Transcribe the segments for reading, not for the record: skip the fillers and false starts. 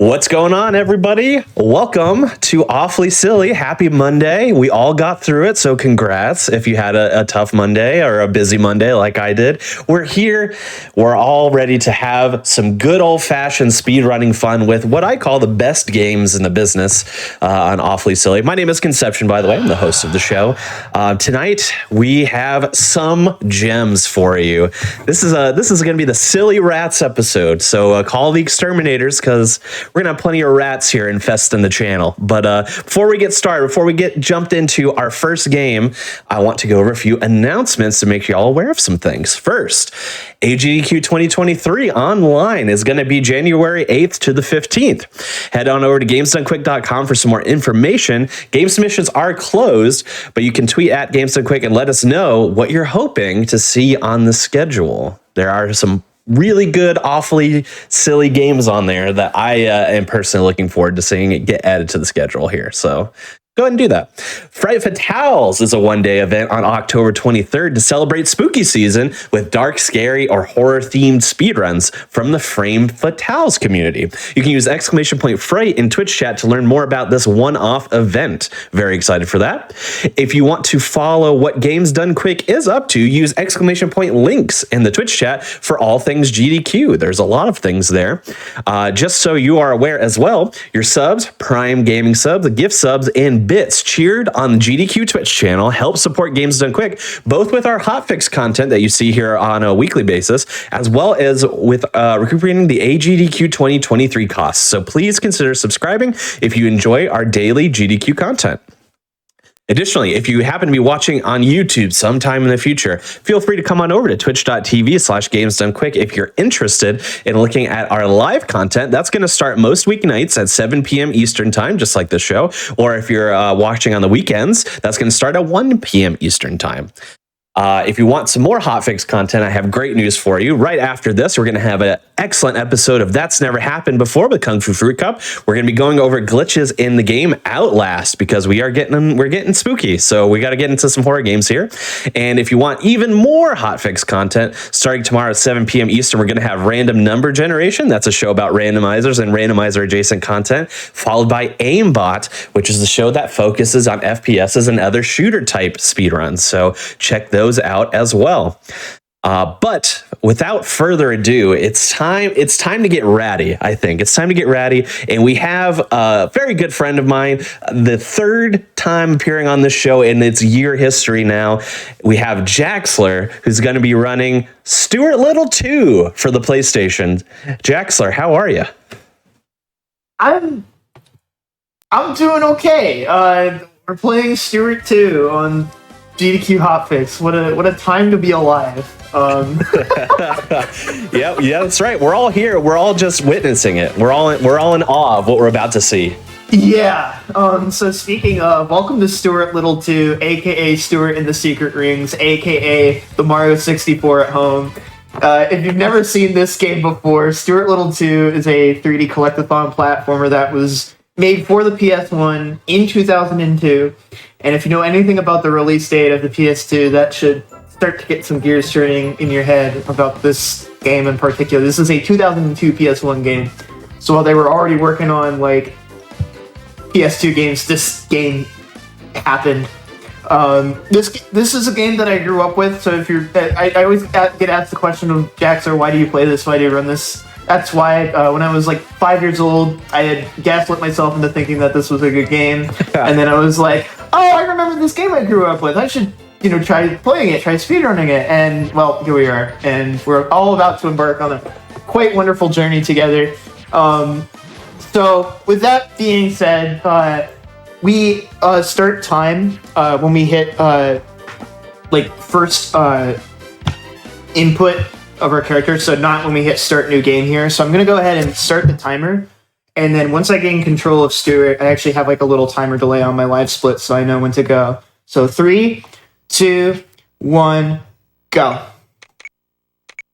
What's going on, everybody? Welcome to Awfully Silly. Happy Monday. We all got through it, so congrats if you had a tough Monday or a busy Monday like I did. We're here. We're all ready to have some good old-fashioned speedrunning fun with what I call the best games in the business on Awfully Silly. My name is Conception, by the way. I'm the host of the show. Tonight, we have some gems for you. This is going to be the Silly Rats episode, so call the exterminators because we're going to have plenty of rats here infesting the channel. But before we get started, before we get jumped into our first game, I want to go over a few announcements to make you all aware of some things. First, GDQ 2023 online is going to be January 8th to the 15th. Head on over to GamesDoneQuick.com for some more information. Game submissions are closed, but you can tweet at GamesDoneQuick and let us know what you're hoping to see on the schedule. There are some really good, awfully silly games on there that I am personally looking forward to seeing it get added to the schedule here. So go ahead and do that. Fright Fatales is a one-day event on October 23rd to celebrate spooky season with dark, scary, or horror-themed speedruns from the Frame Fatales community. You can use !Fright in Twitch chat to learn more about this one-off event. Very excited for that. If you want to follow what Games Done Quick is up to, use !Links in the Twitch chat for all things GDQ. There's a lot of things there. Just so you are aware as well, your subs, Prime Gaming subs, gift subs, and bits cheered on the GDQ Twitch channel help support Games Done Quick, both with our hotfix content that you see here on a weekly basis, as well as with recuperating the GDQ 2023 costs. So please consider subscribing if you enjoy our daily GDQ content. Additionally, if you happen to be watching on YouTube sometime in the future, feel free to come on over to twitch.tv/GamesDoneQuick if you're interested in looking at our live content. That's going to start most weeknights at 7 p.m. Eastern time, just like this show. Or if you're watching on the weekends, that's going to start at 1 p.m. Eastern time. If you want some more hotfix content, I have great news for you. Right after this, we're going to have an excellent episode of That's Never Happened Before with Kung Fu Fruit Cup. We're going to be going over glitches in the game Outlast because we're getting spooky. So we got to get into some horror games here. And if you want even more hotfix content, starting tomorrow at 7 p.m. Eastern, we're going to have Random Number Generation. That's a show about randomizers and randomizer adjacent content, followed by Aimbot, which is the show that focuses on FPSs and other shooter type speedruns. So check those out as well. But without further ado, it's time to get ratty. I think it's time to get ratty, and we have a very good friend of mine, the third time appearing on this show in its year history now. We have Jaxler, who's going to be running Stuart Little 2 for the PlayStation. Jaxler, how are you? I'm doing okay. We're playing Stuart 2 on GDQ Hotfix. What a time to be alive. Yeah, that's right. We're all here. We're all just witnessing it. We're all in awe of what we're about to see. Yeah. So speaking of, welcome to Stuart Little 2, aka Stuart in the Secret Rings, aka the Mario 64 at home. If you've never seen this game before, Stuart Little 2 is a 3D collectathon platformer that was made for the PS1 in 2002. And if you know anything about the release date of the PS2, that should start to get some gears turning in your head about this game in particular. This is a 2002 PS1 game. So while they were already working on like PS2 games, this game happened. This is a game that I grew up with. So if you're, I always get asked the question of Jaxler, why do you play this? Why do you run this? That's why when I was like 5 years old, I had gaslit myself into thinking that this was a good game. And then I was like, oh, I remember this game I grew up with. I should, try playing it, try speedrunning it. And well, here we are. And we're all about to embark on a quite wonderful journey together. So with that being said, we start time when we hit first input of our character, so not when we hit start new game here. So I'm going to go ahead and start the timer, and then once I gain control of Stuart, I actually have like a little timer delay on my live split so I know when to go. So 3, 2, 1, go.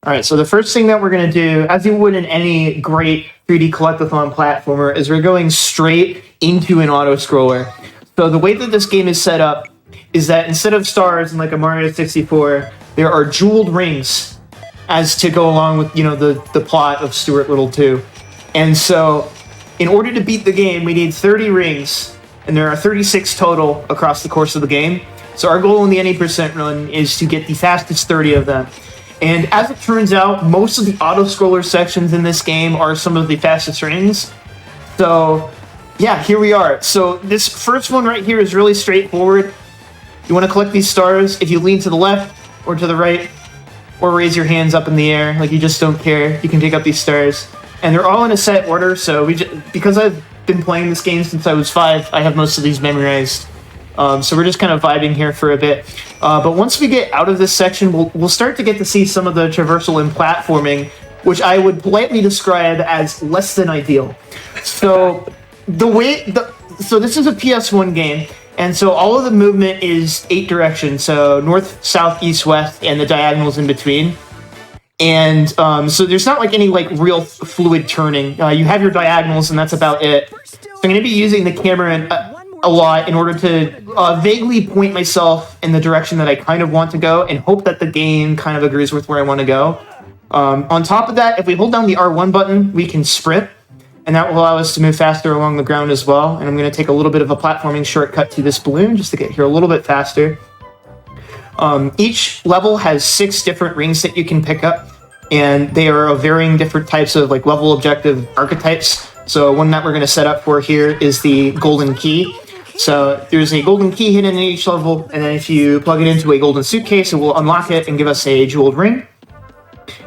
Alright, so the first thing that we're going to do, as you would in any great 3D collectathon platformer, is we're going straight into an auto-scroller. So the way that this game is set up is that instead of stars in like a Mario 64, there are jeweled rings as to go along with, the plot of Stuart Little 2. And so in order to beat the game, we need 30 rings, and there are 36 total across the course of the game. So our goal in the any percent run is to get the fastest 30 of them. And as it turns out, most of the auto-scroller sections in this game are some of the fastest rings. So yeah, here we are. So this first one right here is really straightforward. You want to collect these stars. If you lean to the left or to the right, or raise your hands up in the air, like you just don't care, you can pick up these stars. And they're all in a set order, so because I've been playing this game since I was 5, I have most of these memorized. So we're just kind of vibing here for a bit. But once we get out of this section, we'll start to get to see some of the traversal and platforming, which I would politely describe as less than ideal. So so this is a PS1 game, and so all of the movement is 8 directions, so north, south, east, west, and the diagonals in between. And so there's not like any like real fluid turning. You have your diagonals, and that's about it. So I'm going to be using the camera a lot in order to vaguely point myself in the direction that I kind of want to go, and hope that the game kind of agrees with where I want to go. On top of that, if we hold down the R1 button, we can sprint, and that will allow us to move faster along the ground as well. And I'm going to take a little bit of a platforming shortcut to this balloon just to get here a little bit faster. Each level has 6 different rings that you can pick up, and they are of varying different types of like level objective archetypes. So one that we're going to set up for here is the golden key. So there's a golden key hidden in each level, and then if you plug it into a golden suitcase, it will unlock it and give us a jeweled ring.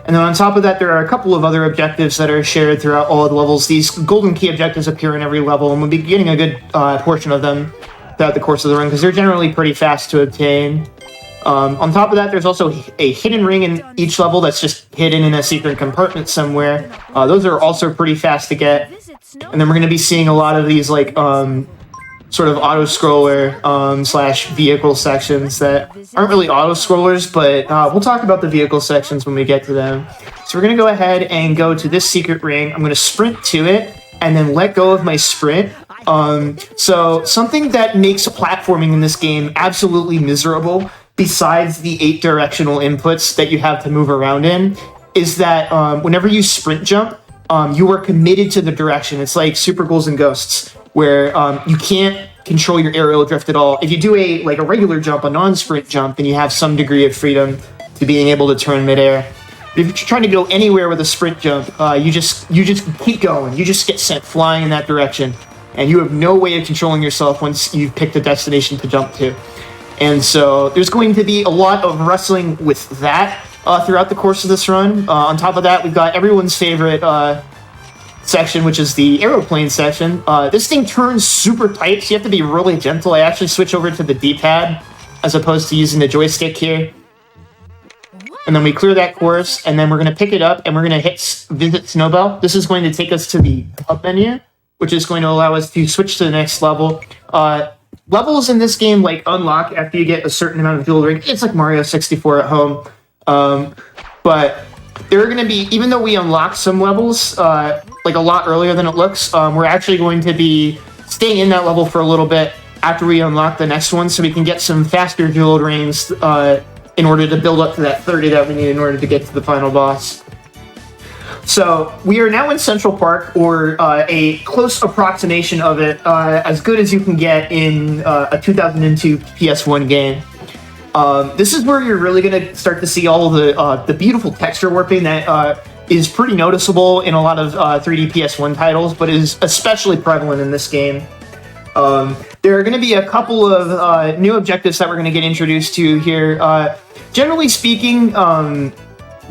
And then on top of that, there are a couple of other objectives that are shared throughout all of the levels. These golden key objectives appear in every level, and we'll be getting a good portion of them throughout the course of the run, because they're generally pretty fast to obtain. On top of that, there's also a hidden ring in each level that's just hidden in a secret compartment somewhere. Those are also pretty fast to get. And then we're going to be seeing a lot of these like sort of auto-scroller slash vehicle sections that aren't really auto-scrollers, but we'll talk about the vehicle sections when we get to them. So we're going to go ahead and go to this secret ring. I'm going to sprint to it and then let go of my sprint. So something that makes platforming in this game absolutely miserable, besides the 8 directional inputs that you have to move around in, is that whenever you sprint jump, you are committed to the direction. It's like Super Ghouls and Ghosts, where you can't control your aerial drift at all. If you do a regular jump, a non-sprint jump, then you have some degree of freedom to being able to turn midair. But if you're trying to go anywhere with a sprint jump, you just keep going. You just get sent flying in that direction, and you have no way of controlling yourself once you've picked a destination to jump to. And so there's going to be a lot of wrestling with that throughout the course of this run. On top of that, we've got everyone's favorite section, which is the aeroplane section. This thing turns super tight, so you have to be really gentle. I actually switch over to the D-pad as opposed to using the joystick here. And then we clear that course, and then we're going to pick it up, and we're going to hit Visit Snowbell. This is going to take us to the hub menu, which is going to allow us to switch to the next level. Levels in this game unlock after you get a certain amount of jewelry. It's like Mario 64 at home. But there are going to be, even though we unlock some levels a lot earlier than it looks, we're actually going to be staying in that level for a little bit after we unlock the next one, so we can get some faster jeweled rings in order to build up to that 30 that we need in order to get to the final boss. So we are now in Central Park, or a close approximation of it, as good as you can get in a 2002 PS1 game. This is where you're really going to start to see all of the beautiful texture warping that is pretty noticeable in a lot of 3D PS1 titles, but is especially prevalent in this game. There are going to be a couple of new objectives that we're going to get introduced to here. Generally speaking,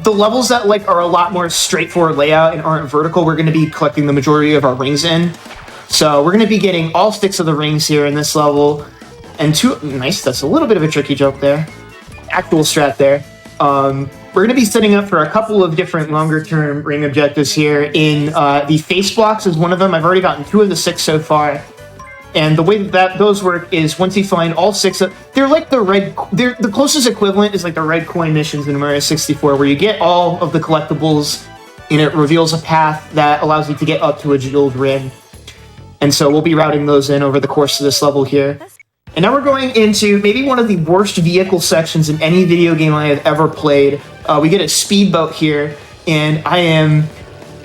the levels that are a lot more straightforward layout and aren't vertical, we're going to be collecting the majority of our rings in. So we're going to be getting all 6 of the rings here in this level. And nice, that's a little bit of a tricky jump there. Actual strat there. We're going to be setting up for a couple of different longer-term ring objectives here. In the face blocks is one of them. I've already gotten 2 of the 6 so far. And the way that those work is once you find all 6 of... They're like the closest equivalent is like the red coin missions in Mario 64, where you get all of the collectibles, and it reveals a path that allows you to get up to a jeweled ring. And so we'll be routing those in over the course of this level here. And now we're going into maybe one of the worst vehicle sections in any video game I have ever played. We get a speedboat here, and I am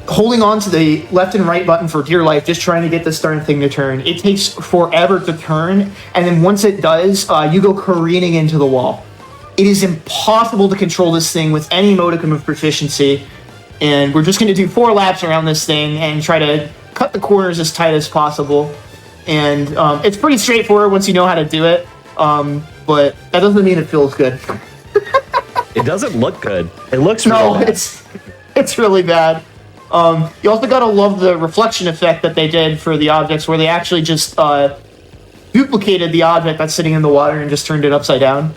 holding on to the left and right button for dear life, just trying to get this darn thing to turn. It takes forever to turn, and then once it does, you go careening into the wall. It is impossible to control this thing with any modicum of proficiency, and we're just going to do 4 laps around this thing and try to cut the corners as tight as possible. And it's pretty straightforward once you know how to do it, but that doesn't mean it feels good. It doesn't look good. It looks really bad. It's really bad. You also gotta love the reflection effect that they did for the objects, where they actually just duplicated the object that's sitting in the water and just turned it upside down.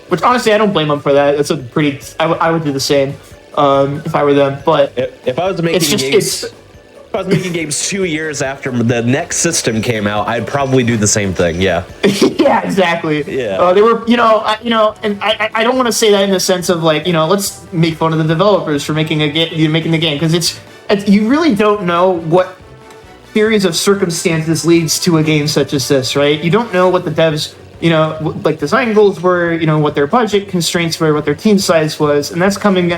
Which honestly, I don't blame them for that. It's a pretty. I would do the same if I were them. But if I was making games, if I was making games 2 years after the next system came out, I'd probably do the same thing. Yeah. Yeah, exactly. Yeah. They were, and I don't want to say that in the sense of like, let's make fun of the developers for making the game, because it's you really don't know what series of circumstances leads to a game such as this, right? You don't know what the devs, like design goals were, what their budget constraints were, what their team size was, and that's coming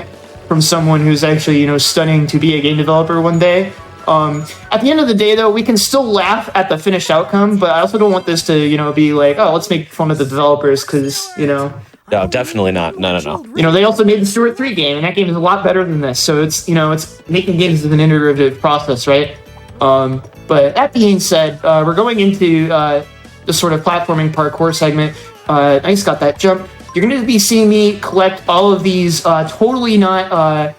from someone who's actually, studying to be a game developer one day. At the end of the day, though, we can still laugh at the finished outcome, but I also don't want this to, be like, oh, let's make fun of the developers because, No, definitely not. No. They also made the Stuart 3 game, and that game is a lot better than this. So it's, it's making games is an iterative process, right? But that being said, we're going into the sort of platforming parkour segment. Nice, got that jump. You're going to be seeing me collect all of these totally not...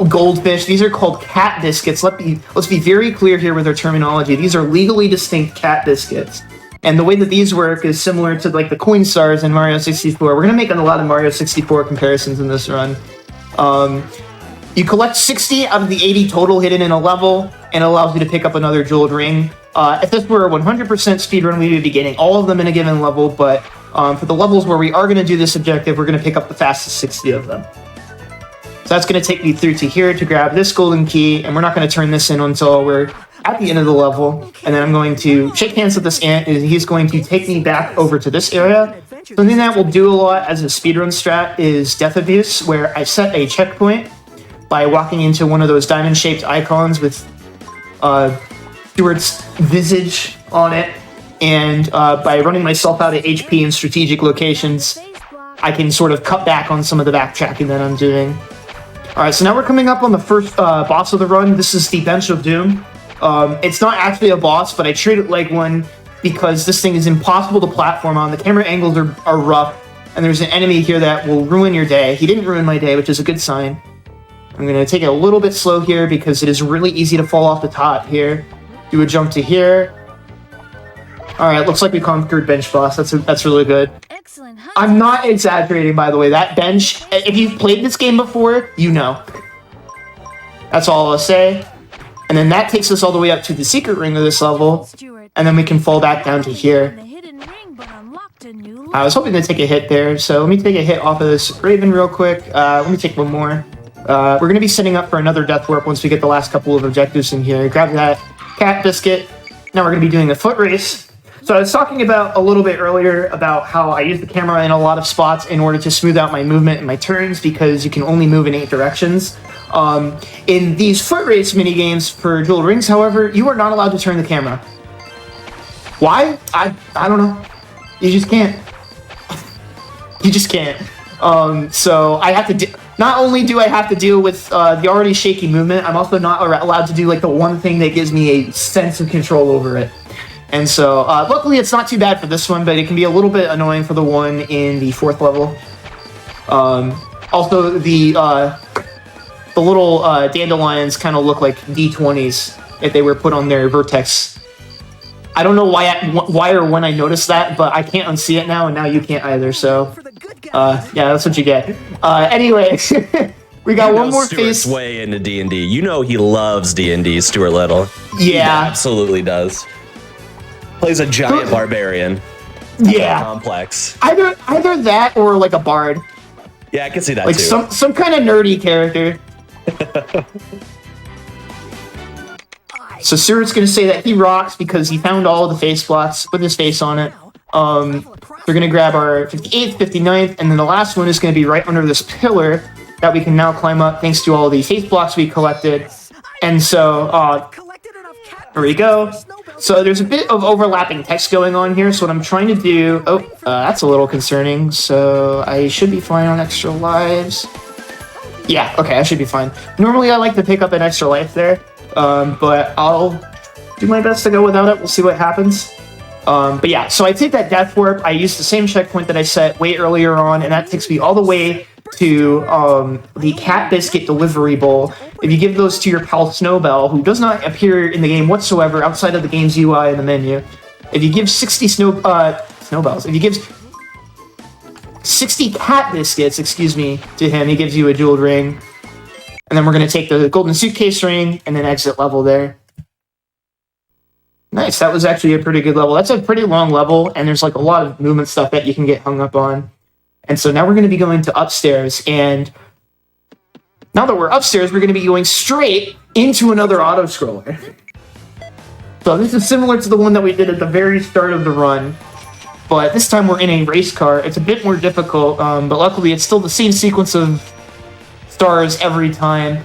goldfish. These are called cat biscuits. Let's be very clear here with our terminology. These are legally distinct cat biscuits. And the way that these work is similar to like the coin stars in Mario 64. We're going to make a lot of Mario 64 comparisons in this run. You collect 60 out of the 80 total hidden in a level, and it allows you to pick up another jeweled ring. If this were a 100% speedrun, we would be getting all of them in a given level, but for the levels where we are going to do this objective, we're going to pick up the fastest 60 of them. So that's going to take me through to here to grab this golden key, and we're not going to turn this in until we're at the end of the level. And then I'm going to shake hands with this ant, and he's going to take me back over to this area. Something that will do a lot as a speedrun strat is death abuse, where I set a checkpoint by walking into one of those diamond-shaped icons with Stuart's visage on it, and by running myself out of HP in strategic locations, I can sort of cut back on some of the backtracking that I'm doing. Alright, so now we're coming up on the first boss of the run. This is the Bench of Doom. It's not actually a boss, but I treat it like one because this thing is impossible to platform on. The camera angles are rough, and there's an enemy here that will ruin your day. He didn't ruin my day, which is a good sign. I'm going to take it a little bit slow here because it is really easy to fall off the top here. Do a jump to here. Alright, looks like we conquered bench boss. That's really good. Excellent. I'm not exaggerating, by the way. That bench, if you've played this game before, you know. That's all I'll say. And then that takes us all the way up to the secret ring of this level. And then we can fall back down to here. I was hoping to take a hit there, so let me take a hit off of this Raven real quick. Let me take one more. We're going to be setting up for another death warp once we get the last couple of objectives in here. Grab that cat biscuit. Now we're going to be doing a foot race. So I was talking about a little bit earlier about how I use the camera in a lot of spots in order to smooth out my movement and my turns because you can only move in 8 directions. In these foot race minigames for Jeweled Rings, however, you are not allowed to turn the camera. Why? I don't know. You just can't. You just can't. So I have to not only do I have to deal with the already shaky movement, I'm also not allowed to do like the one thing that gives me a sense of control over it. And so, luckily it's not too bad for this one, but it can be a little bit annoying for the one in the 4th level. Also, the little dandelions kind of look like D20s if they were put on their vertex. I don't know why or when I noticed that, but I can't unsee it now, and now you can't either, so... yeah, that's what you get. Anyway, we got one more Stuart's face... way into D&D. You know he loves D&D, Stuart Little. Yeah. He absolutely does. Plays a giant barbarian. Yeah. Complex. Either that or like a bard. Yeah, I can see that like too. Like some kind of nerdy character. So Stuart's gonna say that he rocks because he found all of the face blocks with his face on it. We're gonna grab our 58th, 59th, and then the last one is gonna be right under this pillar that we can now climb up thanks to all these haste blocks we collected. And so, there we go. So there's a bit of overlapping text going on here. So what I'm trying to do... that's a little concerning. So I should be fine on extra lives. Yeah, okay, I should be fine. Normally I like to pick up an extra life there. But I'll do my best to go without it. We'll see what happens. But yeah, so I take that Death Warp. I use the same checkpoint that I set way earlier on. And that takes me all the way to the Cat Biscuit Delivery Bowl. If you give those to your pal Snowbell, who does not appear in the game whatsoever outside of the game's UI in the menu, if you give 60 Snowbells, if you give 60 Cat Biscuits, to him, he gives you a jeweled ring. And then we're going to take the Golden Suitcase ring and then exit level there. Nice, that was actually a pretty good level. That's a pretty long level, and there's like a lot of movement stuff that you can get hung up on. And so now we're going to be going to upstairs, and now that we're upstairs, we're going to be going straight into another auto-scroller. So this is similar to the one that we did at the very start of the run, but this time we're in a race car. It's a bit more difficult, but luckily it's still the same sequence of stars every time.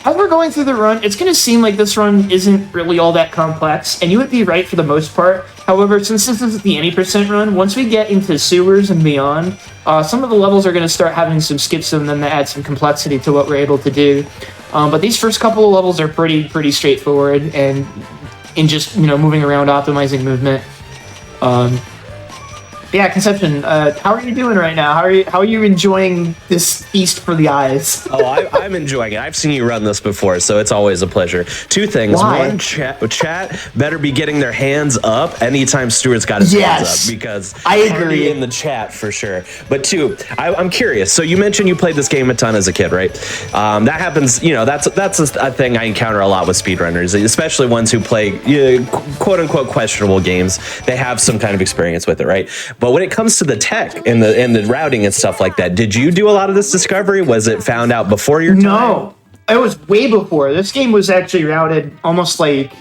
As we're going through the run, it's going to seem like this run isn't really all that complex, and you would be right for the most part. However, since this is the any percent run, once we get into sewers and beyond, some of the levels are going to start having some skips in them that add some complexity to what we're able to do. But these first couple of levels are pretty straightforward, and in just moving around, optimizing movement. Yeah, Conception, how are you doing right now? How are you enjoying this feast for the eyes? I'm enjoying it. I've seen you run this before, so it's always a pleasure. Two things. Why? One, chat better be getting their hands up anytime Stuart's got his hands up, because I agree in the chat for sure. But two, I'm curious. So you mentioned you played this game a ton as a kid, right? That happens. That's a thing I encounter a lot with speedrunners, especially ones who play quote unquote questionable games. They have some kind of experience with it, right? But when it comes to the tech and the routing and stuff like that, did you do a lot of this discovery? Was it found out before your time? No, it was way before. This game was actually routed almost like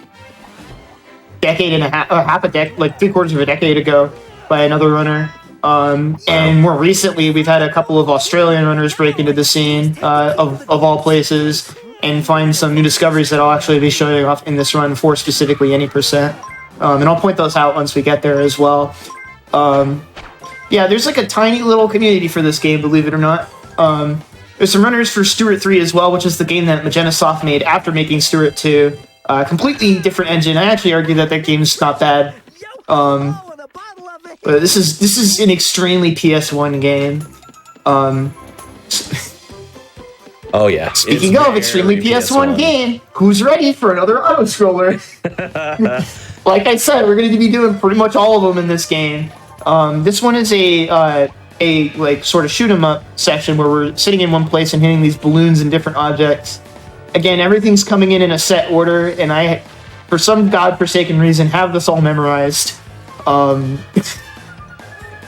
decade and a half, half a decade, like 3/4 of a decade ago by another runner. And more recently, we've had a couple of Australian runners break into the scene of all places and find some new discoveries that I'll actually be showing off in this run for specifically any percent. And I'll point those out once we get there as well. Yeah, there's like a tiny little community for this game, believe it or not. There's some runners for Stuart 3 as well, which is the game that Magentasoft made after making Stuart 2. Completely different engine. I actually argue that game's not bad. But this is an extremely PS1 game. Oh yeah. Speaking of extremely PS1 game, who's ready for another auto-scroller? Like I said, we're going to be doing pretty much all of them in this game. This one is a like sort of shoot 'em up section where we're sitting in one place and hitting these balloons and different objects. Again, everything's coming in a set order, and I, for some godforsaken reason, have this all memorized.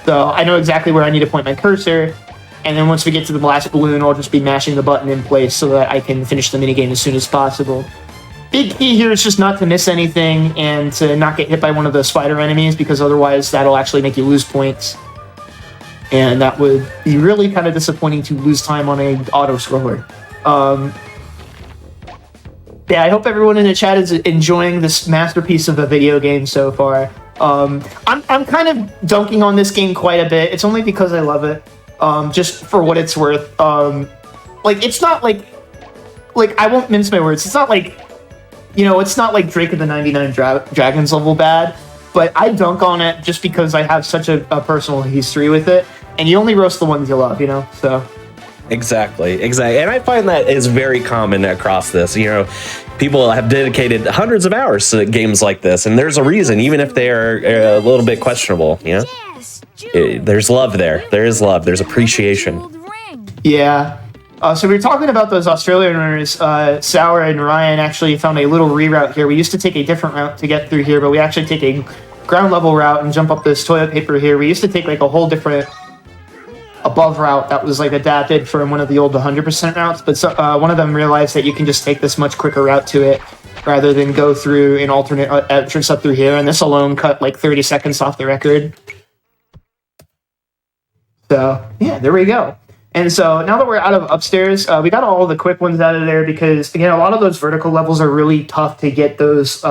So I know exactly where I need to point my cursor, and then once we get to the last balloon, I'll just be mashing the button in place so that I can finish the minigame as soon as possible. Big key here is just not to miss anything and to not get hit by one of the spider enemies, because otherwise that'll actually make you lose points. And that would be really kind of disappointing to lose time on a auto-scroller. Yeah, I hope everyone in the chat is enjoying this masterpiece of a video game so far. I'm kind of dunking on this game quite a bit. It's only because I love it. Just for what it's worth. Like, it's not like I won't mince my words. It's not like, it's not like Drake of the 99 Dragons level bad, but I dunk on it just because I have such a personal history with it, and you only roast the ones you love, so. Exactly. And I find that is very common across this. People have dedicated hundreds of hours to games like this, and there's a reason, even if they are a little bit questionable, there's love there. There is love. There's appreciation. Yeah. So we were talking about those Australian runners. Sour and Ryan actually found a little reroute here. We used to take a different route to get through here, but we actually take a ground level route and jump up this toilet paper here. We used to take like a whole different above route that was like adapted from one of the old 100% routes, but one of them realized that you can just take this much quicker route to it rather than go through an alternate entrance up through here, and this alone cut like 30 seconds off the record. So, yeah, there we go. And so now that we're out of upstairs, we got all the quick ones out of there because, again, a lot of those vertical levels are really tough to get those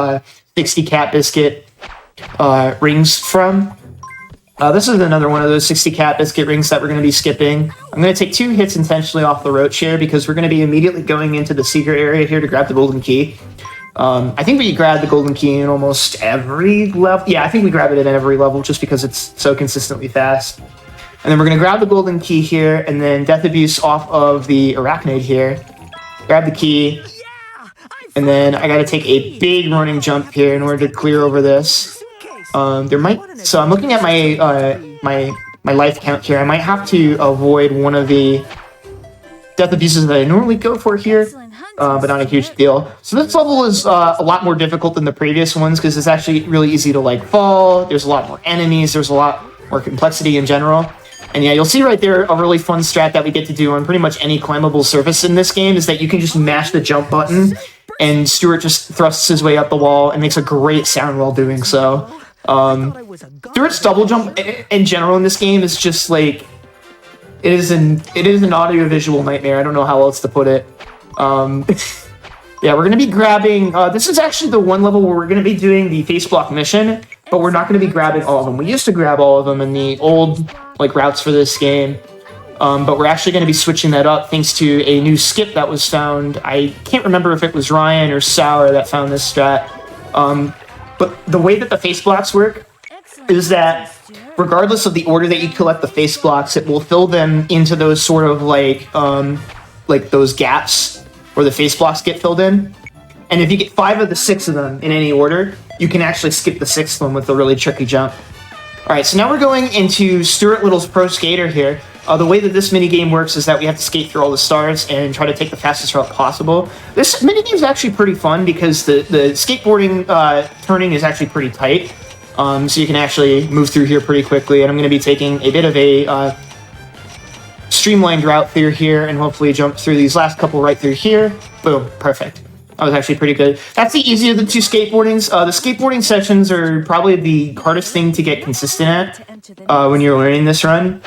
60 cat biscuit rings from. This is another one of those 60 cat biscuit rings that we're going to be skipping. I'm going to take 2 hits intentionally off the roach here because we're going to be immediately going into the secret area here to grab the golden key. I think we grab the golden key in almost every level. Yeah, I think we grab it in every level just because it's so consistently fast. And then we're going to grab the golden key here, and then Death Abuse off of the Arachnid here. Grab the key. And then I got to take a big running jump here in order to clear over this. So I'm looking at my life count here. I might have to avoid one of the Death Abuses that I normally go for here, but not a huge deal. So this level is a lot more difficult than the previous ones because it's actually really easy to like fall. There's a lot more enemies. There's a lot more complexity in general. And yeah, you'll see right there a really fun strat that we get to do on pretty much any climbable surface in this game is that you can just mash the jump button and Stuart just thrusts his way up the wall and makes a great sound while doing so. Stuart's double jump in general in this game is just like, it is an audio-visual nightmare. I don't know how else to put it. Yeah, we're going to be grabbing, this is actually the one level where we're going to be doing the face block mission, but we're not going to be grabbing all of them. We used to grab all of them in the old routes for this game, but we're actually going to be switching that up thanks to a new skip that was found. I can't remember if it was Ryan or Sour that found this strat, but the way that the face blocks work is that regardless of the order that you collect the face blocks, it will fill them into those sort of like those gaps where the face blocks get filled in. And if you get 5 of the 6 of them in any order, you can actually skip the 6th one with a really tricky jump. All right, so now we're going into Stuart Little's Pro Skater here. The way that this minigame works is that we have to skate through all the stars and try to take the fastest route possible. This minigame is actually pretty fun because the skateboarding turning is actually pretty tight. So you can actually move through here pretty quickly. And I'm going to be taking a bit of a streamlined route through here and hopefully jump through these last couple right through here. Boom, perfect. That was actually pretty good. That's the easier of the 2 skateboardings. The skateboarding sections are probably the hardest thing to get consistent at when you're learning this run.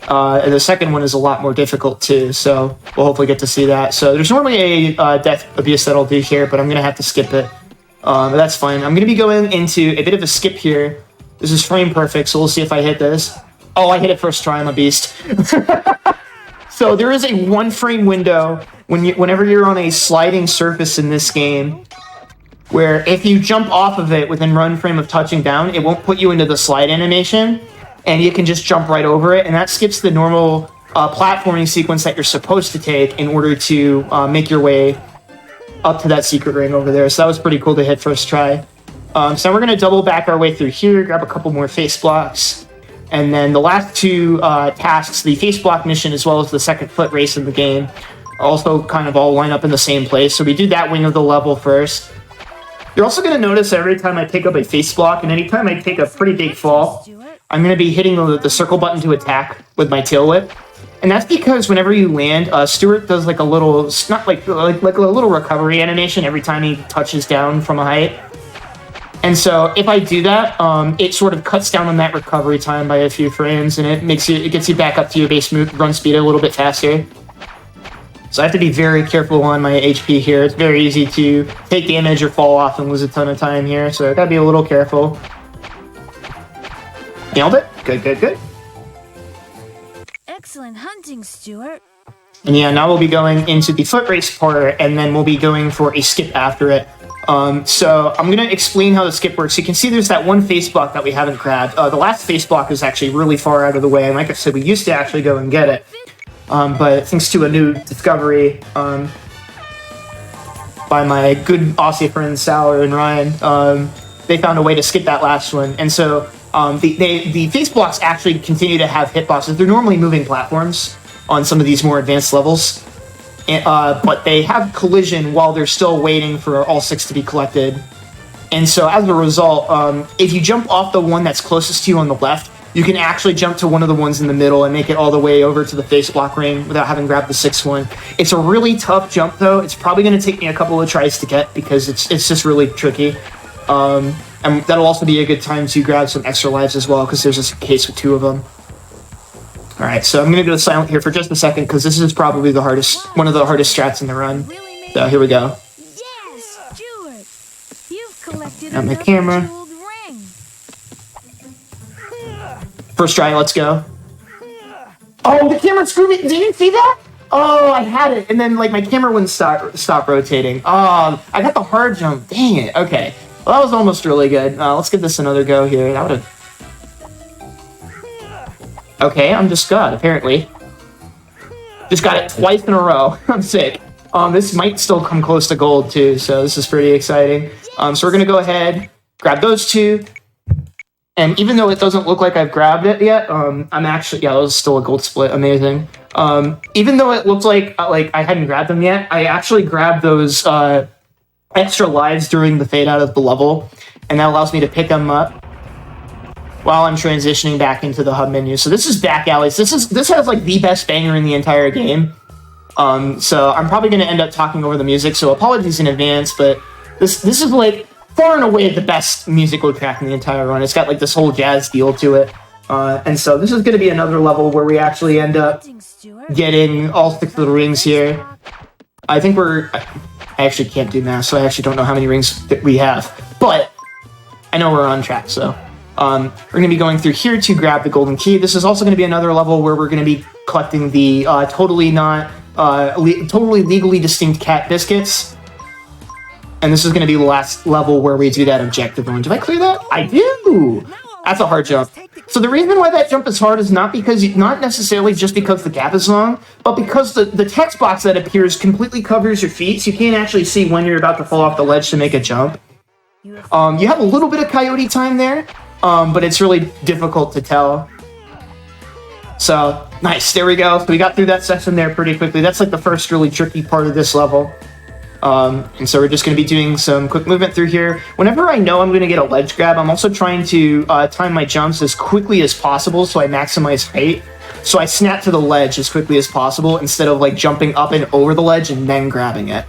And the second one is a lot more difficult too, so we'll hopefully get to see that. So there's normally a Death Abuse that I'll do here, but I'm going to have to skip it. But that's fine. I'm going to be going into a bit of a skip here. This is frame perfect, so we'll see if I hit this. Oh, I hit it first try. I'm a beast. So there is a 1-frame window whenever you're on a sliding surface in this game, where if you jump off of it within 1 frame of touching down, it won't put you into the slide animation, and you can just jump right over it, and that skips the normal platforming sequence that you're supposed to take in order to make your way up to that secret ring over there. So that was pretty cool to hit first try. So now we're going to double back our way through here, grab a couple more face blocks, and then the last 2 tasks, the face block mission as well as the second foot race in the game, also kind of all line up in the same place. So we do that wing of the level first. You're also going to notice every time I pick up a face block and anytime I take a pretty big fall, I'm going to be hitting the circle button to attack with my tail whip. And that's because whenever you land, Stuart does like a little, not like a little recovery animation every time he touches down from a height. And so if I do that, it sort of cuts down on that recovery time by a few frames, and it gets you back up to your base run speed a little bit faster. So I have to be very careful on my HP here. It's very easy to take damage or fall off and lose a ton of time here, so I gotta be a little careful. Nailed it. Good, good, good. Excellent hunting, Stuart. And yeah, now we'll be going into the foot race part, and then we'll be going for a skip after it. So I'm going to explain how the skip works. You can see there's that one face block that we haven't grabbed. The last face block is actually really far out of the way, and like I said, we used to actually go and get it. But thanks to a new discovery by my good Aussie friends Sour and Ryan, they found a way to skip that last one. And so the face blocks actually continue to have hitboxes. They're normally moving platforms on some of these more advanced levels. But they have collision while they're still waiting for all 6 to be collected. And so as a result, if you jump off the one that's closest to you on the left, you can actually jump to one of the ones in the middle and make it all the way over to the face block ring without having grabbed the 6th one. It's a really tough jump, though. It's probably going to take me a couple of tries to get because it's just really tricky. And that'll also be a good time to grab some extra lives as well because there's a case with 2 of them. All right, so I'm gonna go silent here for just a second because this is probably the hardest, one of the hardest strats in the run. So here we go. Yes, Stuart. You've collected Got my another camera. jeweled ring. First try, let's go. Oh, the camera screwed me. Did you see that? Oh, I had it, and then like my camera wouldn't stop rotating. Oh, I got the hard jump. Dang it. Okay, well that was almost really good. Let's give this another go here. That would have. Okay, I'm just God, apparently. Just got it twice in a row. I'm sick. This might still come close to gold, too, so this is pretty exciting. So we're going to go ahead, grab those two. And even though it doesn't look like I've grabbed it yet, I'm actually... Yeah, that was still a gold split. Amazing. Even though it looks like I hadn't grabbed them yet, I actually grabbed those extra lives during the fade out of the level. And that allows me to pick them up while I'm transitioning back into the hub menu. So this is back alleys. This has like the best banger in the entire game. So I'm probably going to end up talking over the music. So apologies in advance, but this is like far and away the best musical track in the entire run. It's got like this whole jazz feel to it. And so this is going to be another level where we actually end up getting all 6 of the rings here. I think I actually can't do math, so I actually don't know how many rings that we have, but I know we're on track. So we're going to be going through here to grab the golden key. This is also going to be another level where we're going to be collecting the totally legally distinct cat biscuits. And this is going to be the last level where we do that objective one. Did I clear that? I do! That's a hard jump. So the reason why that jump is hard is not necessarily just because the gap is long, but because the text box that appears completely covers your feet, so you can't actually see when you're about to fall off the ledge to make a jump. You have a little bit of coyote time there, but it's really difficult to tell. So, nice, there we go. So we got through that section there pretty quickly. That's like the first really tricky part of this level. And so we're just going to be doing some quick movement through here. Whenever I know I'm going to get a ledge grab, I'm also trying to time my jumps as quickly as possible so I maximize height. So I snap to the ledge as quickly as possible instead of like jumping up and over the ledge and then grabbing it.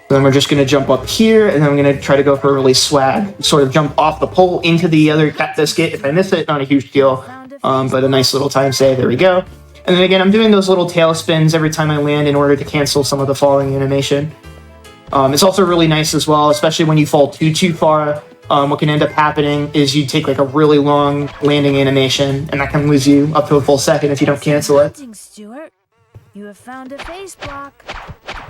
Then we're just going to jump up here, and then I'm going to try to go for a really swag, sort of jump off the pole into the other cat biscuit. If I miss it, not a huge deal, but a nice little time save. There we go. And then again, I'm doing those little tail spins every time I land in order to cancel some of the falling animation. It's also really nice as well, especially when you fall too far. What can end up happening is you take like a really long landing animation, and that can lose you up to a full second if you don't cancel it. Stuart, you have found a face block.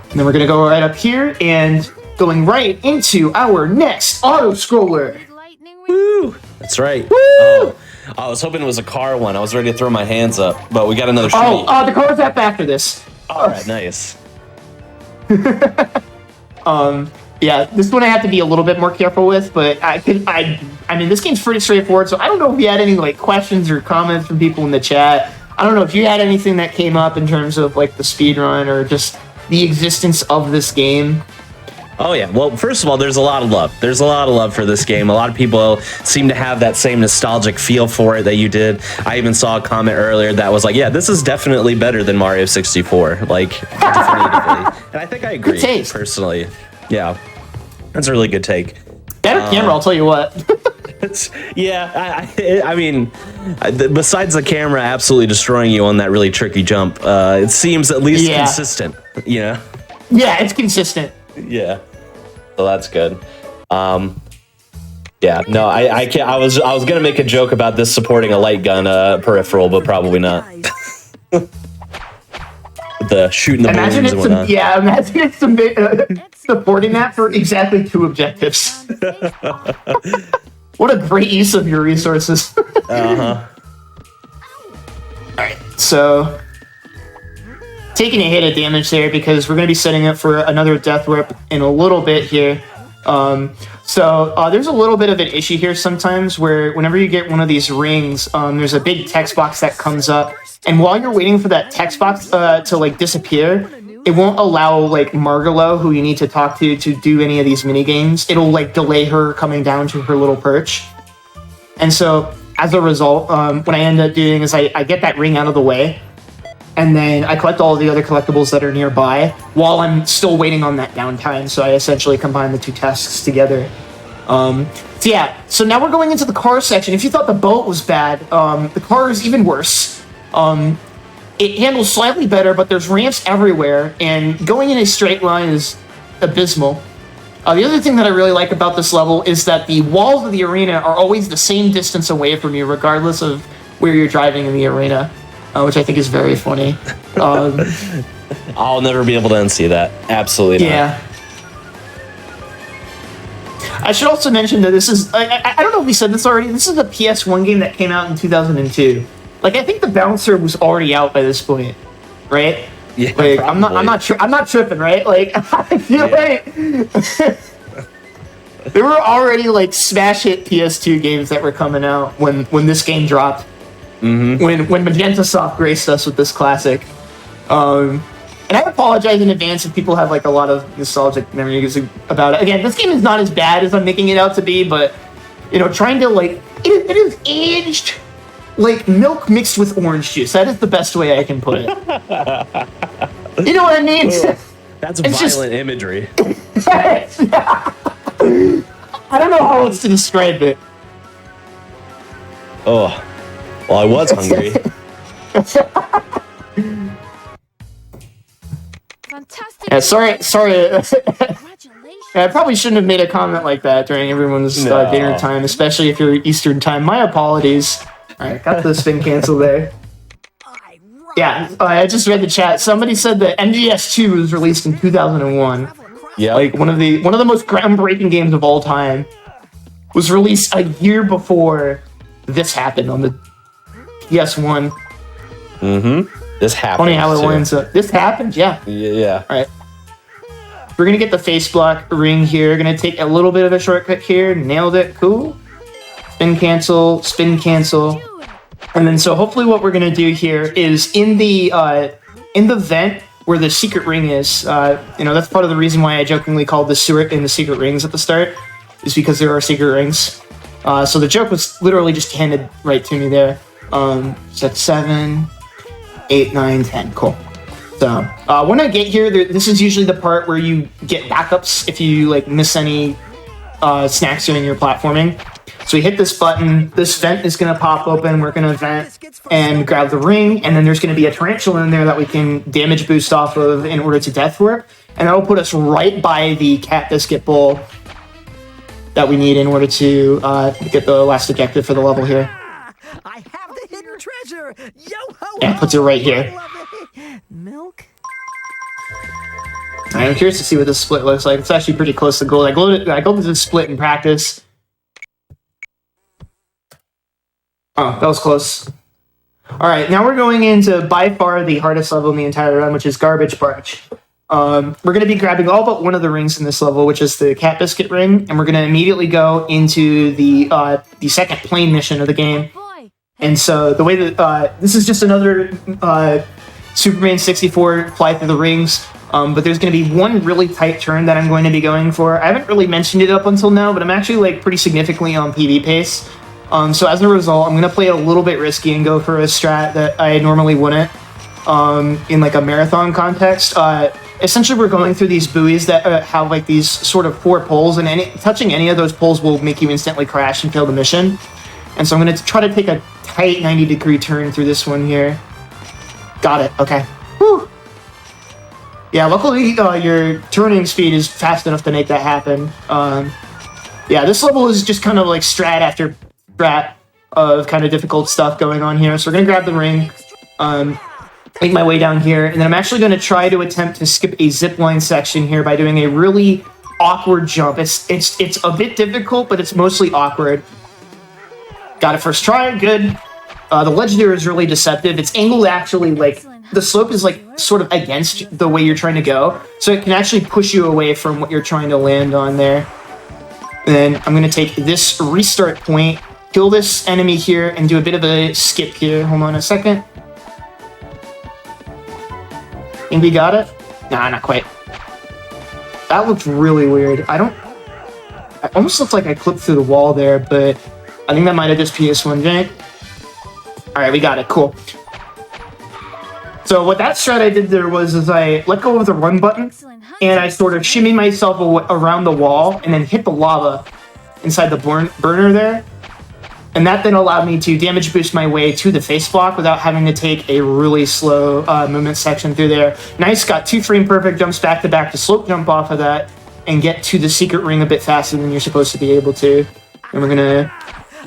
And then we're going to go right up here and going right into our next auto-scroller. Woo! That's right. Woo! Oh, I was hoping it was a car one. I was ready to throw my hands up, but we got another street. The car's up after this. All right, nice. Yeah, this one I have to be a little bit more careful with, but I mean, this game's pretty straightforward, so I don't know if you had any like questions or comments from people in the chat. I don't know if you had anything that came up in terms of like the speedrun or just the existence of this game. Oh yeah, well, first of all, there's a lot of love. There's a lot of love for this game. A lot of people seem to have that same nostalgic feel for it that you did. I even saw a comment earlier that was like, yeah, this is definitely better than Mario 64, like, definitively. And I think I agree, personally. Yeah, that's a really good take. Better camera, I'll tell you what. Yeah, I mean, besides the camera absolutely destroying you on that really tricky jump, it seems at least consistent, you know? Yeah, it's consistent. Yeah, so that's good. Yeah, no, I can't. I was gonna make a joke about this supporting a light gun peripheral, but probably not. The shooting the balloons and whatnot. Yeah, imagine it's supporting that for exactly 2 objectives. What a great use of your resources. Uh-huh. Alright, so taking a hit of damage there because we're going to be setting up for another death whip in a little bit here. So there's a little bit of an issue here sometimes where whenever you get one of these rings, there's a big text box that comes up. And while you're waiting for that text box to like disappear, it won't allow like Margalo, who you need to talk to do any of these mini games. It'll like delay her coming down to her little perch. And so as a result, what I end up doing is I get that ring out of the way, and then I collect all of the other collectibles that are nearby while I'm still waiting on that downtime. So I essentially combine the 2 tasks together. So yeah, so now we're going into the car section. If you thought the boat was bad, the car is even worse. It handles slightly better, but there's ramps everywhere, and going in a straight line is abysmal. The other thing that I really like about this level is that the walls of the arena are always the same distance away from you, regardless of where you're driving in the arena, which I think is very funny. I'll never be able to unsee that. Absolutely not. Yeah. I should also mention that this is, I don't know if we said this already, this is a PS1 game that came out in 2002. Like, I think the bouncer was already out by this point, right? Yeah, like, I'm not tripping, right? Like, I feel like there were already like smash hit PS2 games that were coming out when this game dropped. Mm-hmm. When Magenta Soft graced us with this classic. And I apologize in advance if people have like a lot of nostalgic memories about it. Again, this game is not as bad as I'm making it out to be, but you know, trying to like it is aged like milk mixed with orange juice. That is the best way I can put it. You know what I mean? That's violent imagery. I don't know how else to describe it. Oh, well, I was hungry. Fantastic. Yeah, sorry. Congratulations. I probably shouldn't have made a comment like that during everyone's dinner time, especially if you're Eastern time. My apologies. All right, got the spin cancel there. Yeah, I just read the chat. Somebody said that MGS2 was released in 2001. Yeah, like one of the most groundbreaking games of all time was released a year before this happened on the PS1. Mm-hmm. This happened. Funny how it winds up. This happened, yeah. Yeah. All right. We're gonna get the face block ring here. Gonna take a little bit of a shortcut here. Nailed it. Cool. Spin cancel. Spin cancel. And then so hopefully what we're gonna do here is in the vent where the secret ring is. That's part of the reason why I jokingly called the Stuart in the secret rings at the start, is because there are secret rings. So the joke was literally just handed right to me there. So that's 7, 8, 9, 10. Cool. So when I get here, this is usually the part where you get backups if you like miss any snacks during your platforming. So we hit this button, this vent is going to pop open, we're going to vent and grab the ring, and then there's going to be a tarantula in there that we can damage boost off of in order to death warp, and that'll put us right by the cat biscuit bowl that we need in order to get the last objective for the level here. I have the hidden treasure! Yo-ho! Yeah, puts it right here. Milk? I'm curious to see what this split looks like. It's actually pretty close to gold. I go to this split in practice. Oh, that was close. All right, now we're going into by far the hardest level in the entire run, which is Garbage Barge. We're going to be grabbing all but one of the rings in this level, which is the Cat Biscuit ring, and we're going to immediately go into the second plane mission of the game. And so the way that this is just another Superman 64 fly through the rings, but there's going to be one really tight turn that I'm going to be going for. I haven't really mentioned it up until now, but I'm actually like pretty significantly on PB pace. So as a result, I'm going to play it a little bit risky and go for a strat that I normally wouldn't in like a marathon context. Essentially, we're going through these buoys that have like these sort of 4 poles, and touching any of those poles will make you instantly crash and fail the mission. And so I'm going to try to take a tight 90-degree turn through this one here. Got it. Okay. Whew. Yeah, luckily your turning speed is fast enough to make that happen. Yeah, this level is just kind of like strat after strat of kind of difficult stuff going on here. So we're going to grab the ring, make my way down here, and then I'm actually going to try to attempt to skip a zipline section here by doing a really awkward jump. It's a bit difficult, but it's mostly awkward. Got it first try, good. The ledge there is really deceptive. It's angled actually like, the slope is like sort of against the way you're trying to go, so it can actually push you away from what you're trying to land on there. And then I'm going to take this restart point, kill this enemy here, and do a bit of a skip here. Hold on a second. Think we got it? Nah, not quite. That looked really weird. I almost looked like I clipped through the wall there, but I think that might have just PS1 jank. Alright, we got it. Cool. So what that strat I did there was I let go of the run button, and I sort of shimmy myself around the wall, and then hit the lava inside the burner there. And that then allowed me to damage boost my way to the face block without having to take a really slow movement section through there. Nice, got 2 frame perfect jumps back to back to slope jump off of that and get to the secret ring a bit faster than you're supposed to be able to. And we're gonna...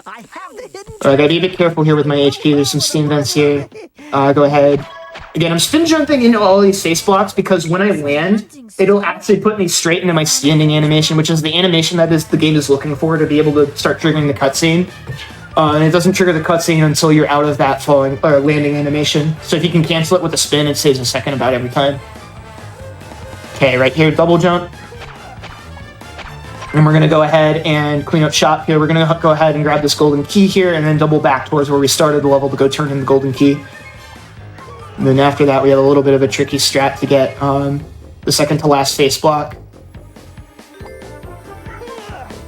I have the hidden I gotta be a bit careful here with my HP. There's some steam vents here. Go ahead. Again, I'm spin jumping into all these face blocks because when I land, it'll actually put me straight into my standing animation, which is the animation that the game is looking for to be able to start triggering the cutscene. And it doesn't trigger the cutscene until you're out of that falling or landing animation. So if you can cancel it with a spin, it saves a second about every time. Okay, right here, double jump. And we're going to go ahead and clean up shop here. We're going to go ahead and grab this golden key here and then double back towards where we started the level to go turn in the golden key. And then after that, we have a little bit of a tricky strat to get the second to last face block.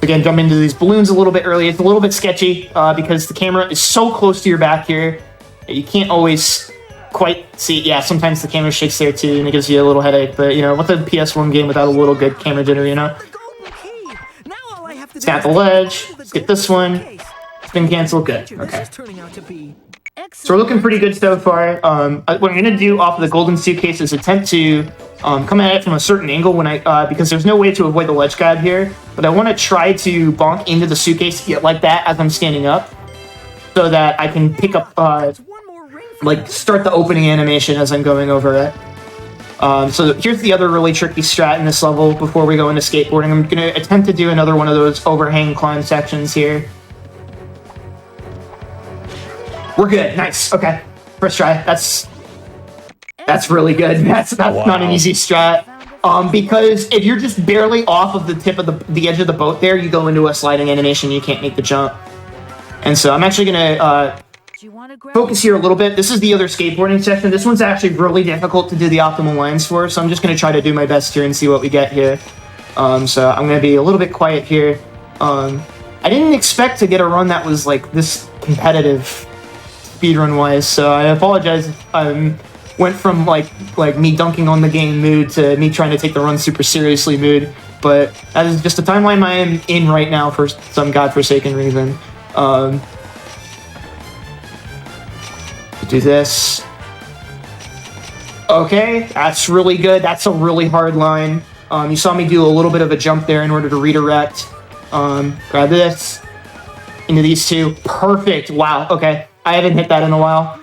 Again, jump into these balloons a little bit early. It's a little bit sketchy because the camera is so close to your back here that you can't always quite see. Yeah, sometimes the camera shakes there too and it gives you a little headache. But, you know, what's a PS1 game without a little good camera jitter, you know? Snap the ledge. Let's get this one. Spin cancel. Good. Okay. So we're looking pretty good so far. What I'm going to do off of the golden suitcase is attempt to come at it from a certain angle when because there's no way to avoid the ledge grab here. But I want to try to bonk into the suitcase like that as I'm standing up so that I can pick up, start the opening animation as I'm going over it. So here's the other really tricky strat in this level before we go into skateboarding. I'm going to attempt to do another one of those overhang climb sections here. We're good. Nice. Okay. First try. That's really good. That's wow. Not an easy strat. Because if you're just barely off of the tip of the edge of the boat there, you go into a sliding animation, you can't make the jump. And so I'm actually going to focus here a little bit. This is the other skateboarding section. This one's actually really difficult to do the optimal lines for, so I'm just going to try to do my best here and see what we get here. So I'm going to be a little bit quiet here. I didn't expect to get a run that was like this competitive speedrun wise, so I apologize if I went from like me dunking on the game mood to me trying to take the run super seriously mood, but that is just a timeline I am in right now for some godforsaken reason. Do this. Okay, that's really good. That's a really hard line. You saw me do a little bit of a jump there in order to redirect. Grab this into these two. Perfect. Wow. Okay. I haven't hit that in a while.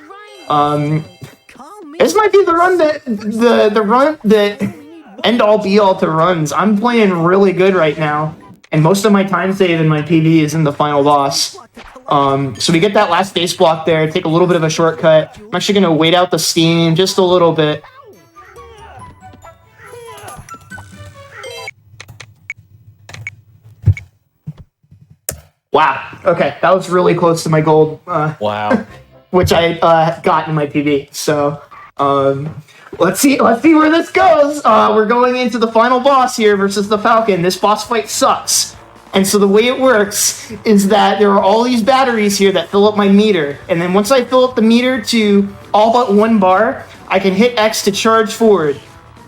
This might be the run that the run that end all be all to runs. I'm playing really good right now, and most of my time save in my PB is in the final boss. So we get that last face block there. Take a little bit of a shortcut. I'm actually gonna wait out the steam just a little bit. Wow. Okay, that was really close to my gold. Wow. Which I got in my PB. So let's see where this goes. We're going into the final boss here versus the Falcon. This boss fight sucks. And so the way it works is that there are all these batteries here that fill up my meter. And then once I fill up the meter to all but 1 bar, I can hit X to charge forward.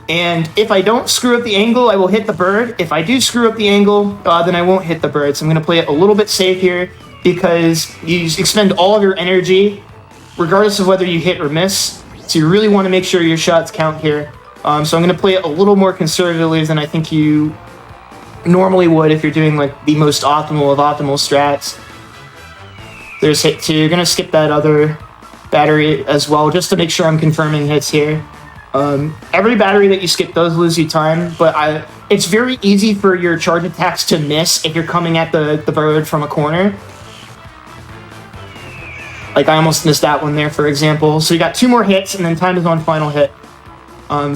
And if I don't screw up the angle, I will hit the bird. If I do screw up the angle, then I won't hit the bird. So I'm going to play it a little bit safe here because you expend all of your energy regardless of whether you hit or miss. So you really want to make sure your shots count here. So I'm going to play it a little more conservatively than I think you normally would if you're doing like the most optimal of optimal strats. There's hit 2. You're going to skip that other battery as well just to make sure I'm confirming hits here. Every battery that you skip does lose you time, but it's very easy for your charge attacks to miss if you're coming at the bird from a corner. Like I almost missed that one there, for example. So you got 2 more hits, and then time is on final hit.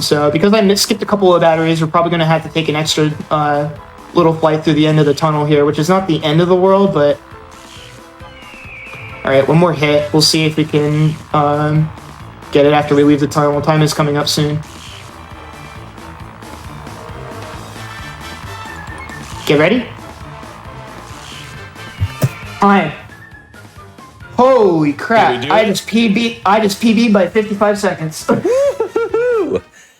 So because I skipped a couple of batteries, we're probably going to have to take an extra little flight through the end of the tunnel here, which is not the end of the world, but... Alright, 1 more hit. We'll see if we can get it after we leave the tunnel. Time is coming up soon. Get ready. Time. Holy crap! I just PB'd by 55 seconds.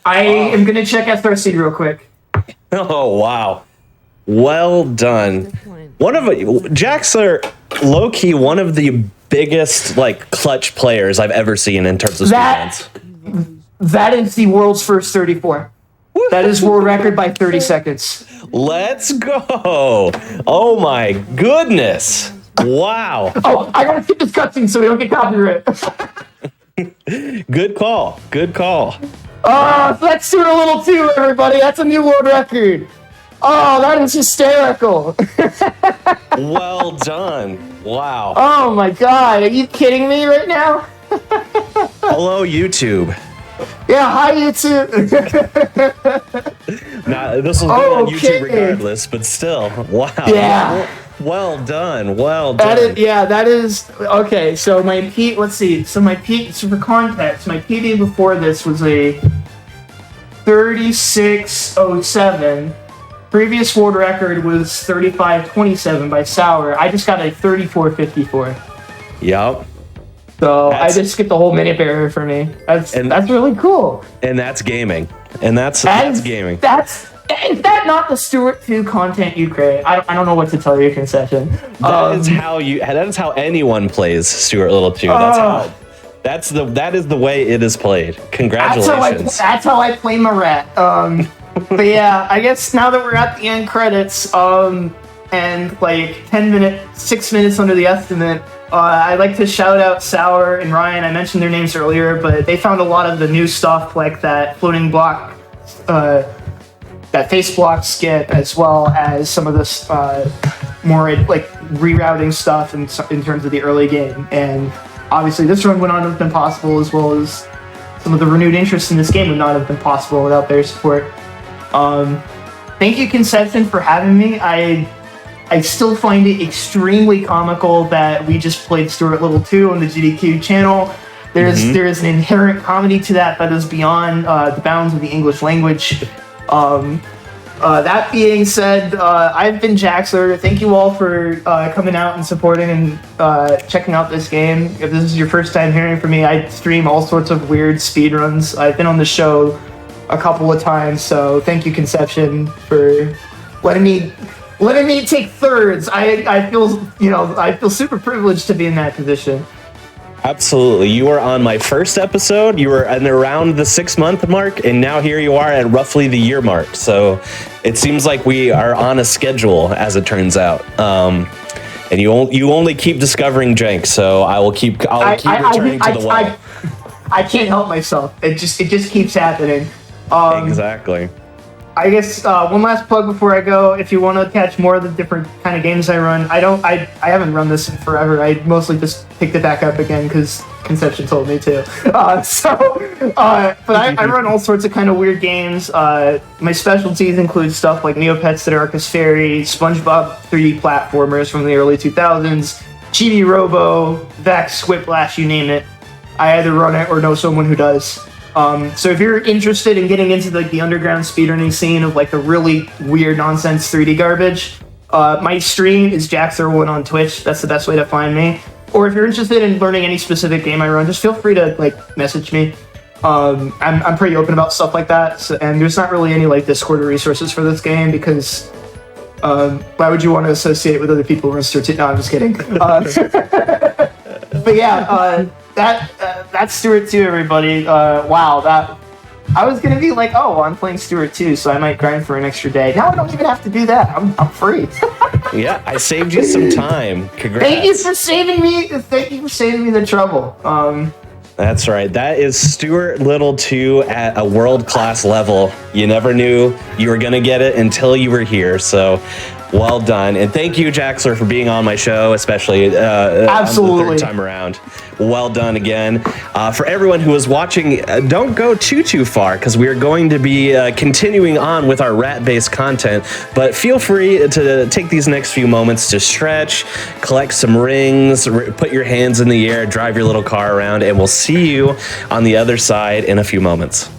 I am gonna check SRC real quick. Oh wow! Well done. One of Jack's are low key one of the biggest like clutch players I've ever seen in terms of speedruns. That is the world's first 34. That is world record by 30 seconds. Let's go. Oh my goodness. Wow. Oh, I gotta skip this cutscene so we don't get copyright. Good call. Good call. So that's Stuart Little 2, everybody. That's a new world record. Oh, that is hysterical. Well done. Wow. Oh my god, are you kidding me right now? Hello, YouTube. Yeah, hi YouTube. Now, this will be on YouTube regardless, but still. Wow. Yeah. Well done. Well done. That is okay. So my P. Let's see. So my P. So for context, my PB before this was a 36:07. Previous world record was 35:27 by Sour. I just got a 34:54. Yep. So I just skipped the whole minute barrier for me. That's really cool. And that's gaming. And that's gaming. Is that not the Stuart 2 content you create? I don't know what to tell you, Concession. That is how anyone plays Stuart Little 2. That is the way it is played. Congratulations. That's how I play my rat. But yeah, I guess now that we're at the end credits, and like 6 minutes under the estimate, I'd like to shout out Sour and Ryan. I mentioned their names earlier, but they found a lot of the new stuff like that floating block, that face block skip, as well as some of this more like rerouting stuff in terms of the early game. And obviously this run would not have been possible, as well as some of the renewed interest in this game would not have been possible without their support. Thank you, Conception, for having me. I still find it extremely comical that we just played Stuart Little 2 on the GDQ channel. There is an inherent comedy to that is beyond the bounds of the English language. That being said, I've been Jaxler. Thank you all for coming out and supporting and checking out this game. If this is your first time hearing from me, I stream all sorts of weird speedruns. I've been on the show a couple of times, so thank you, Conception, for letting me take thirds. I feel super privileged to be in that position. Absolutely. You were on my first episode. You were around the 6-month mark, and now here you are at roughly the year mark. So it seems like we are on a schedule, as it turns out. And you only keep discovering jank, so I will keep returning to the well. I can't help myself. It just keeps happening. Exactly. I guess one last plug before I go. If you want to catch more of the different kind of games I run, I haven't run this in forever. I mostly just picked it back up again because Conception told me to. But I run all sorts of kind of weird games. My specialties include stuff like Neopets that Arcus Fairy, SpongeBob 3D platformers from the early 2000s, Chibi Robo, Vex, Whiplash, you name it. I either run it or know someone who does. So if you're interested in getting into the underground speedrunning scene of like the really weird nonsense 3D garbage, my stream is Jack01 on Twitch. That's the best way to find me. Or if you're interested in learning any specific game I run, just feel free to like message me. I'm pretty open about stuff like that. So, and there's not really any like Discord or resources for this game because why would you want to associate with other people who are No, I'm just kidding. But yeah, that's Stuart 2, everybody. Wow, I was gonna be like, oh, well, I'm playing Stuart 2, so I might grind for an extra day. Now I don't even have to do that. I'm free. Yeah, I saved you some time. Congrats. Thank you for saving me. Thank you for saving me the trouble. That's right. That is Stuart Little 2 at a world-class level. You never knew you were gonna get it until you were here. So, well done, and thank you, Jaxler, for being on my show, especially absolutely on the third time around. Well done again. For everyone who is watching, don't go too far because we are going to be continuing on with our rat-based content. But feel free to take these next few moments to stretch, collect some rings, put your hands in the air, drive your little car around, and we'll see you on the other side in a few moments.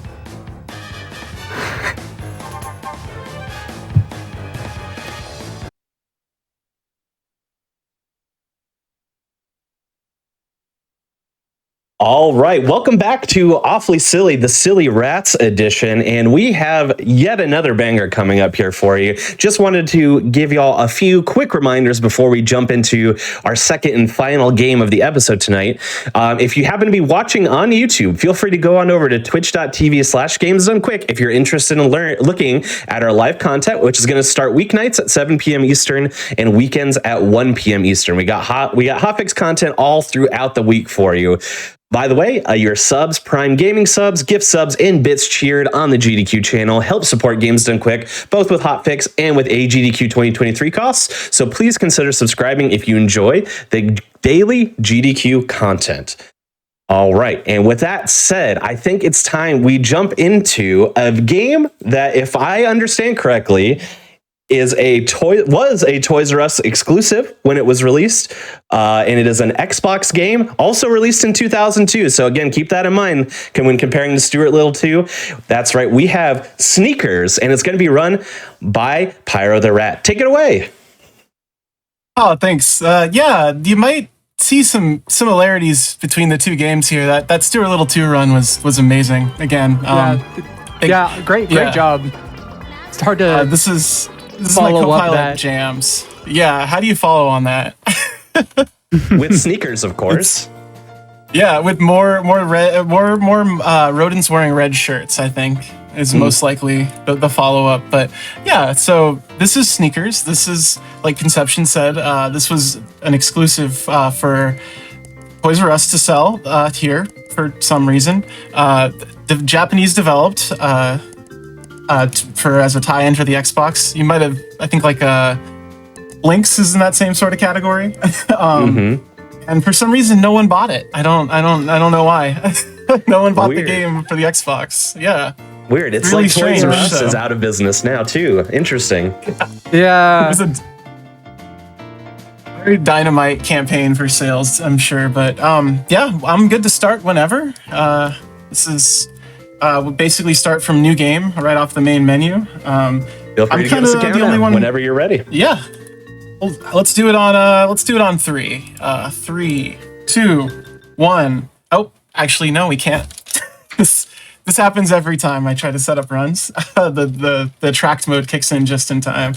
All right, welcome back to Awfully Silly, the Silly Rats edition, and we have yet another banger coming up here for you. Just wanted to give y'all a few quick reminders before we jump into our second and final game of the episode tonight. If you happen to be watching on YouTube, feel free to go on over to twitch.tv/gamesdonequick if you're interested in looking at our live content, which is going to start weeknights at 7 p.m. Eastern and weekends at 1 p.m. Eastern. We got Hotfix content all throughout the week for you. By the way, your subs, Prime Gaming subs, gift subs, and bits cheered on the GDQ channel help support Games Done Quick, both with Hotfix and with GDQ 2023 costs. So please consider subscribing if you enjoy the daily GDQ content. All right, and with that said, I think it's time we jump into a game that, if I understand correctly, was a Toys R Us exclusive when it was released, and it is an Xbox game, also released in 2002. So again, keep that in mind when comparing to Stuart Little 2. That's right, we have Sneakers, and it's going to be run by Pyro the Rat. Take it away. Oh, thanks. Yeah, you might see some similarities between the two games here. That Stuart Little 2 run was amazing. Again, great job. It's hard to. This is my co-pilot Jams. Yeah, how do you follow on that? With Sneakers, of course. With more rodents wearing red shirts, I think, is most likely the follow-up. But yeah, so this is Sneakers. This is, like Conception said, this was an exclusive for Toys R Us to sell here for some reason. The Japanese developed as a tie-in for the Xbox. You might have, I think, like Lynx is in that same sort of category. And for some reason, no one bought it. I don't know why. No one bought the game for the Xbox. Yeah. Weird. It's really like Toys R Us strange. is out of business now too. Interesting. Yeah. It was a very dynamite campaign for sales, I'm sure. But yeah, I'm good to start whenever. This is we'll basically start from new game right off the main menu. Feel free to give us a countdown whenever you're ready. Yeah. Well, let's do it on 3. 3, 2, 1. Oh, actually, no, we can't. This happens every time I try to set up runs. The tracked mode kicks in just in time.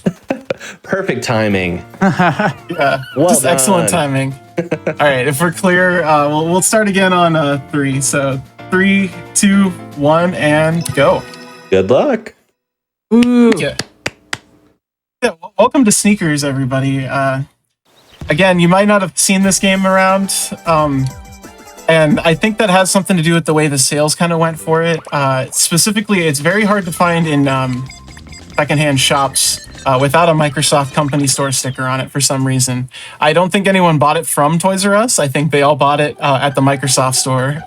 Perfect timing. Yeah, well just done. Excellent timing. All right, if we're clear, we'll start again on 3. So 3, 2, 1, and go. Good luck. Ooh. Yeah. Welcome to Sneakers, everybody. Again, you might not have seen this game around, and I think that has something to do with the way the sales kind of went for it. Specifically, it's very hard to find in secondhand shops without a Microsoft company store sticker on it for some reason. I don't think anyone bought it from Toys R Us. I think they all bought it at the Microsoft store.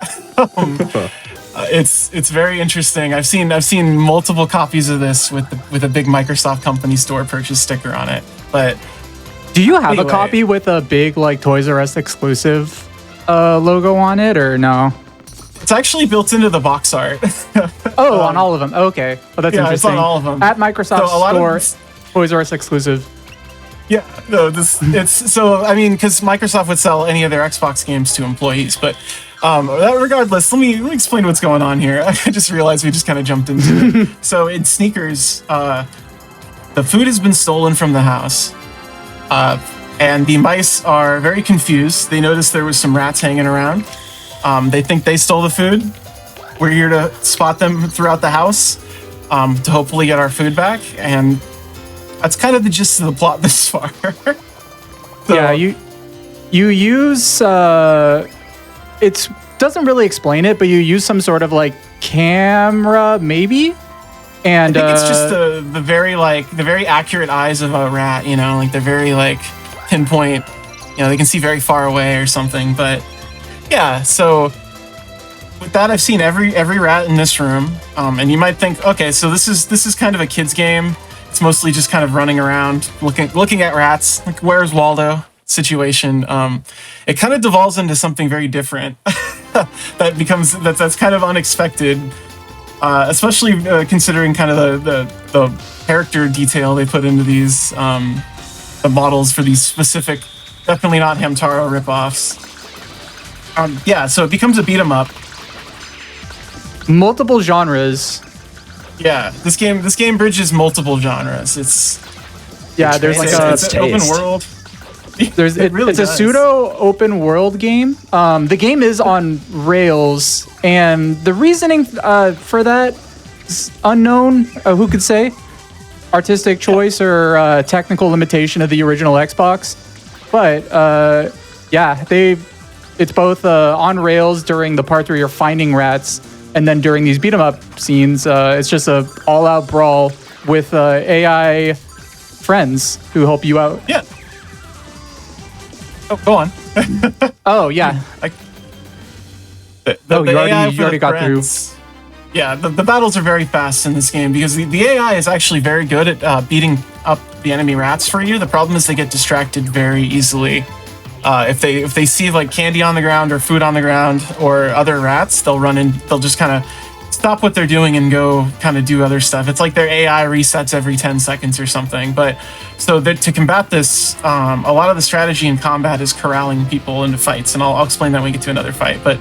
It's very interesting. I've seen multiple copies of this with a big Microsoft company store purchase sticker on it. But do you have anyway. a copy with a big like Toys R Us exclusive logo on it, or no? it's actually built into the box art. Oh, on all of them. Okay. Oh, that's yeah, interesting. it's on all of them. At Microsoft So a lot of Store, Toys R Us exclusive. Yeah, no, it's so I mean, because Microsoft would sell any of their Xbox games to employees, but regardless, let me explain what's going on here. I just realized we just kind of jumped into it. So in Sneakers, the food has been stolen from the house, and the mice are very confused. They notice there was some rats hanging around. They think they stole the food. We're here to spot them throughout the house to hopefully get our food back, and that's kind of the gist of the plot this far. So, yeah, you use it doesn't really explain it, but you use some sort of like camera maybe, and I think it's just the very accurate eyes of a rat. You know, like they're very like pinpoint. You know, they can see very far away or something. But yeah, so with that, I've seen every rat in this room, and you might think, okay, so this is kind of a kids game. It's mostly just kind of running around, looking at rats, like Where's Waldo situation. It kind of devolves into something very different. that's kind of unexpected, especially considering kind of the character detail they put into these the models for these specific, definitely not Hamtaro ripoffs. Yeah, so it becomes a beat 'em up. Multiple genres. Yeah, this game bridges multiple genres. It's There's like it's an open world. It's a pseudo open world game. The game is on rails, and the reasoning for that is unknown. Who could say? Artistic choice or technical limitation of the original Xbox. But it's both on rails during the parts where you're finding rats, and then during these beat 'em up scenes, it's just a all out brawl with AI friends who help you out. Yeah. Oh, go on. Oh yeah. The you AI for already the got through. friends. Yeah, the battles are very fast in this game because the AI is actually very good at beating up the enemy rats for you. The problem is they get distracted very easily. If they see like candy on the ground or food on the ground or other rats, they'll run in. They'll just kind of stop what they're doing and go kind of do other stuff. It's like their AI resets every 10 seconds or something. But so to combat this, a lot of the strategy in combat is corralling people into fights, and I'll explain that when we get to another fight. But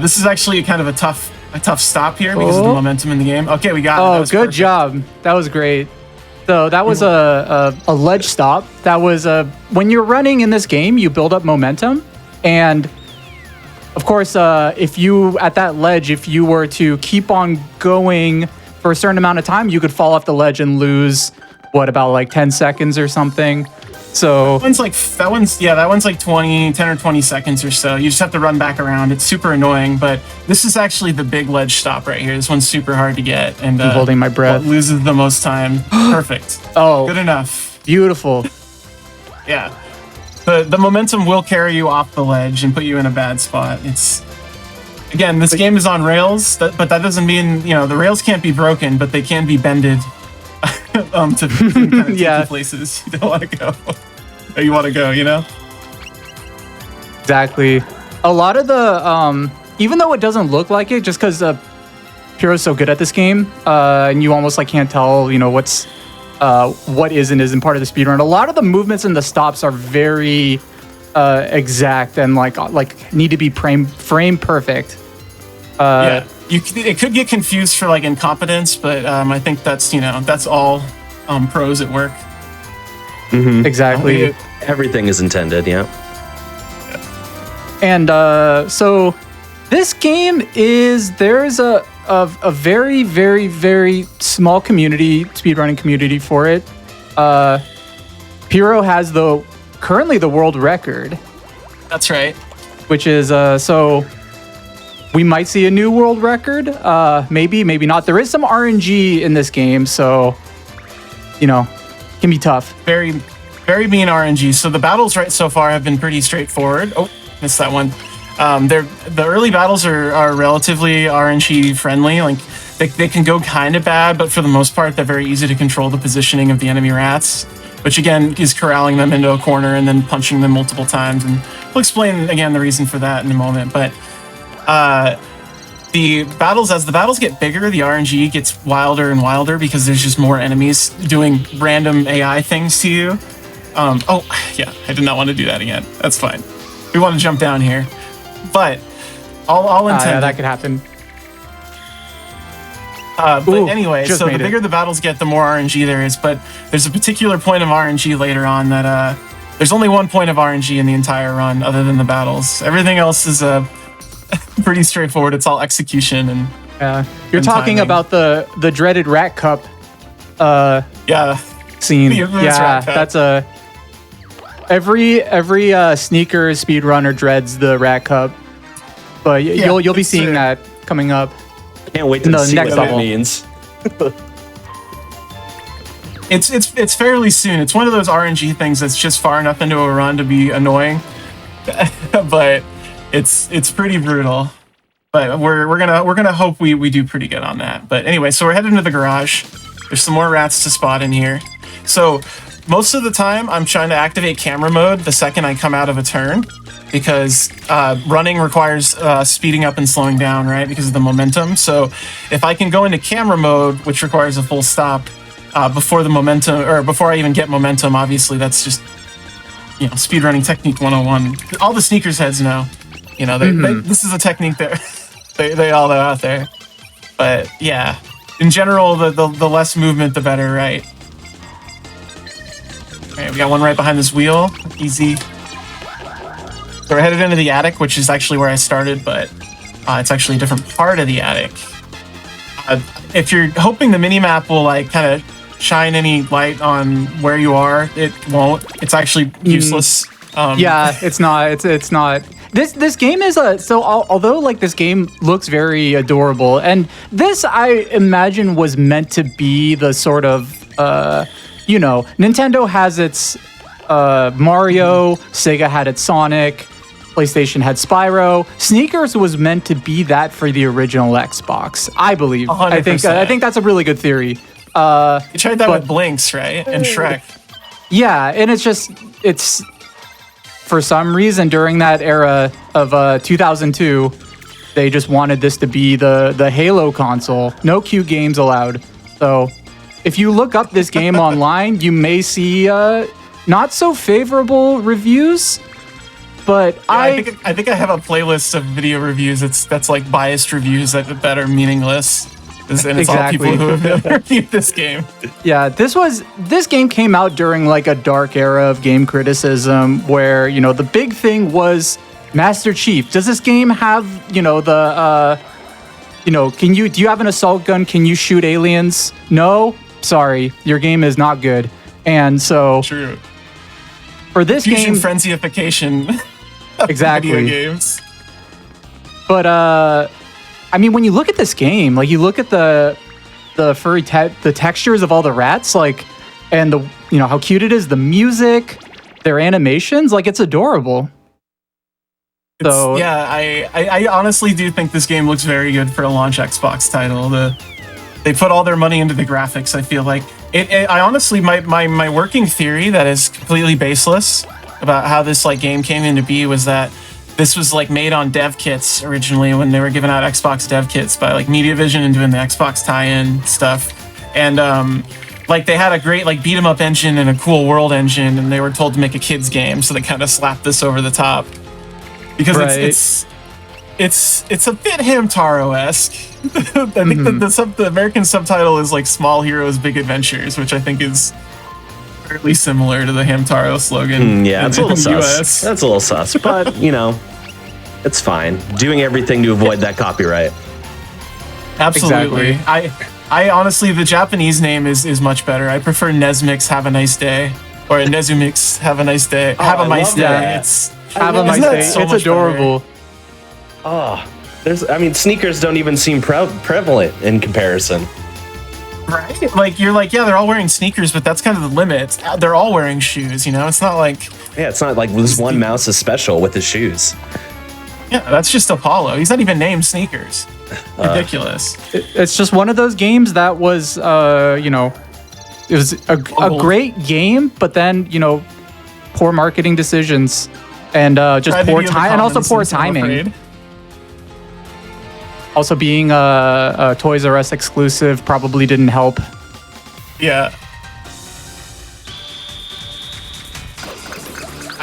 this is actually kind of a tough stop here because of the momentum in the game. Okay, we got it. Oh, good perfect. job. That was great. So that was a ledge stop. That was when you're running in this game, you build up momentum, and of course, if you at that ledge, if you were to keep on going for a certain amount of time, you could fall off the ledge and lose about like 10 seconds or something. So that one's like 10 or 20 seconds or so. You just have to run back around. It's super annoying, but this is actually the big ledge stop right here. This one's super hard to get, and I'm holding my breath. What loses the most time. Perfect. Oh, good enough. Beautiful. Yeah. The momentum will carry you off the ledge and put you in a bad spot. This game is on rails, but that doesn't mean the rails can't be broken, but they can be bended to kind of take you places you don't want to go. Or you want to go, Exactly. A lot of the even though it doesn't look like it, just because Piero's so good at this game, and you almost like can't tell what's what is and isn't part of the speedrun. A lot of the movements and the stops are very exact and like need to be frame perfect. It could get confused for like incompetence, but I think that's all pros at work. Mm-hmm. Exactly. Everything is intended, yeah. And so this game there's a very, very, very small speedrunning community for it. Piero has currently the world record. That's right. Which is so we might see a new world record. Maybe not. There is some RNG in this game, so can be tough. Very, very mean RNG. So the battles so far have been pretty straightforward. Oh, missed that one. The early battles are relatively RNG friendly. Like they can go kind of bad, but for the most part, they're very easy to control the positioning of the enemy rats, which again is corralling them into a corner and then punching them multiple times. And we'll explain again the reason for that in a moment. But as the battles get bigger, the RNG gets wilder and wilder because there's just more enemies doing random AI things to you. I did not want to do that again. That's fine. We want to jump down here. But all intended. Yeah, that could happen. Anyway, so the bigger the battles get, the more RNG there is. But there's a particular point of RNG later on that there's only one point of RNG in the entire run other than the battles. Everything else is pretty straightforward. It's all execution and you're talking timing. about the dreaded Rat Cup scene. That's every sneaker speedrunner dreads the Rat Cup. But you'll be seeing that coming up. Can't wait to see what that means. It's fairly soon. It's one of those RNG things that's just far enough into a run to be annoying, but it's pretty brutal. But we're gonna hope we do pretty good on that. But anyway, so we're heading to the garage. There's some more rats to spot in here. So most of the time, I'm trying to activate camera mode the second I come out of a turn, because running requires speeding up and slowing down, right? Because of the momentum. So if I can go into camera mode, which requires a full stop before the momentum, or before I even get momentum, obviously that's just speedrunning technique 101. All the sneakers heads know. You know, this is a technique that they all know out there. But yeah, in general, the less movement, the better, right? All right, we got one right behind this wheel. Easy. So we're headed into the attic, which is actually where I started, but it's actually a different part of the attic. If you're hoping the minimap will like kind of shine any light on where you are, it won't. It's actually useless. Yeah, it's not. It's not. This game is although like this game looks very adorable, and this I imagine was meant to be the sort of Nintendo has its Mario, Sega had its Sonic, PlayStation had Spyro. Sneakers was meant to be that for the original Xbox, I believe. 100%. I think that's a really good theory. You tried that with Blinks, right? And Shrek. Yeah, and it's for some reason during that era of 2002, they just wanted this to be the Halo console. No cute games allowed. So if you look up this game online, you may see not so favorable reviews. But yeah, I think I have a playlist of video reviews that's like biased reviews that are meaningless. And it's all people who have reviewed this game. Yeah, this game came out during like a dark era of game criticism where, the big thing was Master Chief. Does this game have, do you have an assault gun? Can you shoot aliens? No? Sorry, your game is not good. And so True. For this Fusion game, frenziification of exactly video games. But I mean, when you look at this game, like you look at the furry the textures of all the rats, like, and the how cute it is, the music, their animations, like it's adorable. So yeah, I honestly do think this game looks very good for a launch Xbox title. They put all their money into the graphics. I feel like I honestly my working theory that is completely baseless about how this like game came into be was that this was like made on dev kits originally when they were giving out Xbox dev kits by like MediaVision and doing the Xbox tie-in stuff. And like they had a great like beat 'em up engine and a cool world engine, and they were told to make a kids game, so they kind of slapped this over the top because it's a bit Hamtaro-esque. I think that the American subtitle is like Small Heroes Big Adventures, which I think is fairly similar to the Hamtaro slogan. Yeah, it's a little sus. US. That's a little sus, but it's fine. Doing everything to avoid that copyright. Absolutely. Exactly. I honestly, the Japanese name is much better. I prefer Nesmix Have a Nice Day or Nezumix Have a Nice Day. Have a nice day. that. It's have a nice isn't that day. so It's much adorable. Oh, sneakers don't even seem prevalent in comparison. right. Like you're like, yeah, they're all wearing sneakers, but that's kind of the limit. They're all wearing shoes. It's not like It's not like this one mouse is special with his shoes. yeah, that's just Apollo. He's not even named Sneakers. Ridiculous. It's just one of those games that was, it was a great game, but then, poor marketing decisions and just Tried to poor do the time and also common poor sense, I'm timing. afraid. Also being a Toys R Us exclusive probably didn't help. Yeah.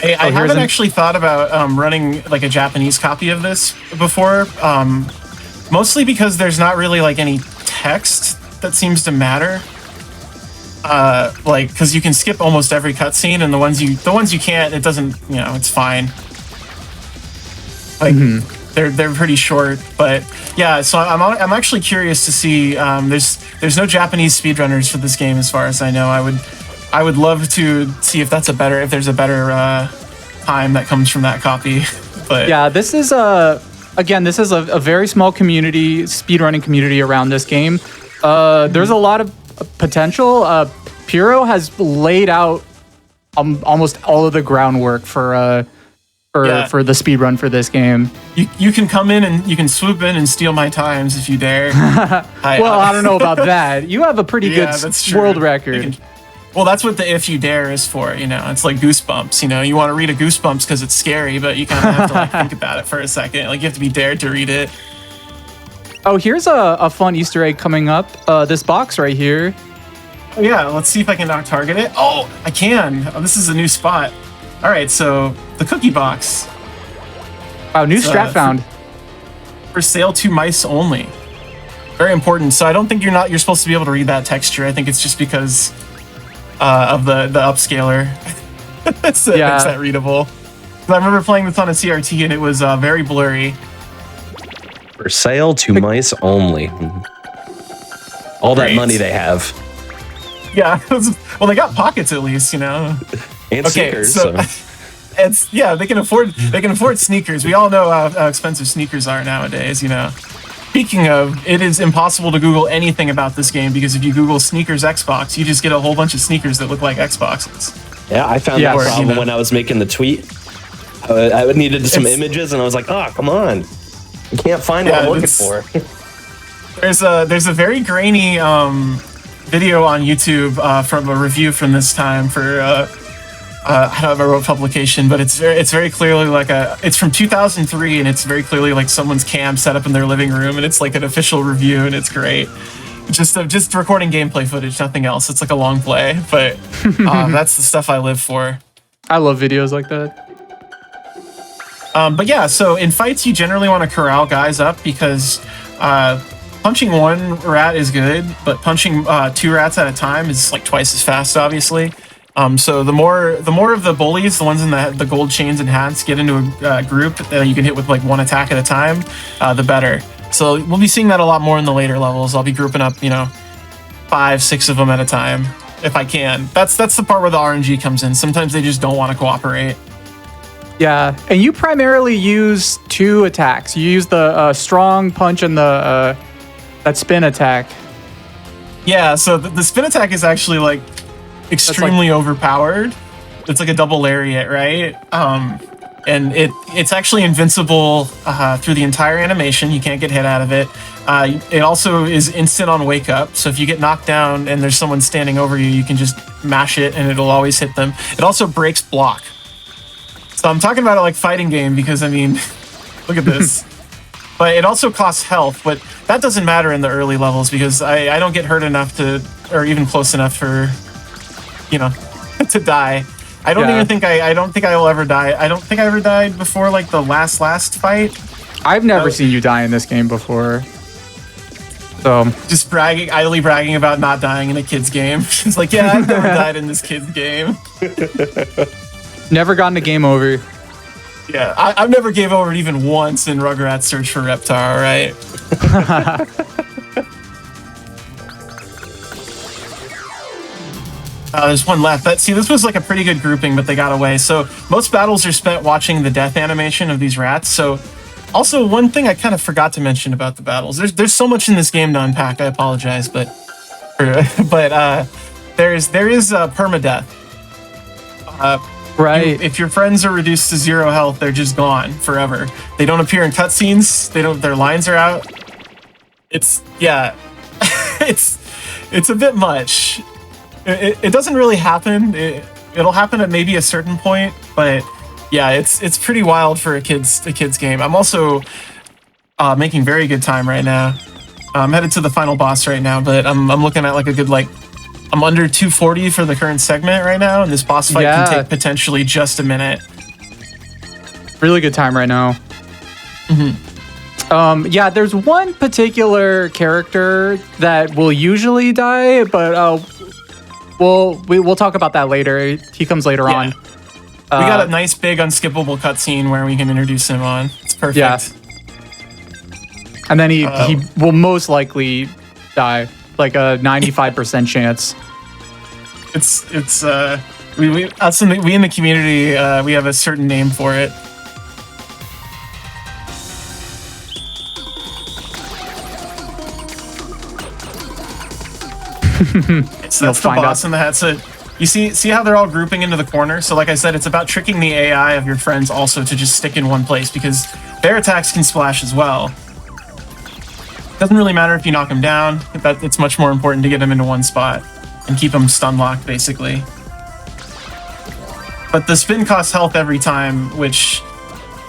I haven't actually thought about running like a Japanese copy of this before, mostly because there's not really like any text that seems to matter. Like because you can skip almost every cutscene, and the ones you can't, it doesn't. It's fine. Like they're pretty short, but yeah. So I'm actually curious to see. There's no Japanese speedrunners for this game, as far as I know. I would love to see if there's a better time that comes from that copy. But Yeah, this is a very small community, speedrunning community around this game. There's a lot of potential. Puro has laid out almost all of the groundwork for the speedrun for this game. you can come in and you can swoop in and steal my times if you dare. I don't know about that. You have a pretty good that's true. world record. Well, that's what the if you dare is for, It's like Goosebumps, You want to read a Goosebumps because it's scary, but you kind of have to like think about it for a second. Like you have to be dared to read it. Oh, here's a fun Easter egg coming up. This box right here. Oh, yeah, let's see if I can knock target it. Oh, I can. Oh, this is a new spot. All right, so the cookie box. Wow, new strat found. For sale to mice only. Very important. So I don't think you're supposed to be able to read that texture. I think it's just because of the upscaler. So it makes that readable. I remember playing this on a CRT and it was very blurry. For sale to mice only. All that money they have. Yeah. Well, they got pockets at least, you know. And sneakers. So. It's they can afford sneakers. We all know how expensive sneakers are nowadays, you know. Speaking of, it is impossible to Google anything about this game because if you Google sneakers Xbox, you just get a whole bunch of sneakers that look like Xboxes. Yeah, I found that problem when I was making the tweet. I needed some images, and I was like, "Oh, come on! I can't find what I'm looking for." There's a very grainy video on YouTube from a review from this time for I don't remember what publication, but it's very clearly like it's from 2003, and it's very clearly like someone's cam set up in their living room, and it's like an official review, and it's great. Just recording gameplay footage, nothing else. It's like a long play, but that's the stuff I live for. I love videos like that. But yeah, so in fights, you generally want to corral guys up because punching one rat is good, but punching two rats at a time is like twice as fast, obviously. So the more of the bullies, the ones in the gold chains and hats, get into a group that you can hit with like one attack at a time, the better. So we'll be seeing that a lot more in the later levels. I'll be grouping up, 5, 6 of them at a time if I can. That's the part where the RNG comes in. Sometimes they just don't want to cooperate. Yeah, and you primarily use 2 attacks. You use the strong punch and the that spin attack. Yeah, so the spin attack is actually like extremely overpowered. It's like a double lariat, right? And it's actually invincible through the entire animation. You can't get hit out of it. It also is instant on wake up. So if you get knocked down and there's someone standing over you, you can just mash it and it'll always hit them. It also breaks block. So I'm talking about it like fighting game because, I mean, look at this. But it also costs health, but that doesn't matter in the early levels because I don't get hurt enough to, or even close enough for, to die. I don't even think I don't think I will ever die. I don't think I ever died before like the last fight. I've never seen you die in this game before. So just idly bragging about not dying in a kid's game. It's like, yeah, I've never died in this kid's game. Never gotten a game over. Yeah, I've never gave over even once in Rugrats Search for Reptar, right? There's one left. This was like a pretty good grouping, but they got away. So most battles are spent watching the death animation of these rats. So also one thing I kind of forgot to mention about the battles. There's so much in this game to unpack. I apologize, but there is permadeath. Right. If your friends are reduced to 0 health, they're just gone forever. They don't appear in cutscenes. Their lines are out. It's it's a bit much. It doesn't really happen. It'll happen at maybe a certain point, but yeah, it's pretty wild for a kid's game. I'm also making very good time right now. I'm headed to the final boss right now, but I'm looking at like a good I'm under 240 for the current segment right now, and this boss fight can take potentially just a minute. Really good time right now. Mm-hmm. There's one particular character that will usually die, but we'll talk about that later. He comes later on. We got a nice big unskippable cutscene where we can introduce him on. It's perfect. Yeah. And then he will most likely die, like a 95% chance. We in the community we have a certain name for it. So that's the boss in the hat. So you see how they're all grouping into the corner? So like I said, it's about tricking the AI of your friends also to just stick in one place because their attacks can splash as well. Doesn't really matter if you knock them down. It's much more important to get them into one spot and keep them stun locked, basically. But the spin costs health every time, which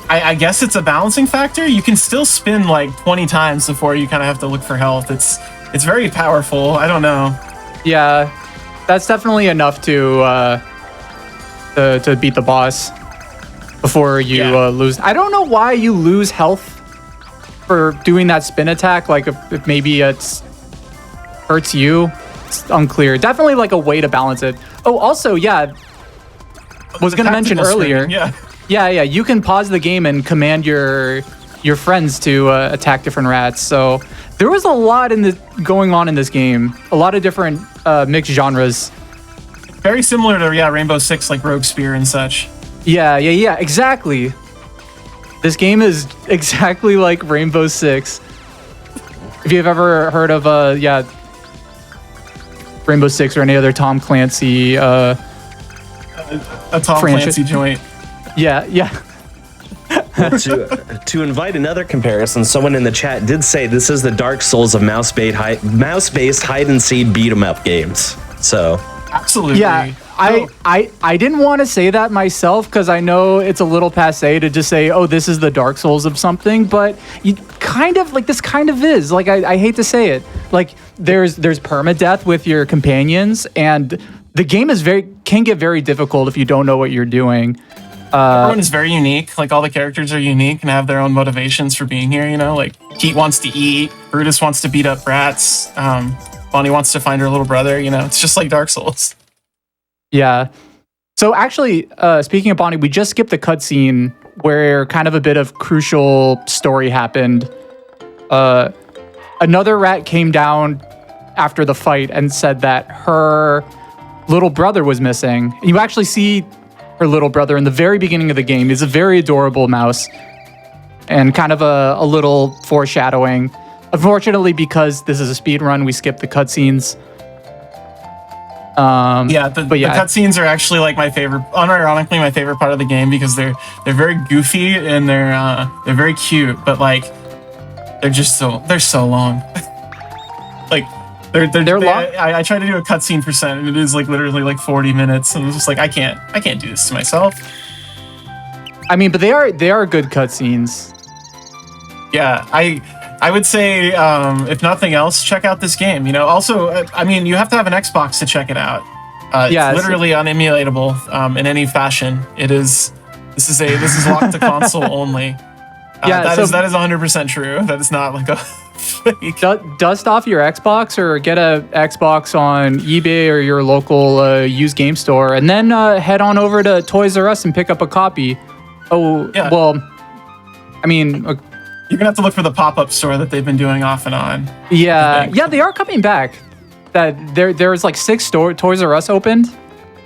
I guess it's a balancing factor. You can still spin like 20 times before you kind of have to look for health. It's very powerful. I don't know. Yeah, that's definitely enough to beat the boss. before you lose. I don't know why you lose health for doing that spin attack. Like if maybe it's hurts you. It's unclear. Definitely like a way to balance it. Oh, also, yeah. Was going to mention earlier. Yeah. You can pause the game and command your friends to attack different rats. So there was a lot going on in this game. A lot of different mixed genres. Very similar to Rainbow Six, like Rogue Spear and such. Yeah, exactly. This game is exactly like Rainbow Six. If you've ever heard of Rainbow Six or any other Tom Clancy a Tom franchise. Clancy joint. Yeah. To invite another comparison, someone in the chat did say this is the Dark Souls of mouse-based hide and seek beat 'em up games. So absolutely. Yeah, I didn't want to say that myself because I know it's a little passé to just say, oh, this is the Dark Souls of something, but you kind of like this kind of is. Like I hate to say it. Like there's permadeath with your companions, and the game can get very difficult if you don't know what you're doing. Everyone is very unique. Like all the characters are unique and have their own motivations for being here. You know, like Pete wants to eat, Brutus wants to beat up rats, Bonnie wants to find her little brother. You know, it's just like Dark Souls. Yeah. So actually, speaking of Bonnie, we just skipped the cutscene where kind of a bit of crucial story happened. Another rat came down after the fight and said that her little brother was missing. And you actually see her little brother in the very beginning of the game. He's a very adorable mouse and kind of a little foreshadowing. Unfortunately, because this is a speed run, we skipped the cutscenes. The cutscenes are actually like my favorite, unironically my favorite part of the game because they're very goofy and they're very cute, but like they're so long. Like they're long. I tried to do a cutscene percent and it is like literally like 40 minutes and it's just like I can't do this to myself. I mean, but they are good cutscenes. Yeah, I would say, if nothing else, check out this game. You know, also, I mean, you have to have an Xbox to check it out. It's literally unemulatable in any fashion. This is locked to console only. That is 100% true. That is not like a fake. Dust off your Xbox or get a Xbox on eBay or your local used game store, and then head on over to Toys R Us and pick up a copy. Oh, yeah. Well, I mean. You're gonna have to look for the pop-up store that they've been doing off and on. Yeah, they are coming back. That there's like 6 Toys R Us opened,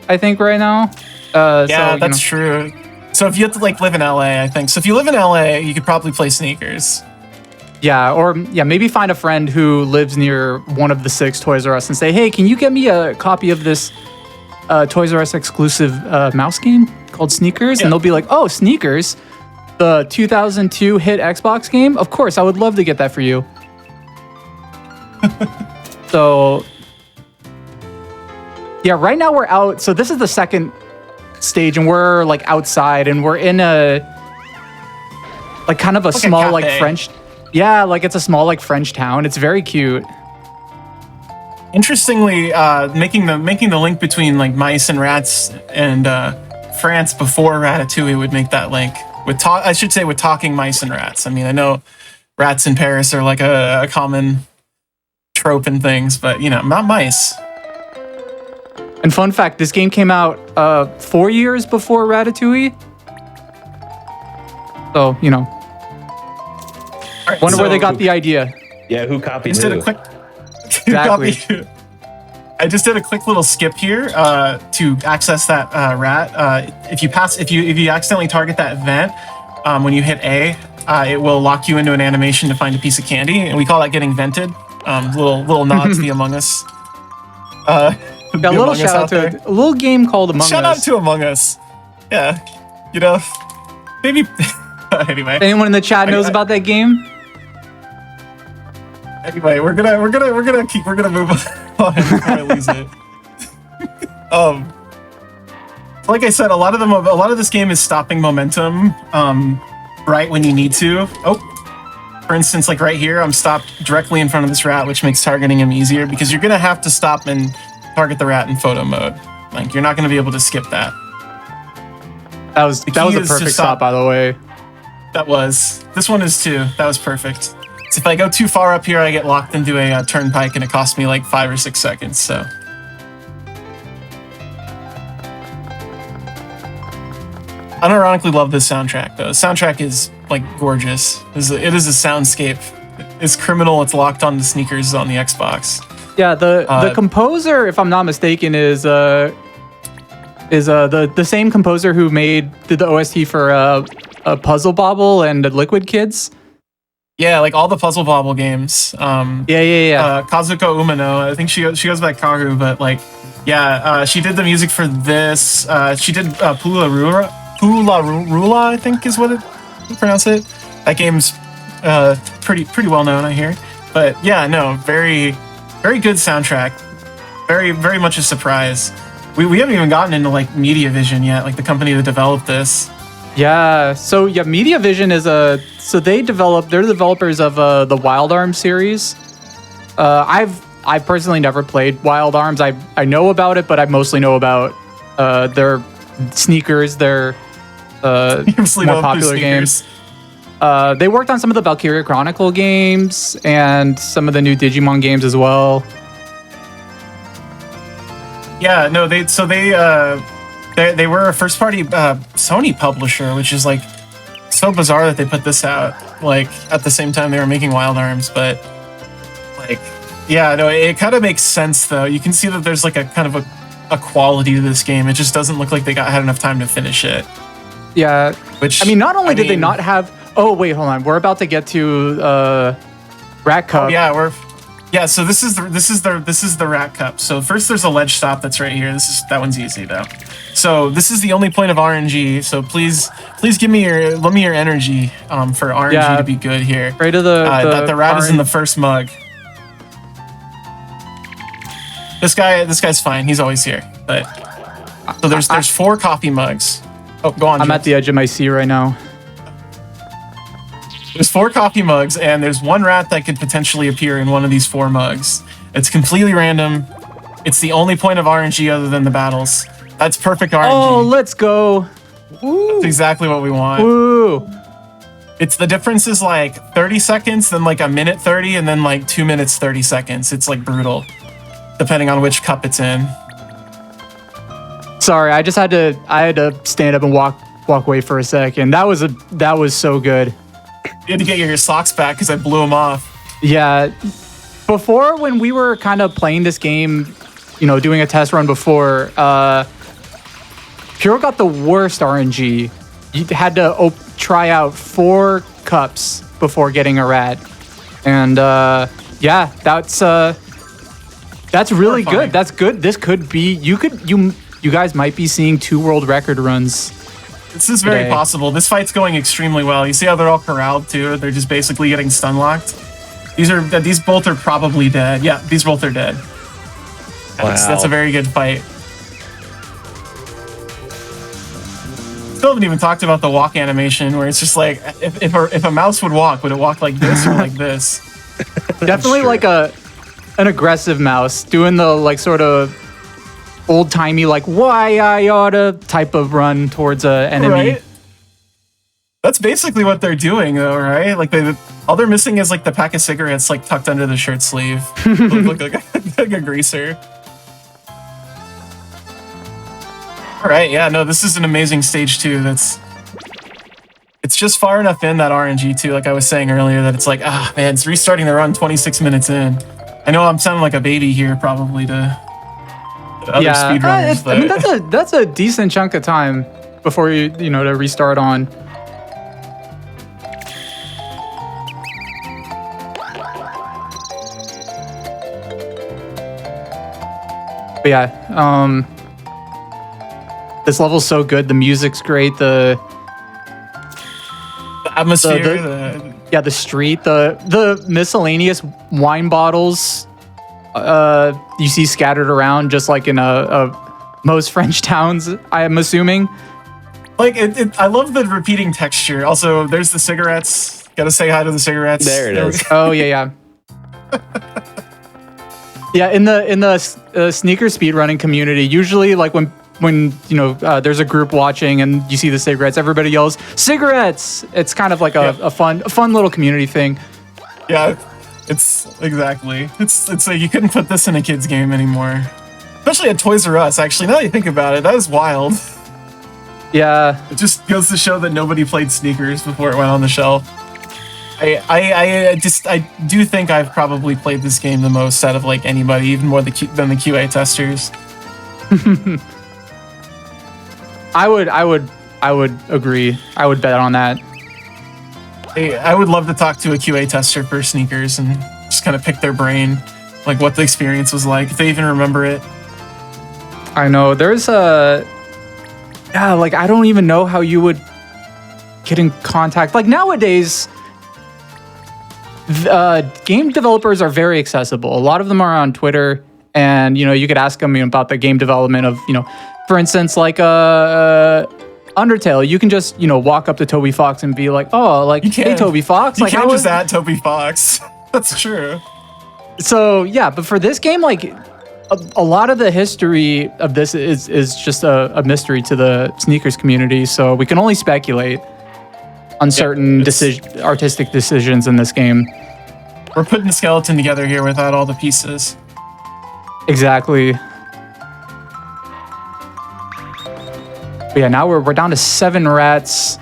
I think right now. That's true. So if you have to like live in LA, I think. So if you live in LA, you could probably play Sneakers. Yeah, or maybe find a friend who lives near one of the 6 Toys R Us and say, hey, can you get me a copy of this Toys R Us exclusive mouse game called Sneakers? Yeah. And they'll be like, oh, Sneakers? The 2002 hit Xbox game? Of course, I would love to get that for you. So, yeah, right now we're out. So this is the second stage, and we're like outside, and we're in a like kind of a small like French. Yeah, like it's a small like French town. It's very cute. Interestingly, making the link between like mice and rats and France before Ratatouille would make that link. With talking mice and rats. I mean, I know rats in Paris are like a common trope and things, but you know, not mice. And fun fact, this game came out 4 years before Ratatouille. So, you know. Right, wonder where they got the idea. Yeah, who copied who? Exactly. I just did a quick little skip here to access that rat. If you accidentally target that vent, when you hit A, it will lock you into an animation to find a piece of candy, and we call that getting vented. Little nod to the Among Us. A little shout out to a little game called Among Us. Shout out to Among Us. Yeah, you know, maybe. Anyway, anyone in the chat knows about that game? Anyway, we're gonna move on before I lose it. Like I said, a lot of this game is stopping momentum right when you need to. Oh, for instance, like right here, I'm stopped directly in front of this rat, which makes targeting him easier because you're gonna have to stop and target the rat in photo mode. Like you're not gonna be able to skip that. That was a key is to perfect stop. stop, by the way. That was. This one is too. That was perfect. So if I go too far up here, I get locked into a turnpike, and it costs me like 5 or 6 seconds. So. I unironically love this soundtrack, though. The soundtrack is like gorgeous. It is a soundscape. It's criminal. It's locked on the sneakers on the Xbox. Yeah, the composer, if I'm not mistaken, is the same composer who did the OST for Puzzle Bobble and Liquid Kids. Yeah, like all the Puzzle Bobble games. Yeah. Kazuko Umino. I think she goes by Karu, but like, yeah, she did the music for this. She did Pula Rula, I think is what you pronounce it. That game's pretty well known, I hear. But yeah, no, very good soundtrack. Very much a surprise. We haven't even gotten into like Media Vision yet, like the company that developed this. Yeah. So yeah, Media Vision is they're the developers of the Wild Arms series. I've personally never played Wild Arms. I know about it, but I mostly know about their sneakers, their more popular games. They worked on some of the Valkyria Chronicle games and some of the new Digimon games as well. Yeah, no, they were a first party Sony publisher, which is like so bizarre that they put this out like at the same time they were making Wild Arms, but like yeah, no, it kind of makes sense though. You can see that there's like a kind of a quality to this game. It just doesn't look like they had enough time to finish it. Yeah, which I mean, not only did they not have. Oh wait, hold on. We're about to get to Rat Cup. Oh, yeah, so this is the Rat Cup. So first there's a ledge stop that's right here. That one's easy though. So this is the only point of RNG. So please lend me your energy for RNG to be good here. Right to the rat is in the first mug. This guy's fine. He's always here. But so there's 4 coffee mugs. Oh, go on. I'm at the edge of my seat right now. There's 4 coffee mugs, and there's 1 rat that could potentially appear in one of these 4 mugs. It's completely random. It's the only point of RNG other than the battles. That's perfect RNG. Oh, let's go. That's exactly what we want. Woo. It's the difference is like 30 seconds, then like a minute 30, and then like 2 minutes 30 seconds. It's like brutal, depending on which cup it's in. Sorry, I had to stand up and walk away for a second. That was so good. You had to get your socks back because I blew them off. Yeah. Before, when we were kind of playing this game, doing a test run before, Pure got the worst RNG. You had to try out 4 cups before getting a rat. And yeah, that's really good. That's good. This could be, you guys might be seeing 2 world record runs. This is very possible. This fight's going extremely well. You see how they're all corralled too? They're just basically getting stun locked. These both are probably dead. Yeah, these both are dead. That's a very good fight. Still haven't even talked about the walk animation, where it's just like if a mouse would it walk like this or like this? Definitely like an aggressive mouse doing the like sort of old-timey like why I oughta type of run towards a enemy. Right? That's basically what they're doing though, right? Like all they're missing is like the pack of cigarettes like tucked under the shirt sleeve. Look like a greaser. All right, yeah, no, this is an amazing stage 2. It's just far enough in that RNG too, like I was saying earlier, that it's like, man, it's restarting the run 26 minutes in. I know I'm sounding like a baby here probably to other speedrunners. I mean, that's a decent chunk of time before you to restart on. But yeah, this level's so good. The music's great. The atmosphere. The street. The miscellaneous wine bottles. You see scattered around just like in most French towns, I am assuming. Like I love the repeating texture. Also, there's the cigarettes. Gotta say hi to the cigarettes. There it is. Oh yeah. Yeah, in the sneaker speedrunning community, usually like when when there's a group watching and you see the cigarettes, everybody yells cigarettes. It's kind of like a fun little community thing. Yeah, it's exactly. It's like you couldn't put this in a kid's game anymore, especially at Toys R Us. Actually, now that you think about it, that is wild. Yeah, It just goes to show that nobody played sneakers before it went on the shelf. I do think I've probably played this game the most out of like anybody, even more than the QA testers. I would agree. I would bet on that. I would love to talk to a QA tester for sneakers and just kind of pick their brain, like what the experience was like, if they even remember it. I know there's like I don't even know how you would get in contact. Like nowadays, game developers are very accessible. A lot of them are on Twitter, and you could ask them about the game development of for instance, like Undertale. You can just walk up to Toby Fox and be like, oh, like hey Toby Fox, You like can't how just at Toby Fox. That's true. So yeah, but for this game, like a lot of the history of this is just a mystery to the sneakers community. So we can only speculate on certain artistic decisions in this game. We're putting the skeleton together here without all the pieces. Exactly. But yeah, now we're down to 7 rats.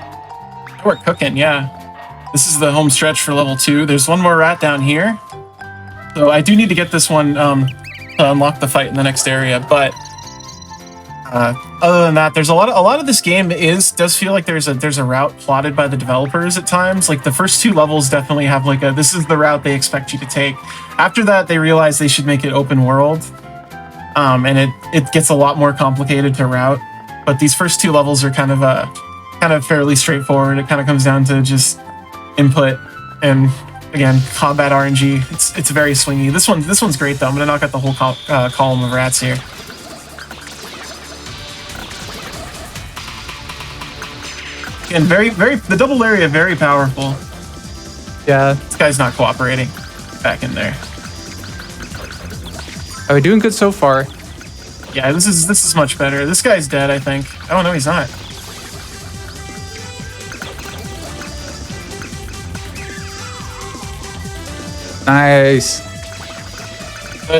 We're cooking, yeah. This is the home stretch for level 2. There's one more rat down here. So I do need to get this one to unlock the fight in the next area, but other than that, there's a lot of this game does feel like there's a route plotted by the developers at times. Like the first 2 levels definitely have like this is the route they expect you to take. After that, they realize they should make it open world, and it gets a lot more complicated to route. But these first 2 levels are kind of fairly straightforward. It kind of comes down to just input and again combat RNG. It's very swingy. This one's great though. I'm gonna knock out the whole column of rats here. And the double area very powerful. Yeah. This guy's not cooperating. Back in there. Are we doing good so far? Yeah, this is much better. This guy's dead, I think. Oh no, he's not. Nice.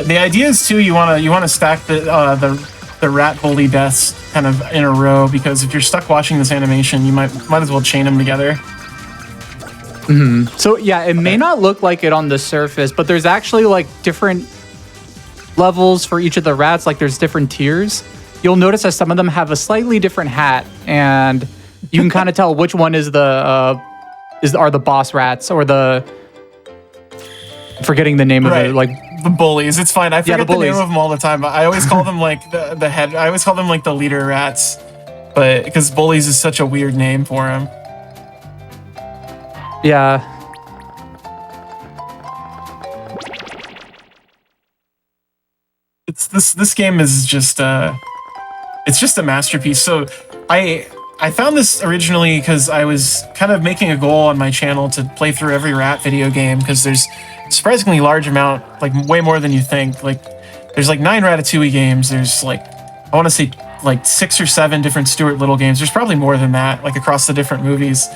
The idea is too you want to stack the rat bully deaths kind of in a row, because if you're stuck watching this animation, you might as well chain them together. So yeah, it may not look like it on the surface, but there's actually like different levels for each of the rats. Like there's different tiers. You'll notice that some of them have a slightly different hat, and you can kind of tell which one is are the boss rats or the forgetting the name of it, like the bullies. It's fine. I forget the name bullies. of them all the time. I always call them like the head. I always call them like the leader rats, but because bullies is such a weird name for them. Yeah. It's this game is just it's just a masterpiece. So I found this originally because I was kind of making a goal on my channel to play through every rat video game, because there's a surprisingly large amount, like way more than you think. Like there's like 9 Ratatouille games. There's like, I want to say like 6 or 7 different Stuart Little games. There's probably more than that, like across the different movies.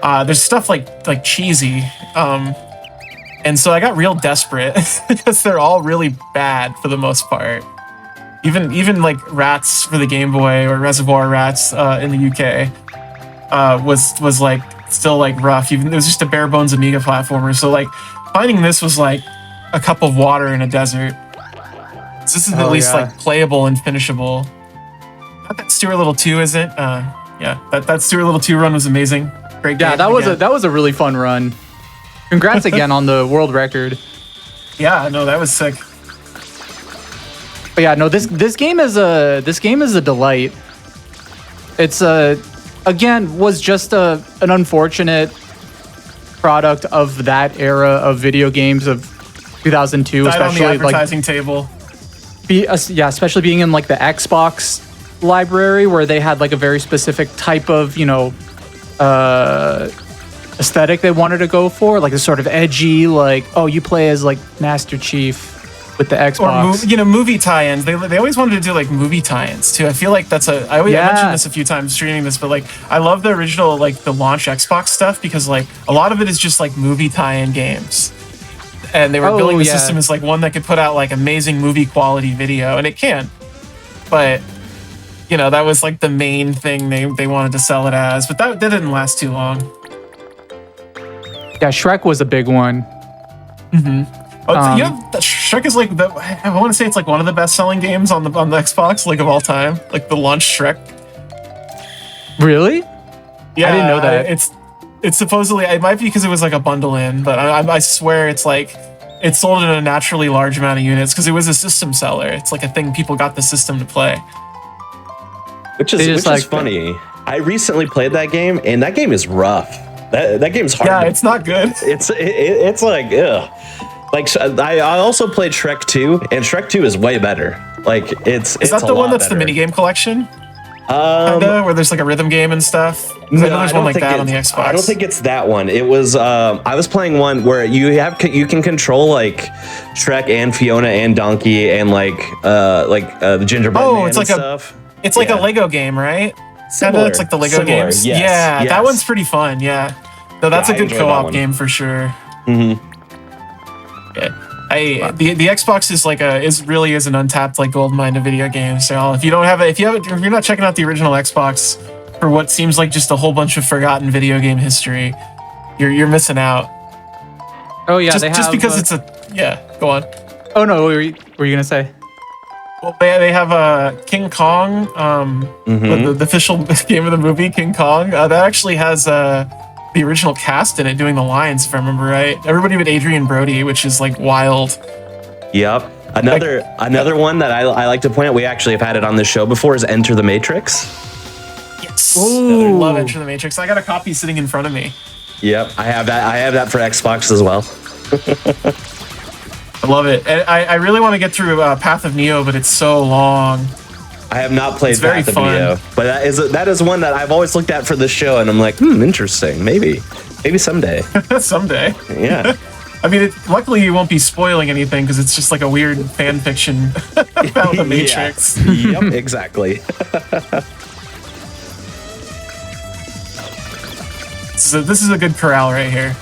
There's stuff like cheesy. And so I got real desperate because they're all really bad for the most part. Even like Rats for the Game Boy or Reservoir Rats in the UK was like still like rough. Even it was just a bare bones Amiga platformer. So like finding this was like a cup of water in a desert. So this is at least like playable and finishable. Not that Stuart Little 2 isn't. Yeah, that Stuart Little 2 run was amazing. Great game. Yeah, that was a really fun run. Congrats again on the world record. Yeah, no, that was sick. But yeah, no, this game is a delight. It's again was just an unfortunate product of that era of video games of 2002, Died especially on the advertising table. Especially being in like the Xbox library, where they had like a very specific type of aesthetic they wanted to go for, like a sort of edgy, like, oh, you play as like Master Chief, with the Or Xbox. movie tie-ins. They always wanted to do like movie tie-ins too. I feel like that's I mentioned this a few times streaming this, but like I love the original like the launch Xbox stuff because like a lot of it is just like movie tie-in games. And they were building the system as like one that could put out like amazing movie quality video, and it can. But that was like the main thing they wanted to sell it as, but that didn't last too long. Yeah, Shrek was a big one. Shrek is like I want to say it's like one of the best-selling games on the Xbox, like of all time, like the launch Shrek. Really? Yeah, I didn't know that. It's supposedly it might be because it was like a bundle in, but I swear it's like it sold in a naturally large amount of units because it was a system seller. It's like a thing people got the system to play. Which is funny. I recently played that game, and that game is rough. That game's hard. Yeah, it's not good. It's like ugh. Like I also played Shrek 2, and Shrek 2 is way better. Like it's that the one that's better. The minigame collection? Kinda, where there's like a rhythm game and stuff. No, I know there's one like that on the Xbox. I don't think it's that one. It was I was playing one where you can control like Shrek and Fiona and Donkey and like the gingerbread man it's like and stuff. It's like a Lego game, right? Similar. It's like the Lego games. Yes. That one's pretty fun. Yeah, no, that's a good co-op game for sure. Mm-hmm. Yeah, the Xbox is really an untapped like gold mine of video games. So if you're not checking out the original Xbox for what seems like just a whole bunch of forgotten video game history, you're missing out. Oh yeah, just because it's go on. Oh no, what were you gonna say? Well, they have King Kong, the official game of the movie, King Kong. That actually has the original cast in it doing the lines, if I remember right. Everybody but Adrian Brody, which is like wild. Yep. Another one that I like to point out, we actually have had it on this show before, is Enter the Matrix. Yes. I love Enter the Matrix. I got a copy sitting in front of me. Yep, I have that for Xbox as well. I love it. And I really want to get through Path of Neo, but it's so long. I have not played Path of Neo, but that is one that I've always looked at for this show, and I'm like, interesting. Maybe someday. Someday. Yeah. I mean, luckily you won't be spoiling anything because it's just like a weird fan fiction about the Matrix. Yep, exactly. So this is a good corral right here.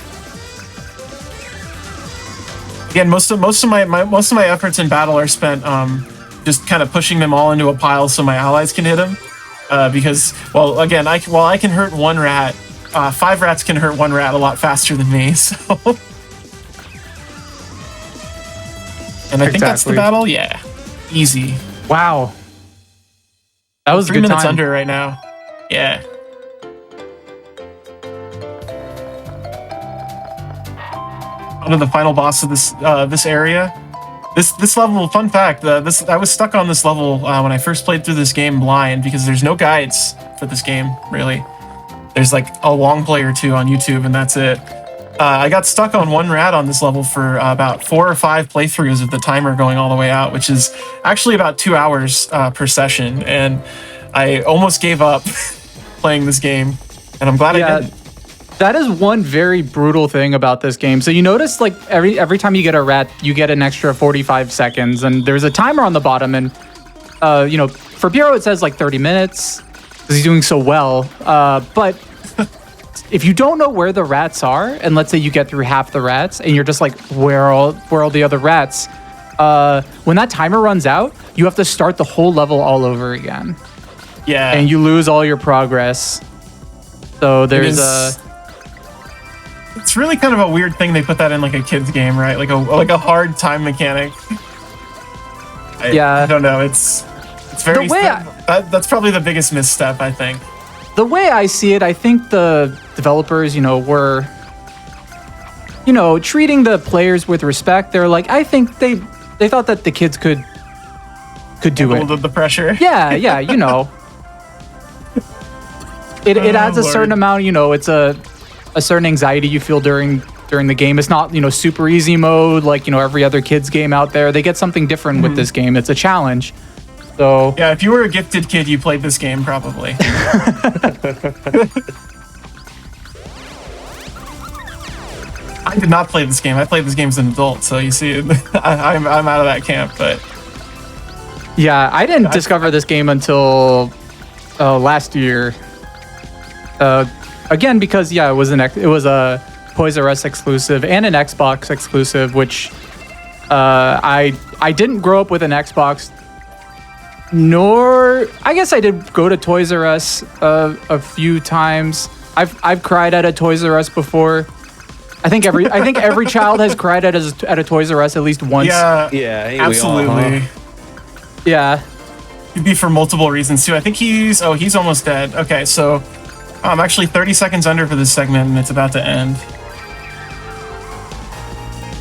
Again, most of my efforts in battle are spent just kind of pushing them all into a pile so my allies can hit them. Because, while I can hurt one rat, 5 rats can hurt one rat a lot faster than me. So, and I think that's the battle. Yeah, easy. Wow, that was 3 minutes under right now. Yeah. Under the final boss of this area. This level, fun fact, I was stuck on this level when I first played through this game blind because there's no guides for this game, really. There's like a long play or 2 on YouTube and that's it. I got stuck on one rat on this level for about 4 or 5 playthroughs with the timer going all the way out, which is actually about 2 hours per session. And I almost gave up playing this game, and I'm glad I didn't. That is one very brutal thing about this game. So you notice like every time you get a rat, you get an extra 45 seconds, and there's a timer on the bottom. And for Piero it says like 30 minutes because he's doing so well. But if you don't know where the rats are, and let's say you get through half the rats, and you're just like, where are all the other rats? When that timer runs out, you have to start the whole level all over again. Yeah, and you lose all your progress. So there's It's really kind of a weird thing they put that in like a kid's game, right? Like a hard time mechanic. I don't know. It's very. That's probably the biggest misstep, I think. The way I see it, I think the developers, were, treating the players with respect. They're like, I think they thought that the kids could do it. The pressure. Yeah. It adds a certain amount. It's a certain anxiety you feel during the game. It's not, super easy mode like, every other kid's game out there. They get something different with this game. It's a challenge. So yeah, if you were a gifted kid, you played this game probably. I did not play this game. I played this game as an adult, so you see, I'm out of that camp. But Yeah, I didn't discover this game until last year. Again, because it was a Toys R Us exclusive and an Xbox exclusive, which I didn't grow up with an Xbox. Nor, I guess I did go to Toys R Us a few times. I've cried at a Toys R Us before. I think every child has cried at a Toys R Us at least once. yeah, Yeah, hey, absolutely. Yeah. It'd be for multiple reasons too. I think he's almost dead. Okay, so I'm actually 30 seconds under for this segment, and it's about to end.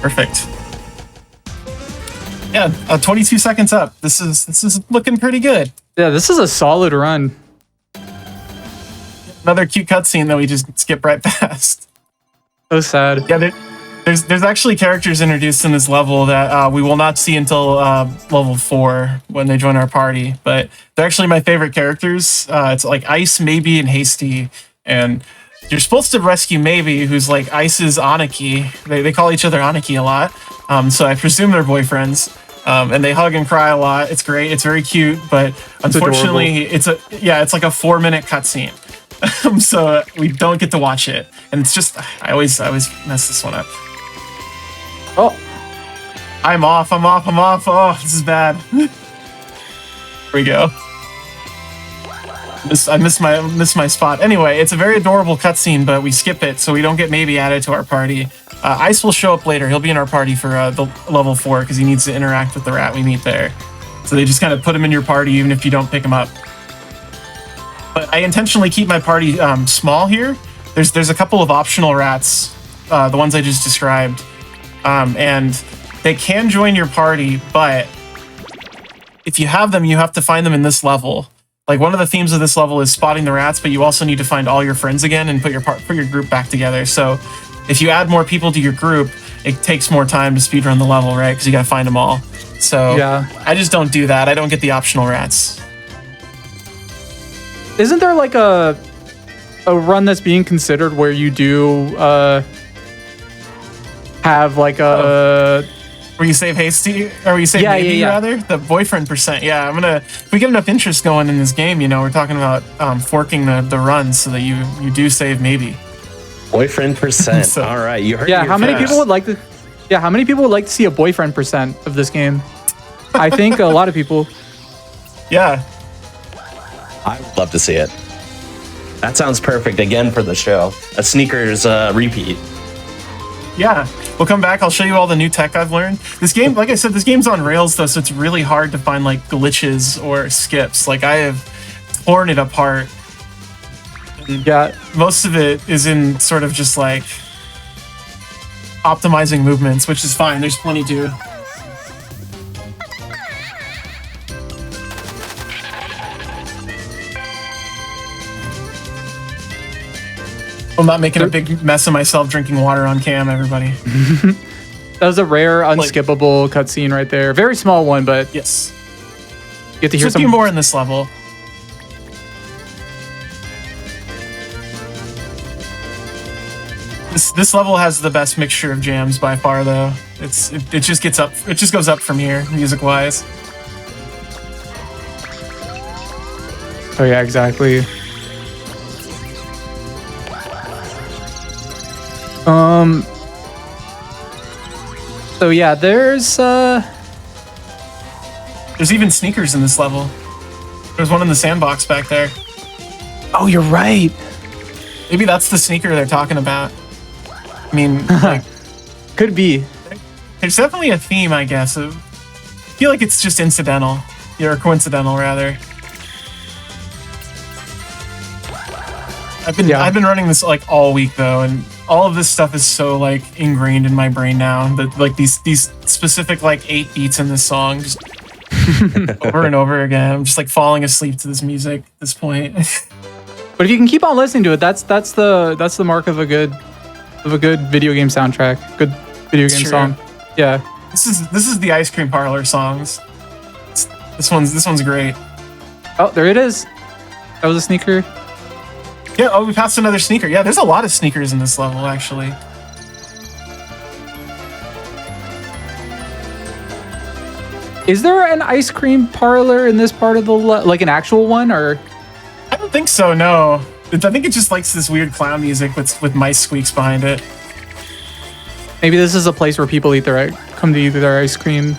Perfect. Yeah, 22 seconds up. This is looking pretty good. Yeah, this is a solid run. Another cute cutscene that we just skip right past. So sad. Yeah, there's actually characters introduced in this level that we will not see until level 4 when they join our party. But they're actually my favorite characters. It's like Ice, Maybe, and Hasty. And you're supposed to rescue Maybe, who's like Ice's Aniki. They call each other Aniki a lot. So I presume they're boyfriends. And they hug and cry a lot. It's great. It's very cute. But unfortunately, it's like a 4-minute cutscene. So we don't get to watch it. And it's just, I always mess this one up. Oh, I'm off. Oh, this is bad. Here we go. I missed my spot. Anyway, it's a very adorable cutscene, but we skip it, so we don't get Maybe added to our party. Ice will show up later. He'll be in our party for the level 4 because he needs to interact with the rat we meet there. So they just kind of put him in your party even if you don't pick him up. But I intentionally keep my party small here. There's a couple of optional rats, the ones I just described. And they can join your party, but if you have them, you have to find them in this level. Like, one of the themes of this level is spotting the rats, but you also need to find all your friends again and put your group back together. So if you add more people to your group, it takes more time to speedrun the level, right? Because you gotta find them all. So yeah. I just don't do that. I don't get the optional rats. Isn't there like a run that's being considered where you do have like a where you save Hasty, or where you save Maybe, rather? The boyfriend percent. Yeah, if we get enough interest going in this game, we're talking about forking the runs so that you do save Maybe. Boyfriend percent. So, all right, you heard. Yeah, it how many first. people would like to? Yeah, how many people would like to see a boyfriend percent of this game? I think a lot of people. Yeah. I would love to see it. That sounds perfect again for the show. A sneakers repeat. Yeah, we'll come back. I'll show you all the new tech I've learned. This game, like I said, this game's on rails though, so it's really hard to find like glitches or skips. Like, I have torn it apart. Yeah, Most of it is in sort of just like optimizing movements, which is fine. There's plenty to. I'm not making a big mess of myself drinking water on cam, everybody. that was a rare, unskippable cutscene right there. Very small one, but Yes. you get to hear There's a some few more in this level. This level has the best mixture of jams by far, though. It just gets up. It just goes up from here, music wise. Oh yeah, exactly. So yeah, there's even sneakers in this level. There's one in the sandbox back there. Oh, you're right. Maybe that's the sneaker they're talking about. I mean, like, Could be. there's definitely a theme, I guess. I feel like it's just incidental, or coincidental, rather. I've been running this like all week though, and all of this stuff is so like ingrained in my brain now that like these specific like 8 beats in this song just over and over again. I'm just like falling asleep to this music at this point. But if you can keep on listening to it, that's the mark of a good video game soundtrack. Good video game Sure. song. Yeah. This is the Ice Cream Parlor songs. This one's great. Oh, there it is. That was a sneaker. Yeah, oh, we passed another sneaker. Yeah, there's a lot of sneakers in this level, actually. Is there an ice cream parlor in this part of the like an actual one, or? I don't think so. No, I think it just likes this weird clown music with mice squeaks behind it. Maybe this is a place where people come to eat their ice cream.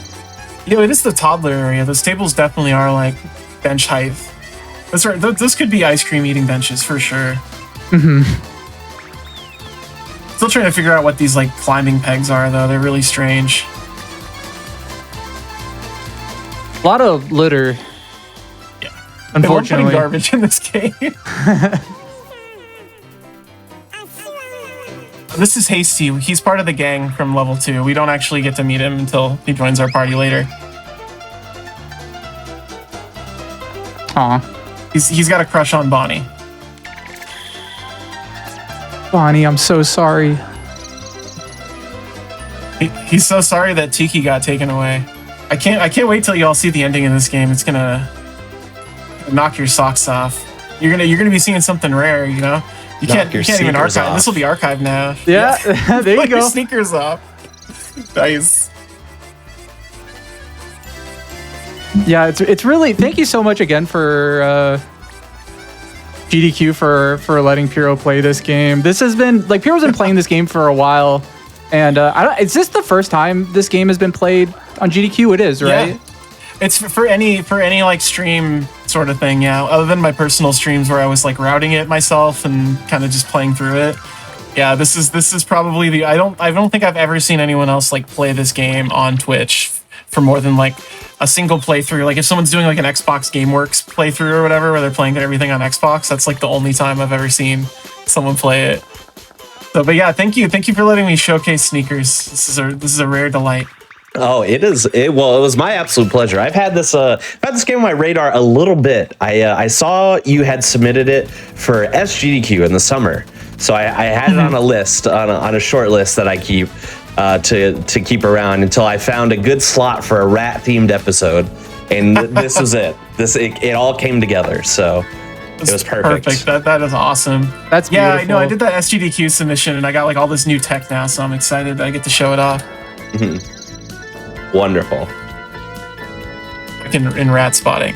It is the toddler area. Those tables definitely are like bench height. That's right. Those could be ice cream eating benches for sure. Mm-hmm. Still trying to figure out what these like climbing pegs are though. They're really strange. A lot of litter. Yeah. Unfortunately, putting garbage in this game. This is Hasty. He's part of the gang from level 2. We don't actually get to meet him until he joins our party later. Aw. He's got a crush on Bonnie. Bonnie, I'm so sorry. He's so sorry that Tiki got taken away. I can't wait till you all see the ending of this game. It's gonna knock your socks off. You're gonna be seeing something rare, you know? You can't even archive. This will be archived now. Yeah, there you Put go. your sneakers off. Nice. Yeah, it's really. Thank you so much again for GDQ for letting Piro play this game. This has been like Piro's been playing this game for a while, and is this the first time this game has been played on GDQ? It is, right? Yeah. It's for any like stream sort of thing, yeah. Other than my personal streams where I was like routing it myself and kind of just playing through it. Yeah, this is probably the I don't think I've ever seen anyone else like play this game on Twitch for more than like a single playthrough. Like if someone's doing like an Xbox GameWorks playthrough or whatever where they're playing everything on Xbox, that's like the only time I've ever seen someone play it. So but yeah, thank you for letting me showcase sneakers. This is a rare delight. Oh, it is. It was my absolute pleasure. I've had this game on my radar a little bit. I saw you had submitted it for SGDQ in the summer, so I had it on a list, on a short list that I keep to keep around until I found a good slot for a rat themed episode, and this was it. It all came together, so it was perfect. That is awesome. That's yeah. beautiful. I know. I did that SGDQ submission, and I got like all this new tech now, so I'm excited that I get to show it off. Mm-hmm. Wonderful. Like in rat spotting.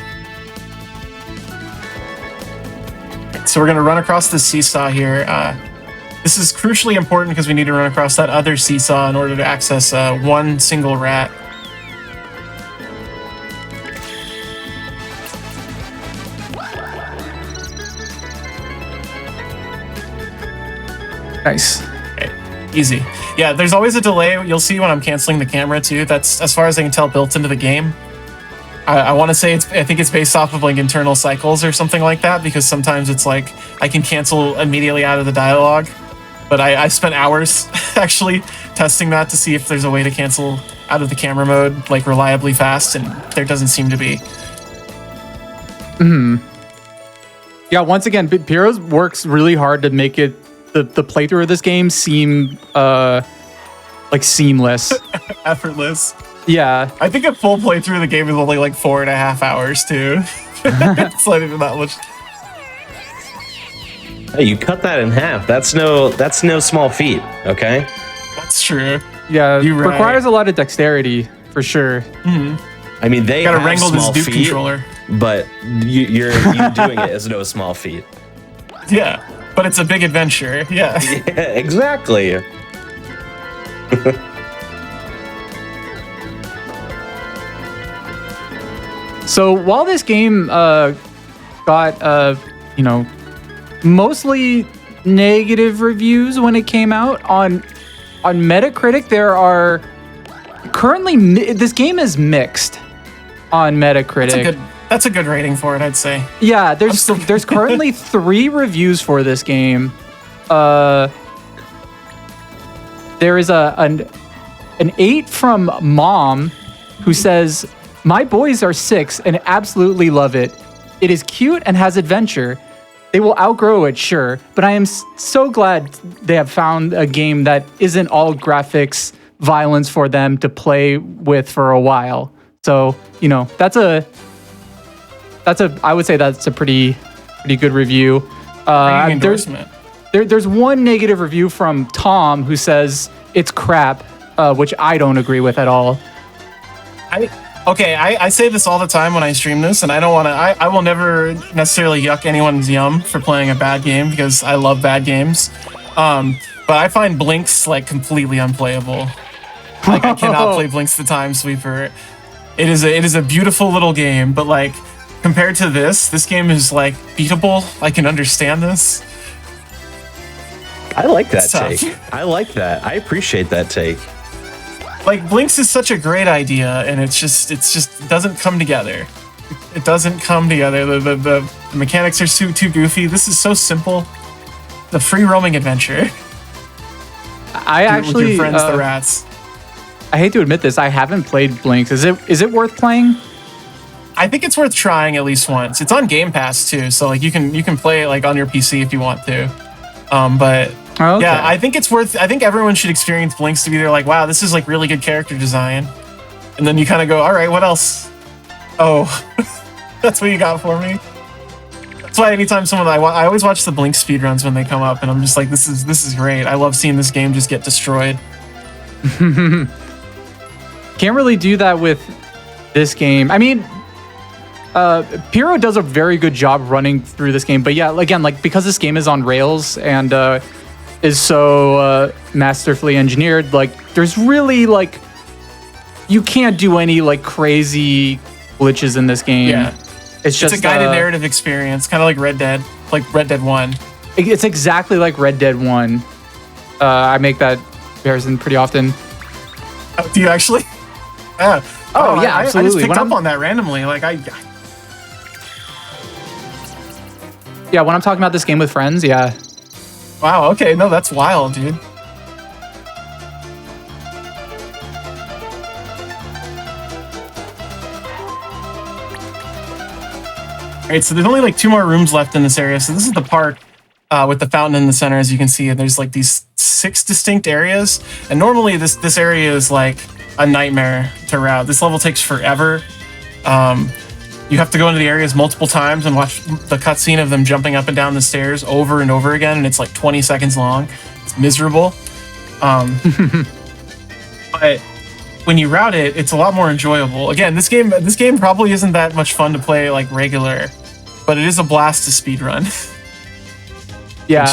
So we're gonna run across the seesaw here. This is crucially important because we need to run across that other seesaw in order to access one single rat. Nice. Okay, easy. Yeah, there's always a delay. You'll see when I'm canceling the camera too. That's, as far as I can tell, built into the game. I want to say I think it's based off of like internal cycles or something like that, because sometimes it's like I can cancel immediately out of the dialogue. But I spent hours actually testing that to see if there's a way to cancel out of the camera mode like reliably fast, and there doesn't seem to be. Yeah, once again, Piro's works really hard to make it the playthrough of this game seem like seamless. Effortless. Yeah. I think a full playthrough of the game is only like 4.5 hours too. It's not even that much. Hey, you cut that in half. That's no small feat. Okay. That's true. Yeah, You're right. requires a lot of dexterity for sure. I mean, they Gotta have wrangle this small Duke feet, controller. but you doing it is no small feat. Yeah, but it's a big adventure. Yeah. Yeah, exactly. So while this game got mostly negative reviews when it came out on Metacritic, there are currently this game is mixed on Metacritic. That's a good rating for it, I'd say. Yeah, there's currently 3 reviews for this game. There is an 8 from Mom, who says, "My boys are 6 and absolutely love it. It is cute and has adventure. They will outgrow it, sure, but I am so glad they have found a game that isn't all graphics, violence for them to play with for a while." So, I would say that's a pretty good review. Endorsement. There's one negative review from Tom, who says it's crap, which I don't agree with at all. Okay, I say this all the time when I stream this, and I don't want to. I will never necessarily yuck anyone's yum for playing a bad game because I love bad games. But I find Blinks like completely unplayable. Like I cannot play Blinks the Time Sweeper. It is a beautiful little game, but like compared to this game is like beatable. I can understand this. I like that It's tough. take. I like that. I appreciate that take. Like Blinks is such a great idea, and it just doesn't come together. It doesn't come together. The mechanics are too goofy. This is so simple. The free roaming adventure. I actually with your friends, the rats. I hate to admit this, I haven't played Blinks. Is it worth playing? I think it's worth trying at least once. It's on Game Pass too, so like you can play it like on your PC if you want to. But Oh, okay. yeah, I think it's worth. I think everyone should experience Blinks to be there. Like, wow, this is like really good character design, and then you kind of go, all right, what else? Oh, that's what you got for me. That's why anytime someone I always watch the Blink speedruns when they come up, and I'm just like, this is great. I love seeing this game just get destroyed. Can't really do that with this game. I mean, Pyro does a very good job running through this game, but yeah, again, like because this game is on rails and is so masterfully engineered, like there's really like you can't do any like crazy glitches in this game. Yeah, it's just a guided narrative experience, kind of like Red Dead 1. It's exactly like Red Dead 1. I make that comparison pretty often. Do you actually? Yeah. Oh, yeah, I just absolutely. picked When up on that randomly. Like Yeah, when I'm talking about this game with friends, yeah. wow. Okay, no, that's wild, dude. Alright, so there's only like 2 more rooms left in this area. So this is the park with the fountain in the center, as you can see. There's like these 6 distinct areas. And normally this area is like a nightmare to route. This level takes forever. You have to go into the areas multiple times and watch the cutscene of them jumping up and down the stairs over and over again, and it's like 20 seconds long. It's miserable. But when you route it, it's a lot more enjoyable. Again, this game probably isn't that much fun to play like regular, but it is a blast to speedrun. Yeah,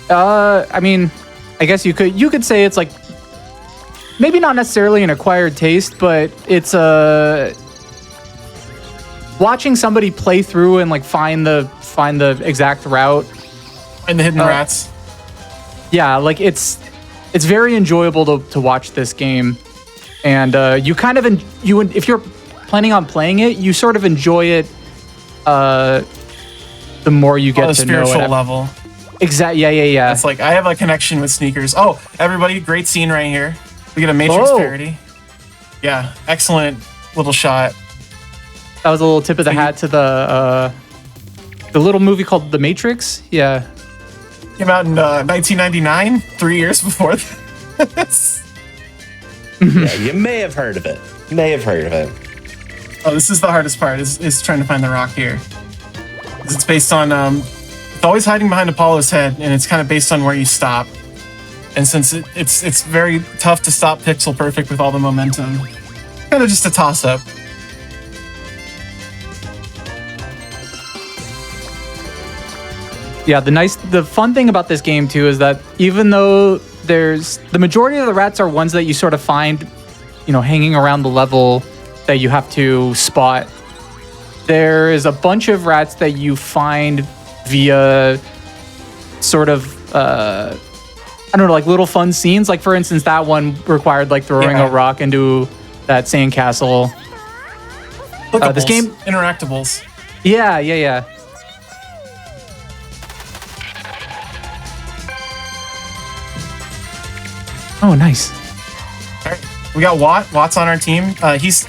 I mean, I guess you could say it's like maybe not necessarily an acquired taste, but it's watching somebody play through and like find the exact route And the hidden rats. Yeah, like it's very enjoyable to watch this game, and you kind of if you're planning on playing it, you sort of enjoy it the more you get On a to know it. spiritual level. Exactly. Yeah. It's like I have a connection with sneakers. Oh, everybody, great scene right here. We get a Matrix parody. Yeah, excellent little shot. That was a little tip of the hat to the little movie called The Matrix. Yeah. Came out in 1999, 3 years before this. Yeah, you may have heard of it. Oh, this is the hardest part, is trying to find the rock here. It's based on, it's always hiding behind Apollo's head, and it's kind of based on where you stop. And since it's very tough to stop pixel perfect with all the momentum, kind of just a toss-up. Yeah, the fun thing about this game too is that even though the majority of the rats are ones that you sort of find, hanging around the level that you have to spot, there is a bunch of rats that you find via sort of, I don't know, like little fun scenes. Like for instance, that one required like throwing a rock into that sandcastle. This game, interactables. Yeah. Oh, nice. All right, we got Watt. Watt's on our team. He's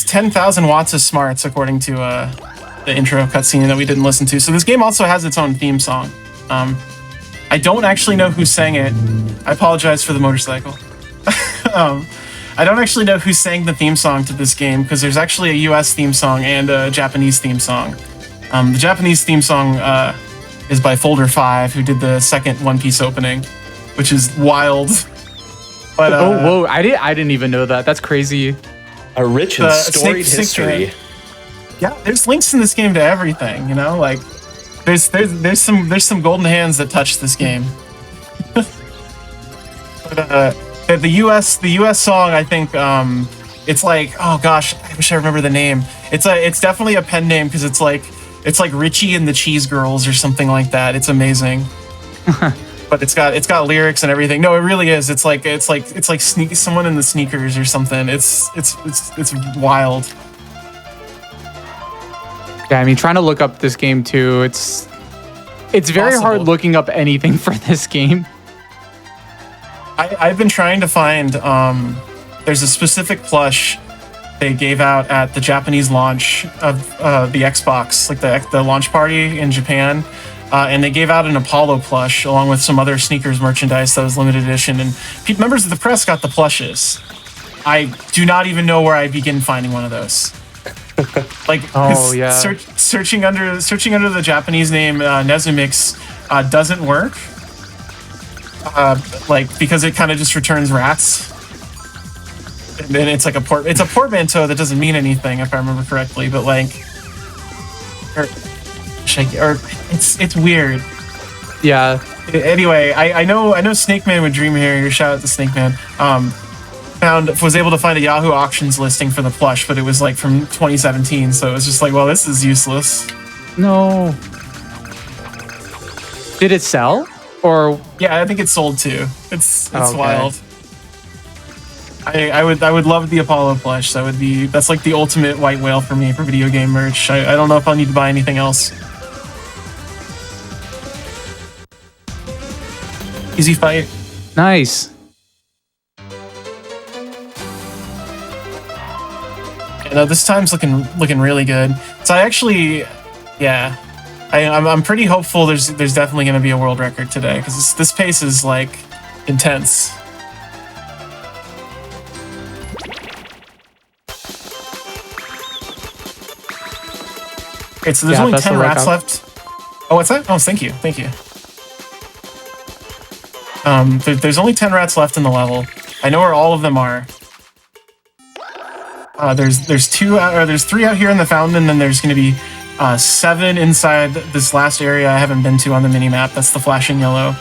10,000 watts of smarts, according to the intro cutscene that we didn't listen to. So this game also has its own theme song. I don't actually know who sang it. I apologize for the motorcycle. I don't actually know who sang the theme song to this game because there's actually a US theme song and a Japanese theme song. The Japanese theme song is by Folder 5, who did the second One Piece opening, which is wild. But, whoa! I didn't even know that. That's crazy. A rich and The storied Snake- history. Yeah, there's links in this game to everything. You know, like there's some golden hands that touch this game. But the US song, I think it's like, oh gosh, I wish I remember the name. It's definitely a pen name because it's like Richie and the Cheese Girls or something like that. It's amazing. But it's got lyrics and everything. No, it really is. It's like someone in the sneakers or something. It's wild. Yeah, I mean, trying to look up this game too, it's very hard Possible. looking up anything for this game. I've been trying to find. There's a specific plush they gave out at the Japanese launch of the Xbox, like the launch party in Japan, and they gave out an Apollo plush along with some other sneakers merchandise that was limited edition. And members of the press got the plushes. I do not even know where I begin finding one of those. Like, Oh, yeah. searching under the Japanese name Nezumix doesn't work. Like, because it kind of just returns rats. And then it's like it's a portmanteau that doesn't mean anything if I remember correctly, but like, or it's weird. Yeah, Anyway, I know Snake Man with Dream Harrier. Shout out to Snake Man. Was able to find a Yahoo auctions listing for the plush, but it was like from 2017, so it was just like, well, this is useless. no. Did it sell? Or Yeah, I think it's sold too. It's Okay. wild. I would love the Apollo plush. That's like the ultimate white whale for me for video game merch. I don't know if I'll need to buy anything else. Easy fight. nice. You know, this time's looking really good. So I actually, yeah, I'm pretty hopeful. There's definitely going to be a world record today because this pace is like intense. Okay, so there's Yeah, only best 10 of luck rats out. left. Oh, what's that? Oh, thank you. There's only 10 rats left in the level. I know where all of them are. There's three out here in the fountain, and then there's going to be 7 inside this last area I haven't been to on the minimap. That's the flashing yellow.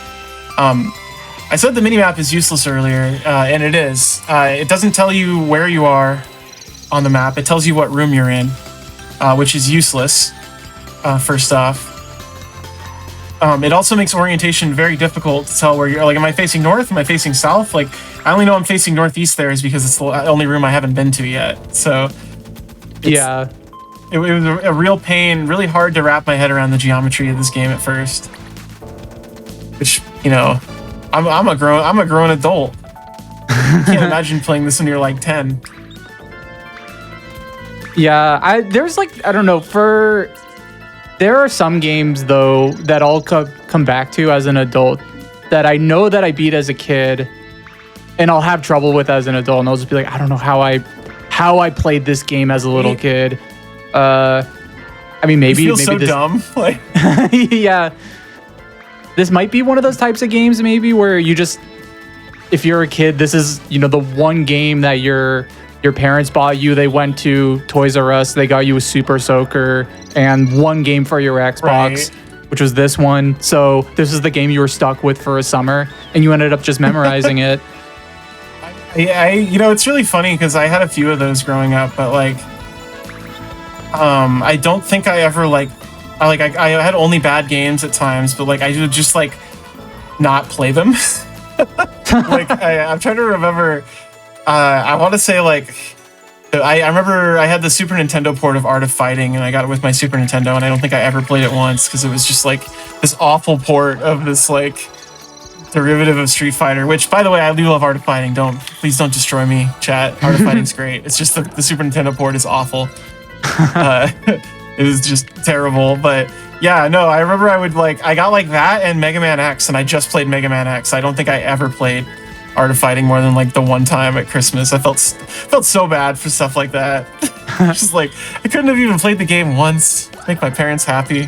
I said the minimap is useless earlier, and it is. It doesn't tell you where you are on the map. It tells you what room you're in, which is useless, first off. It also makes orientation very difficult to tell where you're. Like, am I facing north? Am I facing south? Like, I only know I'm facing northeast there is because it's the only room I haven't been to yet. So, Yeah. it was a real pain, really hard to wrap my head around the geometry of this game at first. Which, you know, I'm a grown adult. You can't imagine playing this when you're like 10. Yeah, there's like, I don't know, there are some games though that I'll come back to as an adult that I know that I beat as a kid and I'll have trouble with as an adult, and I'll just be like, I don't know how I played this game as a little kid. I mean, maybe You feel so this, dumb. Like, yeah. This might be one of those types of games maybe where you just, if you're a kid, this is, you know, the one game that your parents bought you. They went to Toys R Us, they got you a Super Soaker and one game for your Xbox, Right. which was this one. So this is the game you were stuck with for a summer and you ended up just memorizing it. you know, it's really funny because I had a few of those growing up, but like, I don't think I ever I had only bad games at times, but like I would just like not play them. Like I'm trying to remember. I want to say like I remember I had the Super Nintendo port of Art of Fighting, and I got it with my Super Nintendo, and I don't think I ever played it once because it was just like this awful port of this like derivative of Street Fighter. Which, by the way, I do love Art of Fighting. Please don't destroy me, chat. Art of Fighting's great. It's just the Super Nintendo port is awful. It was just terrible. But yeah, no, I remember I got like that and Mega Man X, and I just played Mega Man X. I don't think I ever played Art of Fighting more than like the one time at Christmas. I felt so bad for stuff like that. Just like I couldn't have even played the game once to make my parents happy.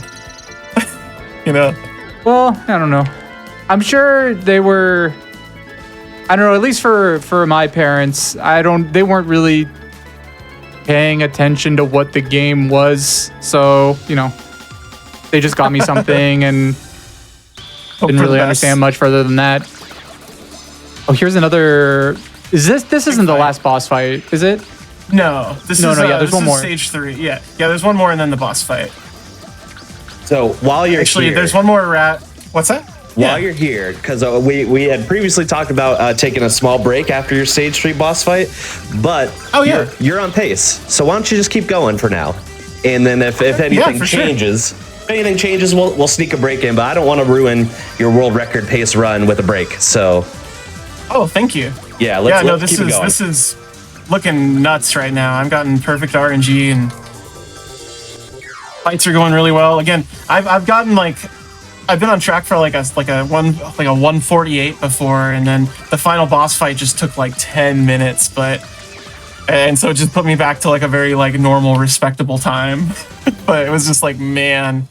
You know? Well, I don't know. I'm sure they were, I don't know, at least for my parents, they weren't really paying attention to what the game was. So, they just got me something and didn't really understand much further than that. Oh, here's another. This isn't the last boss fight, is it? No, there's one more. Stage 3. Yeah, there's one more and then the boss fight. So while you're here, there's one more rat. What's that? While you're here, because we had previously talked about taking a small break after your stage 3 boss fight, but you're on pace. So why don't you just keep going for now, and then if anything changes, we'll sneak a break in. But I don't want to ruin your world record pace run with a break. So. Oh, thank you. Yeah, let's keep it going. This is looking nuts right now. I've gotten perfect RNG and fights are going really well. Again, I've gotten I've been on track for like a 148 before, and then the final boss fight just took 10 minutes, and so it just put me back to a very normal, respectable time. But it was just man.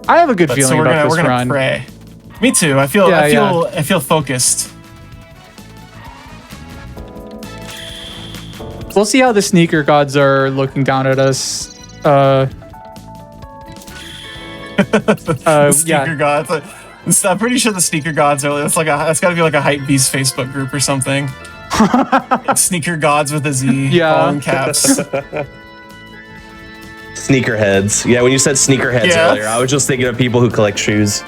I have a good feeling about this we're gonna run. Pray. Me too. I feel focused. We'll see how the sneaker gods are looking down at us. Sneaker gods. I'm pretty sure the sneaker gods are. It's got to be a hype beast Facebook group or something. Sneaker gods with a Z. All in caps. Sneakerheads. Yeah, when you said sneakerheads earlier, I was just thinking of people who collect shoes.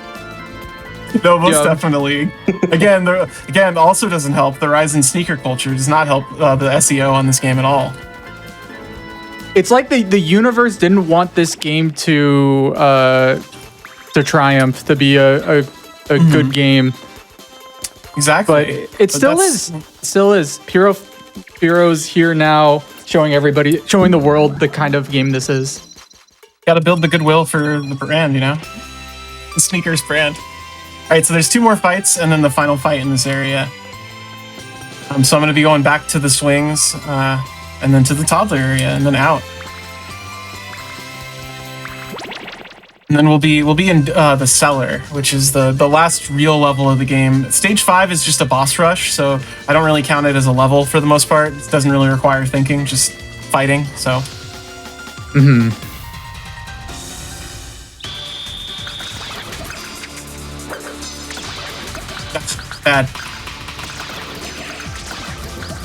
No, most definitely. Again, also doesn't help. The rise in sneaker culture does not help the SEO on this game at all. It's like the universe didn't want this game to triumph, to be a good game. Exactly. But it still is. It still is. Pyro's here now, showing the world the kind of game this is. Got to build the goodwill for the brand, the sneakers brand. All right, so there's 2 more fights, and then the final fight in this area. So I'm going to be going back to the swings, and then to the toddler area, and then out. And then we'll be in the cellar, which is the last real level of the game. Stage 5 is just a boss rush, so I don't really count it as a level for the most part. It doesn't really require thinking, just fighting. So. That's bad.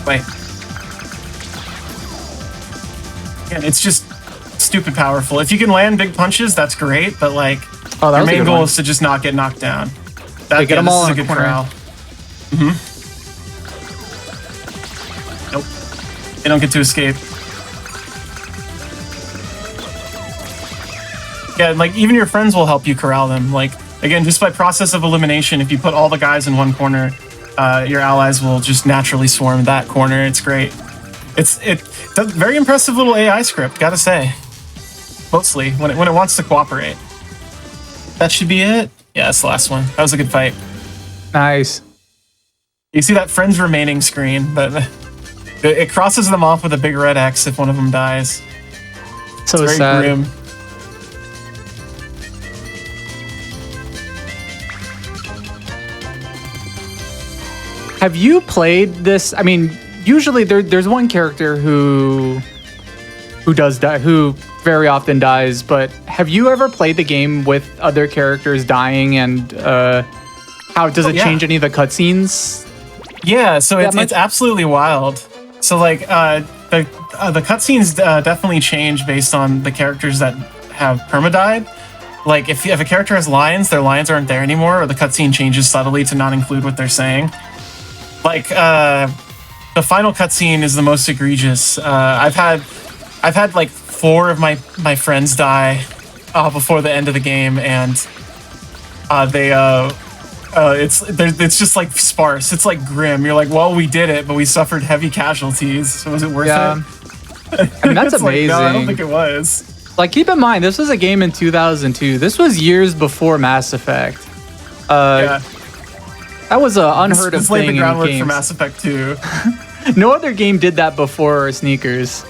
Wait. Again, it's just stupid powerful. If you can land big punches, that's great, but your main goal is to just not get knocked down. Get them all in a good corral. Nope. They don't get to escape. Yeah, even your friends will help you corral them. Again, just by process of elimination, if you put all the guys in one corner, your allies will just naturally swarm that corner. It's great. It's very impressive little AI script, gotta say. Mostly when it wants to cooperate. That should be it. Yeah, that's the last one. That was a good fight. Nice. You see that friends remaining screen, but it crosses them off with a big red X if one of them dies. So it's very sad. grim. Have you played this? I mean, usually there's one character who does die, who very often dies, but have you ever played the game with other characters dying, and how does it change any of the cutscenes? Yeah, so it's absolutely wild. So the cutscenes definitely change based on the characters that have permadied. If a character has lines, their lines aren't there anymore, or the cutscene changes subtly to not include what they're saying. The final cutscene is the most egregious. I've had 4 of my friends die before the end of the game, and it's just sparse. It's grim. You're well, we did it, but we suffered heavy casualties. So was it worth it? I mean, that's amazing. No, I don't think it was. Keep in mind, this was a game in 2002. This was years before Mass Effect. That was an unheard of thing in games. This laid the groundwork for Mass Effect 2. No other game did that before Sneakers.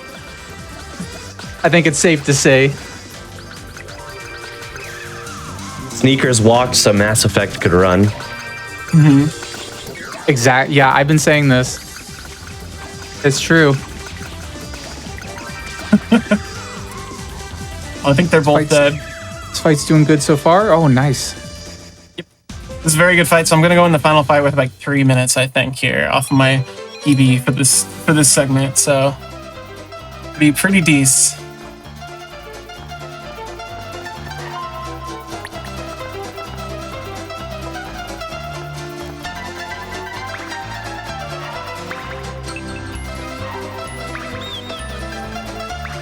I think it's safe to say. Sneakers walked so Mass Effect could run. Exactly. Yeah, I've been saying this. It's true. I think they're both dead. This fight's doing good so far. Oh, nice. This is a very good fight, so I'm gonna go in the final fight with like 3 minutes, I think, here off of my PB for this segment. So be pretty decent.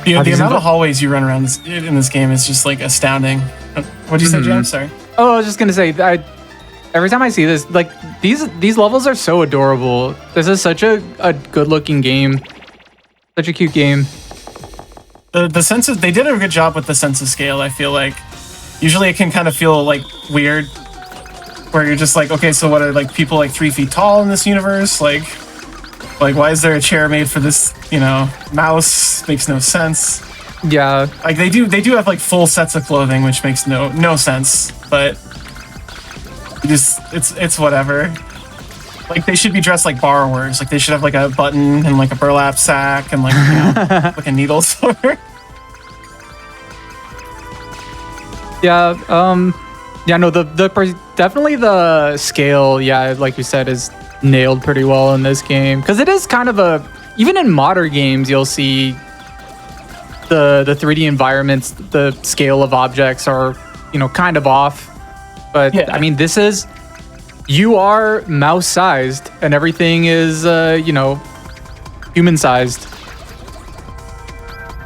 The amount of hallways you run around in this game is just like astounding. What'd you say, James? Sorry. Oh, I was just gonna say, every time I see this, like these levels are so adorable. This is such a good-looking game, such a cute game. The sense of, they did a good job with the sense of scale. I feel like usually it can kind of feel like weird, where you're just like, okay, so what are like people like 3 feet tall in this universe? Like why is there a chair made for this? You know, mouse makes no sense. Yeah, like they do have like full sets of clothing, which makes no sense. But it's whatever. Like they should be dressed like borrowers. Like they should have like a button and like a burlap sack and like, you know, like a needle sword. Yeah. Yeah. No. Definitely the scale. Yeah, like you said, is nailed pretty well in this game, because it is kind of even in modern games you'll see the 3D environments, the scale of objects are, you know, kind of off. But yeah. I mean, you are mouse sized and everything is, you know, human sized.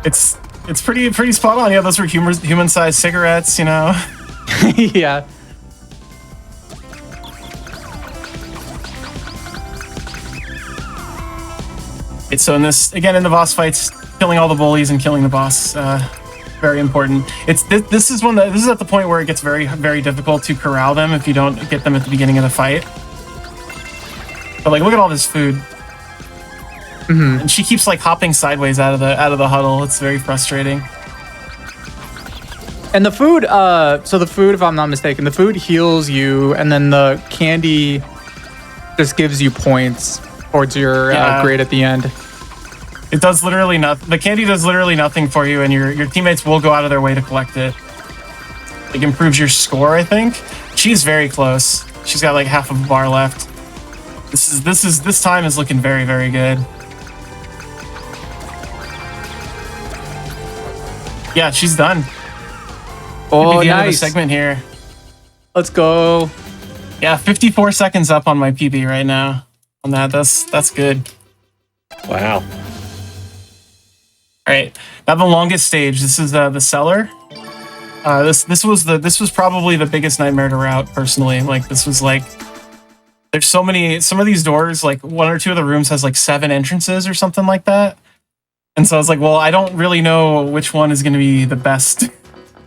It's pretty spot on. Yeah, those were human sized cigarettes, you know. Yeah. So in the boss fights, killing all the bullies and killing the boss, very important. This is at the point where it gets very, very difficult to corral them if you don't get them at the beginning of the fight. But like, look at all this food. Mm-hmm. And she keeps like hopping sideways out of the huddle. It's very frustrating. And the food, so the food, if I'm not mistaken, the food heals you, and then the candy just gives you points towards your grade at the end. It does literally nothing. The candy does literally nothing for you, and your teammates will go out of their way to collect it. It improves your score, I think. She's very close. She's got like half of a bar left. This time is looking very, very good. Yeah, she's done. Oh, the nice. End of the segment here. Let's go. Yeah, 54 seconds up on my PB right now. On that, that's good. Wow. All right, now the longest stage. This is the cellar. This was probably the biggest nightmare to route personally. Like this was like, there's some of these doors, like 1 or 2 of the rooms has like 7 entrances or something like that. And so I was like, well, I don't really know which one is going to be the best.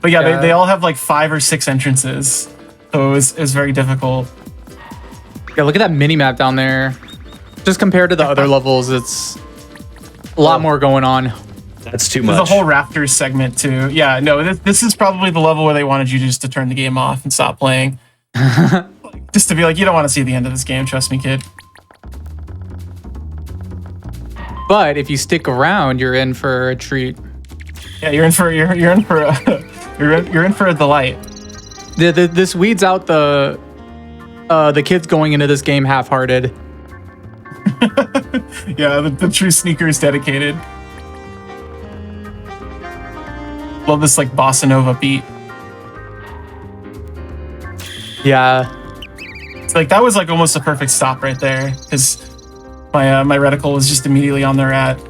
But yeah, they all have like 5 or 6 entrances. So it was very difficult. Yeah, look at that mini map down there. Just compared to the other levels, it's a lot more going on. That's too much. There's a whole Raptors segment too. Yeah, no, this is probably the level where they wanted you just to turn the game off and stop playing. Just to be like, you don't want to see the end of this game, trust me, kid. But if you stick around, you're in for a treat. Yeah, you're in for a delight. This weeds out the kids going into this game half-hearted. Yeah, the true sneaker is dedicated. Love this like bossa nova beat. Yeah. It's like that was like almost a perfect stop right there, because my reticle was just immediately on the rat.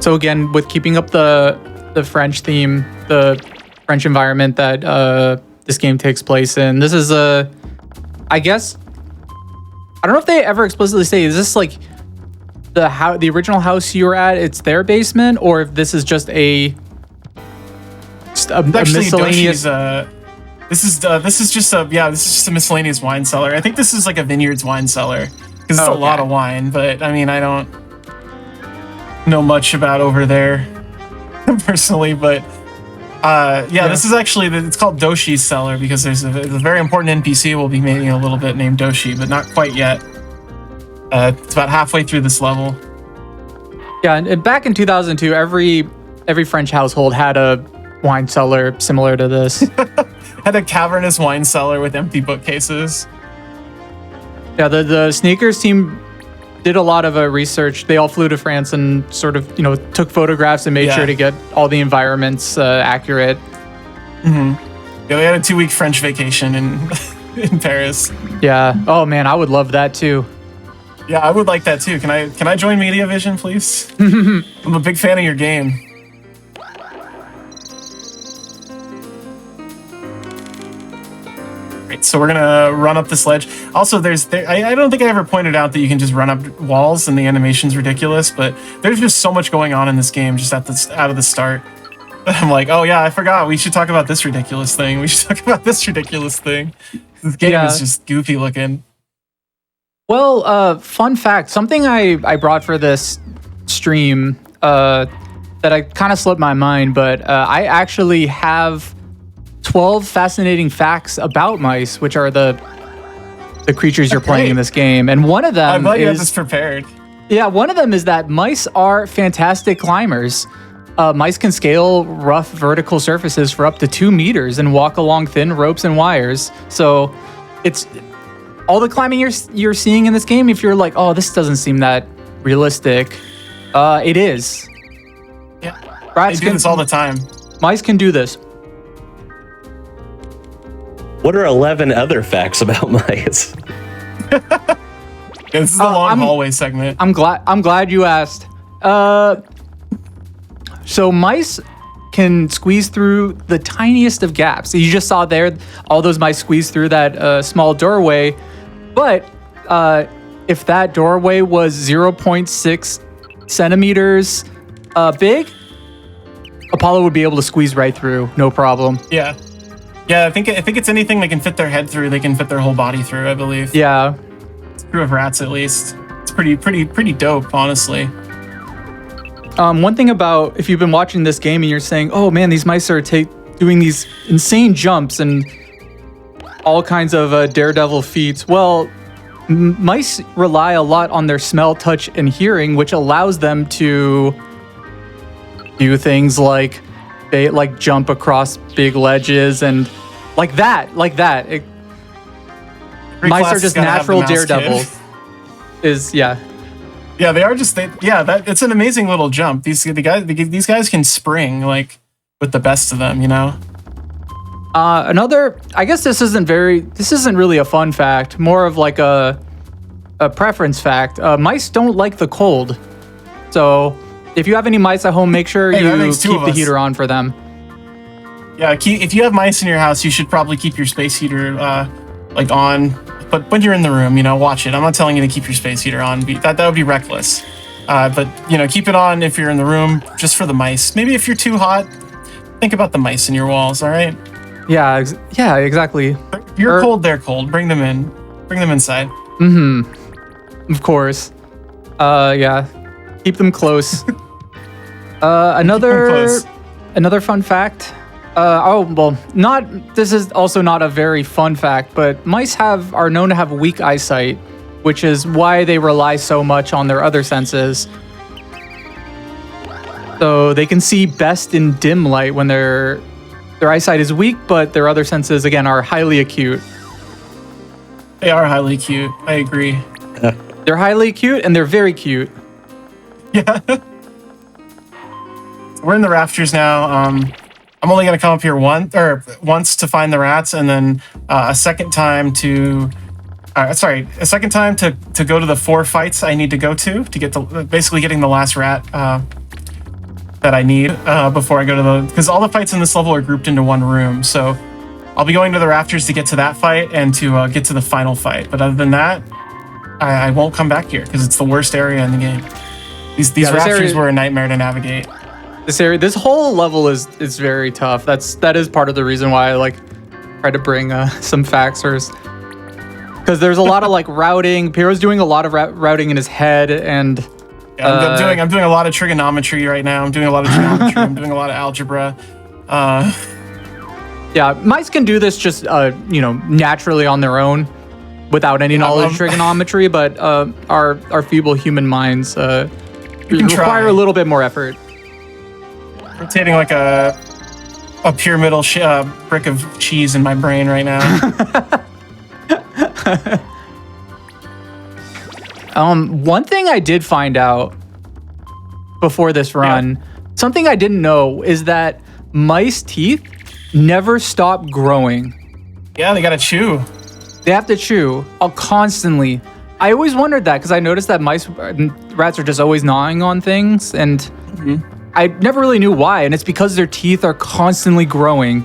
So again, with keeping up the French theme, the French environment that this game takes place in, this is I guess, I don't know if they ever explicitly say, is this like the original house you were at, it's their basement, or if this is just a miscellaneous. This is just a miscellaneous wine cellar. I think this is like a vineyards wine cellar because it's a lot of wine. But I mean, I don't know much about over there personally. But this is actually it's called Doshi's cellar because there's a very important NPC we'll be meeting in a little bit named Doshi, but not quite yet. It's about halfway through this level. Yeah, and back in 2002, every French household had a wine cellar similar to this. Had a cavernous wine cellar with empty bookcases. Yeah, the sneakers team did a lot of research. They all flew to France and sort of, took photographs and made sure to get all the environments accurate. Yeah, we had a 2-week French vacation in in Paris. Yeah. Oh man, I would love that too. Yeah, I would like that too. Can I join Media Vision, please? I'm a big fan of your game. Right, so we're gonna run up this ledge. Also, I don't think I ever pointed out that you can just run up walls and the animation's ridiculous, but there's just so much going on in this game just out of the start. I'm like, oh yeah, I forgot. We should talk about this ridiculous thing. We should talk about this ridiculous thing. This game is just goofy looking. Well, fun fact, something I brought for this stream that I kind of slipped my mind, but I actually have 12 fascinating facts about mice, which are the creatures you're playing in this game. And one of them I'm glad you have this prepared. Yeah, one of them is that mice are fantastic climbers. Mice can scale rough vertical surfaces for up to 2 meters and walk along thin ropes and wires. So it's all the climbing you're seeing in this game. If you're like, oh, this doesn't seem that realistic, it is. Yeah, Rats they do this all the time. Mice can do this. What are 11 other facts about mice? This is the long hallway segment. I'm glad you asked. So mice can squeeze through the tiniest of gaps. You just saw there, all those mice squeeze through that small doorway. But if that doorway was 0.6 centimeters big, Apollo would be able to squeeze right through, no problem. Yeah. Yeah, I think it's anything they can fit their head through, they can fit their whole body through, I believe. Yeah. It's true of rats, at least. It's pretty dope, honestly. One thing about, if you've been watching this game and you're saying, oh man, these mice are doing these insane jumps and all kinds of daredevil feats. Well, mice rely a lot on their smell, touch, and hearing, which allows them to do things like they jump across big ledges and like that. Mice are just natural daredevils. Yeah, they are just it's an amazing little jump. These guys can spring like with the best of them, Another, I guess this isn't really a fun fact, more of like a preference fact. Mice don't like the cold. So if you have any mice at home, make sure you keep the heater on for them. Yeah, if you have mice in your house, you should probably keep your space heater on. But when you're in the room, watch it. I'm not telling you to keep your space heater on. That would be reckless. But keep it on if you're in the room, just for the mice. Maybe if you're too hot, think about the mice in your walls. All right. Yeah, exactly. If you're cold, they're cold. Bring them in. Bring them inside. Of course. Yeah. Keep them close. Another fun fact. This is also not a very fun fact, but mice are known to have weak eyesight, which is why they rely so much on their other senses. So they can see best in dim light when their eyesight is weak, but their other senses, again, are highly acute. They are highly cute. I agree. They're highly acute and they're very cute. Yeah. We're in the rafters now. I'm only going to come up here once to find the rats, and then a second time to go to the 4 fights I need to go to get basically getting the last rat that I need before I go to because all the fights in this level are grouped into one room. So I'll be going to the rafters to get to that fight and to get to the final fight. But other than that, I won't come back here because it's the worst area in the game. These rafters were a nightmare to navigate. This whole level is very tough. That is part of the reason why I try to bring some facts because there's a lot of routing. Piero's doing a lot of routing in his head, and I'm doing a lot of trigonometry right now. I'm doing a lot of geometry. I'm doing a lot of algebra. Yeah, mice can do this just naturally on their own without any knowledge of trigonometry, but our feeble human minds can require try. a little bit more effort. Rotating like a pyramidal brick of cheese in my brain right now. One thing I did find out before this run, something I didn't know is that mice teeth never stop growing. Yeah, they gotta chew. They have to chew constantly. I always wondered that because I noticed that rats are just always gnawing on things, and I never really knew why. And it's because their teeth are constantly growing.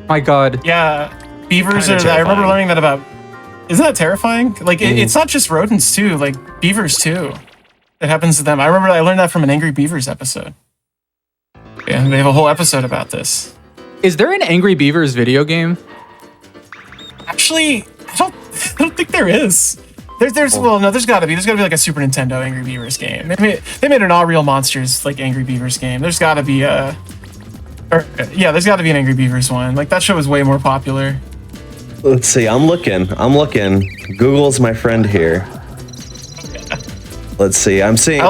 My God. Yeah, beavers Kinda are. I remember terrifying. learning that about. Isn't that terrifying? Like it's not just rodents too. Like beavers too. It happens to them. I remember I learned that from an Angry Beavers episode. Yeah, they have a whole episode about this. Is there an Angry Beavers video game? Actually, I don't think there is. There's well, no, there's gotta be like a Super Nintendo Angry Beavers game. They made an All Real Monsters like Angry Beavers game. There's gotta be there's gotta be an Angry Beavers one. Like that show is way more popular. Let's see. I'm looking. Google's my friend here. Let's see. I'm seeing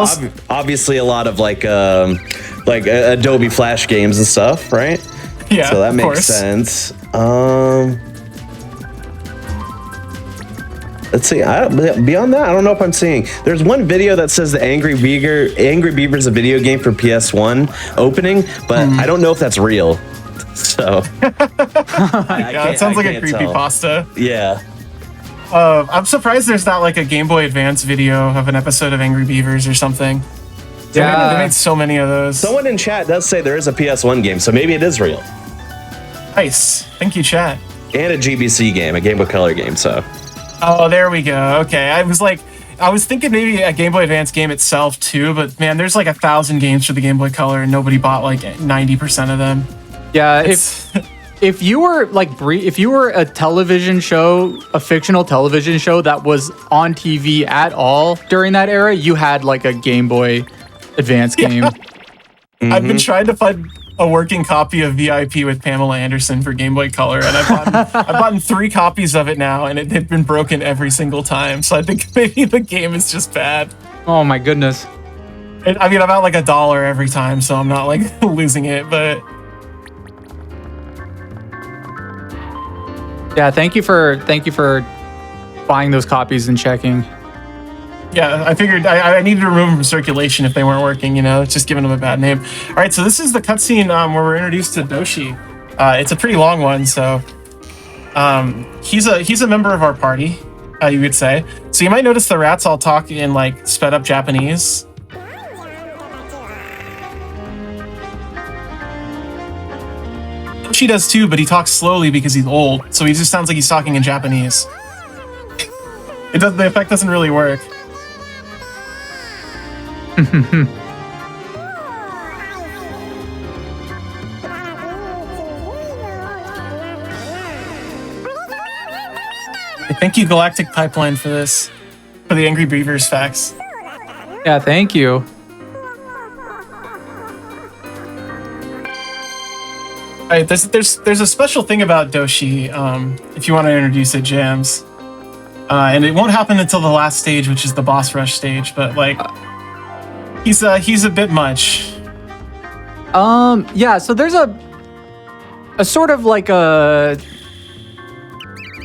obviously a lot of like Adobe Flash games and stuff, right? Yeah, So that of makes course. sense. Let's see. Beyond that, I don't know if I'm seeing. There's one video that says the Angry Beaver's a video game for PS1 opening, but I don't know if that's real. So Yeah, it sounds like a creepypasta. Yeah. I'm surprised there's not like a Game Boy Advance video of an episode of Angry Beavers or something. They made so many of those. Someone in chat does say there is a PS1 game, so maybe it is real. Nice. Thank you, chat. And a GBC game, a Game Boy Color game, so. Oh, there we go. Okay. I was thinking maybe a Game Boy Advance game itself too, but man, there's like 1,000 games for the Game Boy Color and nobody bought like 90% of them. Yeah, if you were if you were a television show, a fictional television show that was on TV at all during that era, you had like a Game Boy Advance game. I've been trying to find a working copy of VIP with Pamela Anderson for Game Boy Color, and I've bought 3 copies of it now, and it had been broken every single time. So I think maybe the game is just bad. Oh my goodness. I mean, I'm out like $1 every time, so I'm not like losing it, but. Yeah, thank you for buying those copies and checking. Yeah, I figured I needed to remove them from circulation if they weren't working, it's just giving them a bad name. All right, so this is the cutscene where we're introduced to Doshi. It's a pretty long one, so he's a member of our party, you could say. So you might notice the rats all talk in like sped up Japanese. Doshi does too, but he talks slowly because he's old, so he just sounds like he's talking in Japanese. The effect doesn't really work. Thank you, Galactic Pipeline, for this, for the Angry Beavers facts. Yeah, thank you. All right, there's a special thing about Doshi. If you want to introduce it, Jams, and it won't happen until the last stage, which is the boss rush stage. But like, he's a bit much. Yeah. So there's a sort of like a,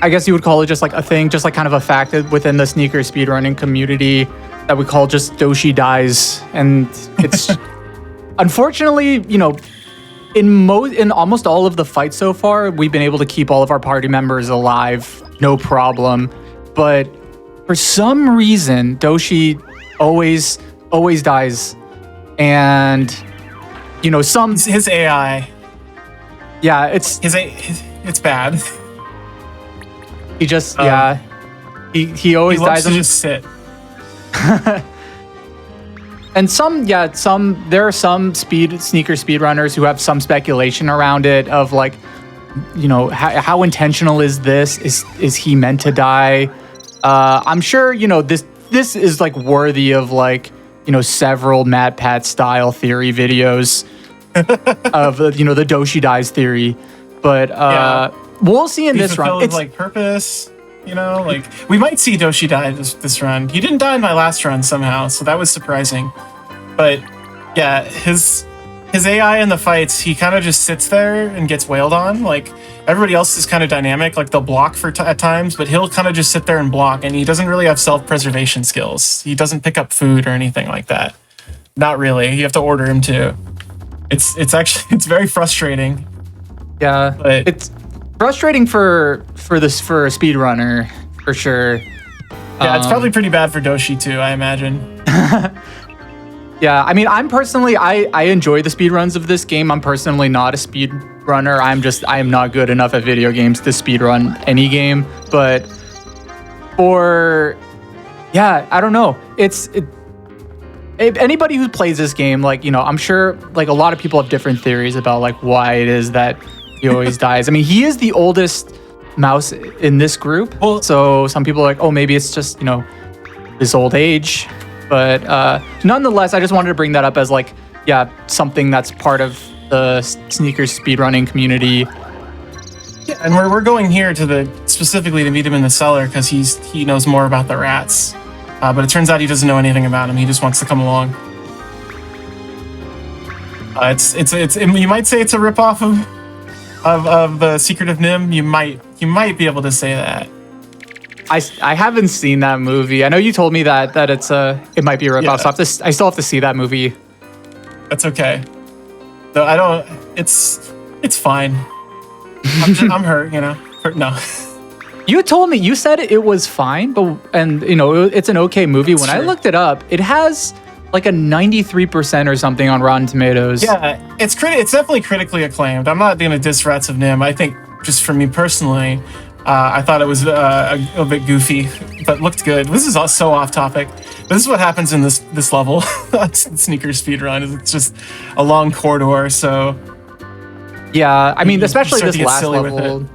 I guess you would call it just like a thing, just like kind of a fact within the sneaker speedrunning community that we call just Doshi dies, and it's unfortunately, in almost all of the fights so far, we've been able to keep all of our party members alive, no problem. But for some reason, Doshi always dies, and His AI. Yeah, it's bad. He just he always He loves dies. to just sit. And there are some sneaker speedrunners who have some speculation around it of like, how intentional is this? Is he meant to die? I'm sure this is like worthy of like several Mad Pat style theory videos of the Doshi dies theory, but we'll see in this run. It's like purpose. You know, like we might see Doshi die this run. He didn't die in my last run somehow, so that was surprising. But yeah, his AI in the fights, he kind of just sits there and gets wailed on. Like everybody else is kind of dynamic, like they'll block at times, but he'll kind of just sit there and block, and he doesn't really have self-preservation skills. He doesn't pick up food or anything like that. Not really. You have to order him to. It's actually it's very frustrating. Yeah, But- it's frustrating for a speedrunner for sure. Yeah, it's probably pretty bad for Doshi too, I imagine. Yeah, I mean, I enjoy the speedruns of this game. I'm personally not a speedrunner. I am not good enough at video games to speedrun any game. But I don't know. Anybody who plays this game, like, you know, I'm sure like a lot of people have different theories about like why it is that he always dies. I mean, he is the oldest mouse in this group. Well- So some people are like, oh, maybe it's just, you know, his old age. But nonetheless, I just wanted to bring that up as like, yeah, something that's part of the sneakers speedrunning community. Yeah, and we're going here specifically to meet him in the cellar because he knows more about the rats. But it turns out he doesn't know anything about him. He just wants to come along. You might say it's a ripoff of the Secret of Nim. You might be able to say that. I haven't seen that movie. I know you told me that it might be a ripoff. Yeah. So I still have to see that movie. That's okay. No, I don't. It's fine. I'm hurt. You know. No. You said it was fine, and you know it's an okay movie. When I true. looked it up, it has like a 93% or something on Rotten Tomatoes. Yeah, it's definitely critically acclaimed. I'm not gonna diss Rats of Nim. I think just for me personally, I thought it was a bit goofy, but looked good. This is so off topic. This is what happens in this level. Sneaker speedrun. It's just a long corridor, so Yeah, I mean, You especially start this to get last silly with level.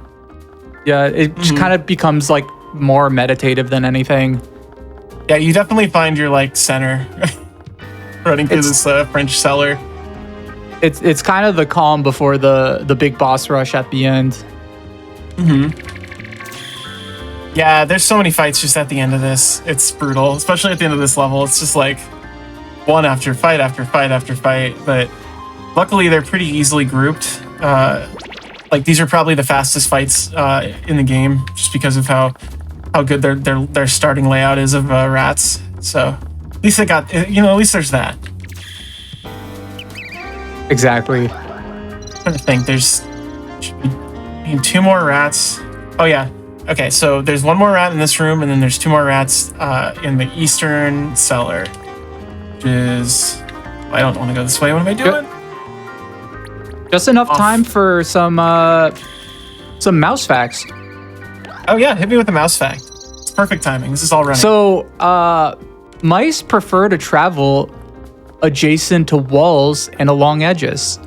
Yeah, it just kind of becomes like more meditative than anything. yeah, you definitely find your like center running through this French cellar. It's kind of the calm before the big boss rush at the end. Yeah, there's so many fights just at the end of this. It's brutal, especially at the end of this level. It's just like one after fight after fight after fight. But luckily, they're pretty easily grouped. Like these are probably the fastest fights in the game, just because of how good their starting layout is of rats. So at least they got, you know, at least there's that. Exactly. I'm trying to think. There's should be two more rats. Oh yeah. Okay, so there's one more rat in this room, and then there's two more rats in the eastern cellar, which is. I don't want to go this way. What am I doing? Just enough time for some mouse facts. Oh yeah, hit me with a mouse fact. It's perfect timing. This is all running. So, mice prefer to travel adjacent to walls and along edges.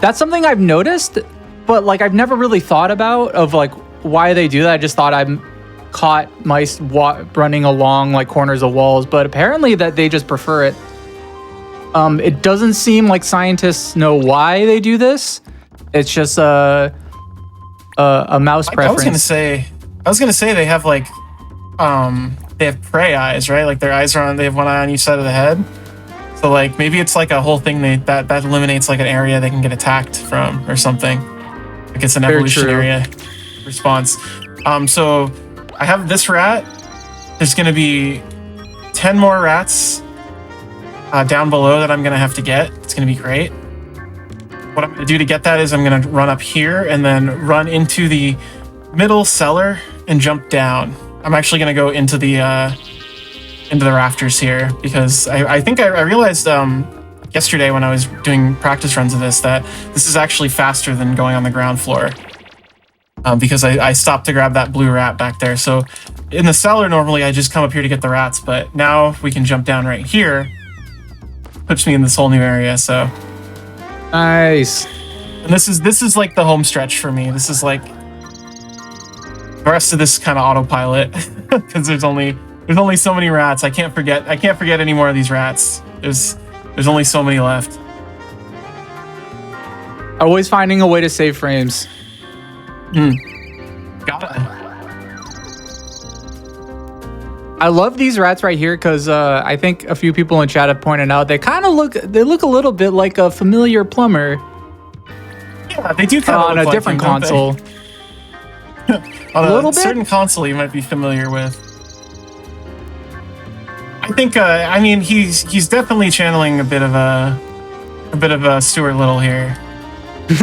That's something I've noticed, but like I've never really thought about of like why they do that. I just thought I caught mice running along like corners of walls, but apparently that they just prefer it. It doesn't seem like scientists know why they do this. It's just a mouse preference. I was gonna say they have like they have prey eyes, right? Like their eyes are on. They have one eye on each side of the head. So like maybe it's like a whole thing that eliminates like an area they can get attacked from or something. Like it's an Very evolutionary response. So I have this rat. There's gonna be 10 more rats down below that I'm gonna have to get. It's gonna be great. What I'm gonna do to get that is I'm gonna run up here and then run into the middle cellar and jump down. I'm actually gonna go into the rafters here because I think I realized yesterday when I was doing practice runs of this that this is actually faster than going on the ground floor because I stopped to grab that blue rat back there. So in the cellar normally I just come up here to get the rats, but now we can jump down right here. Puts me in this whole new area. So Nice. and this is like the home stretch for me. This is like the rest of this kind of autopilot because there's only so many rats. I can't forget any more of these rats. There's only so many left. Always finding a way to save frames. Got it. I love these rats right here because I think a few people in chat have pointed out they kind of look a little bit like a familiar plumber Yeah, they do kind of on a different console. On little bit? certain console you might be familiar with. I think I mean he's definitely channeling a bit of a Stuart Little here.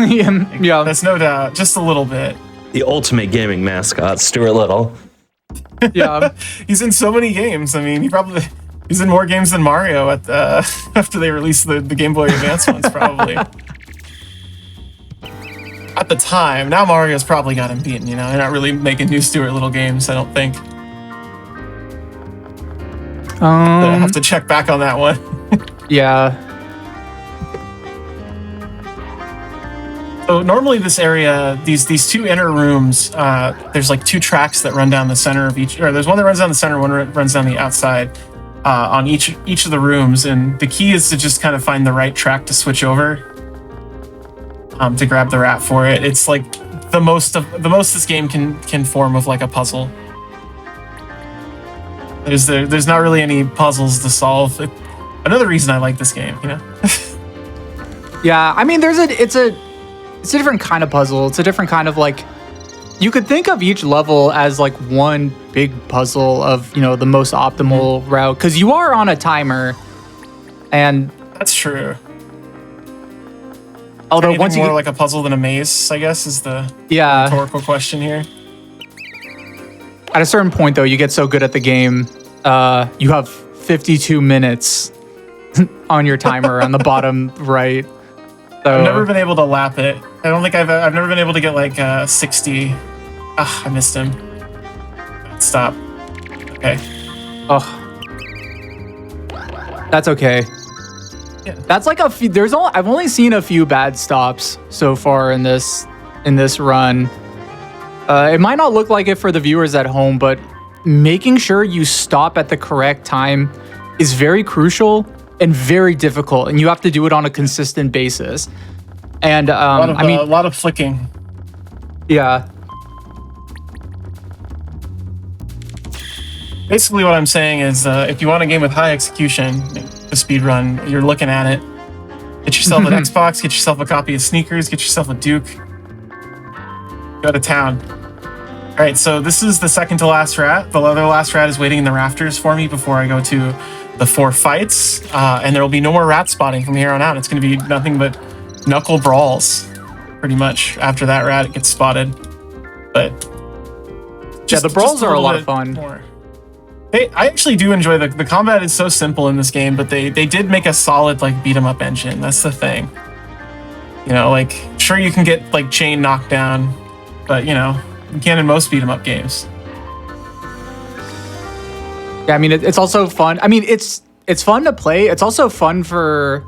Yeah. That's no doubt, just a little bit. The ultimate gaming mascot, Stuart Little. Yeah. He's in so many games. I mean, he's in more games than Mario at after they released the Game Boy Advance ones, probably. At the time, now Mario's probably got him beaten. You know, they're not really making new Stuart Little games. I don't think. I have to check back on that one. Yeah. So normally this area, these two inner rooms, there's like two tracks that run down the center of each, or there's one that runs down the center, one runs down the outside on each of the rooms, and the key is to just kind of find the right track to switch over to grab the rat for it. It's like the most this game can form of like a puzzle. There's not really any puzzles to solve. Another reason I like this game, you know. Yeah, I mean, it's a different kind of puzzle. It's a different kind of like, you could think of each level as like one big puzzle of, you know, the most optimal route, because you are on a timer, and that's true. Although Anything once you more get, like a puzzle than a maze, I guess, is the yeah, rhetorical question here. at a certain point though, you get so good at the game, you have 52 minutes on your timer on the bottom right. So, I've never been able to lap it. I don't think I've never been able to get like 60. Ah, I missed him. Stop. Okay. oh, that's okay. Yeah. That's like a few. I've only seen a few bad stops so far in this run. It might not look like it for the viewers at home, but making sure you stop at the correct time is very crucial and very difficult, and you have to do it on a consistent basis. And a lot of flicking. Yeah. Basically, what I'm saying is, if you want a game with high execution, a speed run, you're looking at it. Get yourself an Xbox, get yourself a copy of Sneakers, get yourself a Duke. Go to town. All right, so this is the second to last rat. The other last rat is waiting in the rafters for me before I go to the 4 fights, and there will be no more rat spotting from here on out. It's going to be nothing but knuckle brawls, pretty much. After that rat, it gets spotted. But The brawls are a lot of fun. More. I actually do enjoy the combat. Is so simple in this game, but they did make a solid like beat 'em up engine. That's the thing. You know, like sure you can get like chain knocked down, but you know you can in most beat 'em up games. Yeah, I mean, it's also fun. I mean, it's fun to play. It's also fun for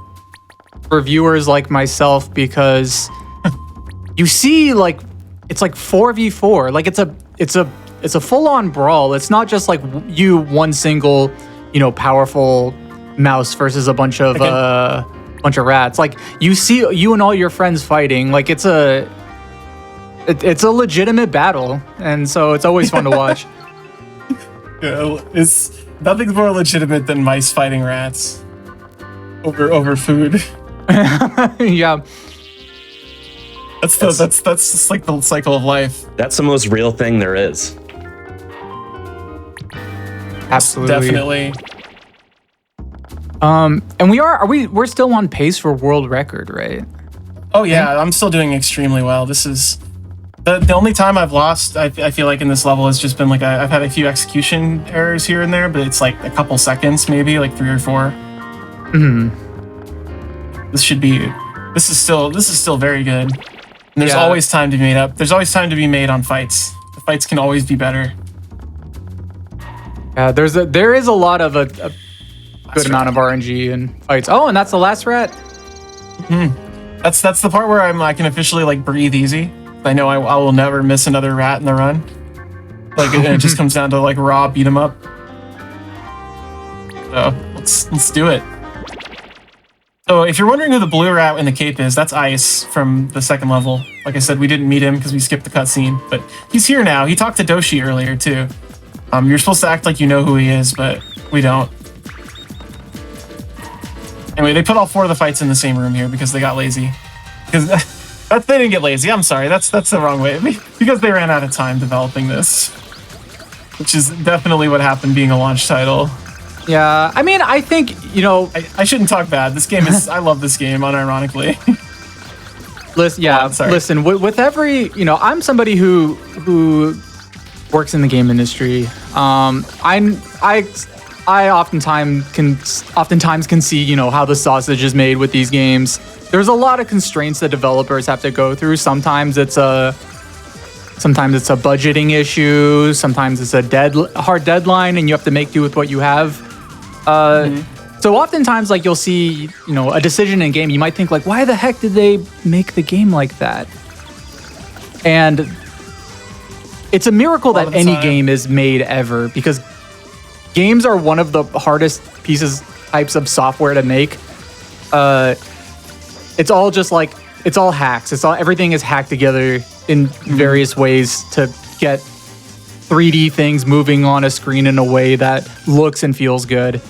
viewers like myself because you see like it's like 4v4. Like it's a full-on brawl. It's not just like you one single, you know, powerful mouse versus a bunch of rats. Like you see you and all your friends fighting. Like it's a legitimate battle, and so it's always fun to watch. Yeah, it's nothing's more legitimate than mice fighting rats over food. Yeah. That's just like the cycle of life. That's the most real thing there is. Absolutely. Definitely. And we're still on pace for world record, right? Oh yeah, I'm still doing extremely well. This is the only time I've lost. I feel like in this level has just been like I've had a few execution errors here and there, but it's like a couple seconds, maybe like 3 or 4. Hmm. This is still very good. And there's Yeah. always time to be made up. There's always time to be made on fights. The fights can always be better. Yeah, there is a lot of a good amount of RNG in fights. Oh, and that's the last rat. That's the part where I can officially like breathe easy. I know I will never miss another rat in the run. Like it just comes down to like raw beat 'em up. So let's do it. So if you're wondering who the blue rat in the cape is, that's Ice from the second level. Like I said, we didn't meet him because we skipped the cutscene, but he's here now. He talked to Doshi earlier too. You're supposed to act like you know who he is, but we don't. Anyway, they put all 4 of the fights in the same room here because they got lazy. Because they didn't get lazy. I'm sorry, that's the wrong way. Because they ran out of time developing this, which is definitely what happened being a launch title. Yeah, I mean, I think, I shouldn't talk bad. This game is I love this game, unironically. Listen, with every, I'm somebody who works in the game industry. I oftentimes can see, how the sausage is made with these games. There's a lot of constraints that developers have to go through. Sometimes it's a budgeting issue. Sometimes it's a hard deadline, and you have to make do with what you have. So oftentimes, like, you'll see, a decision in game. You might think, like, why the heck did they make the game like that? And it's a miracle that any game is made ever, because games are one of the hardest types of software to make. It's all just like, it's all hacks. Everything is hacked together in various ways to get 3D things moving on a screen in a way that looks and feels good.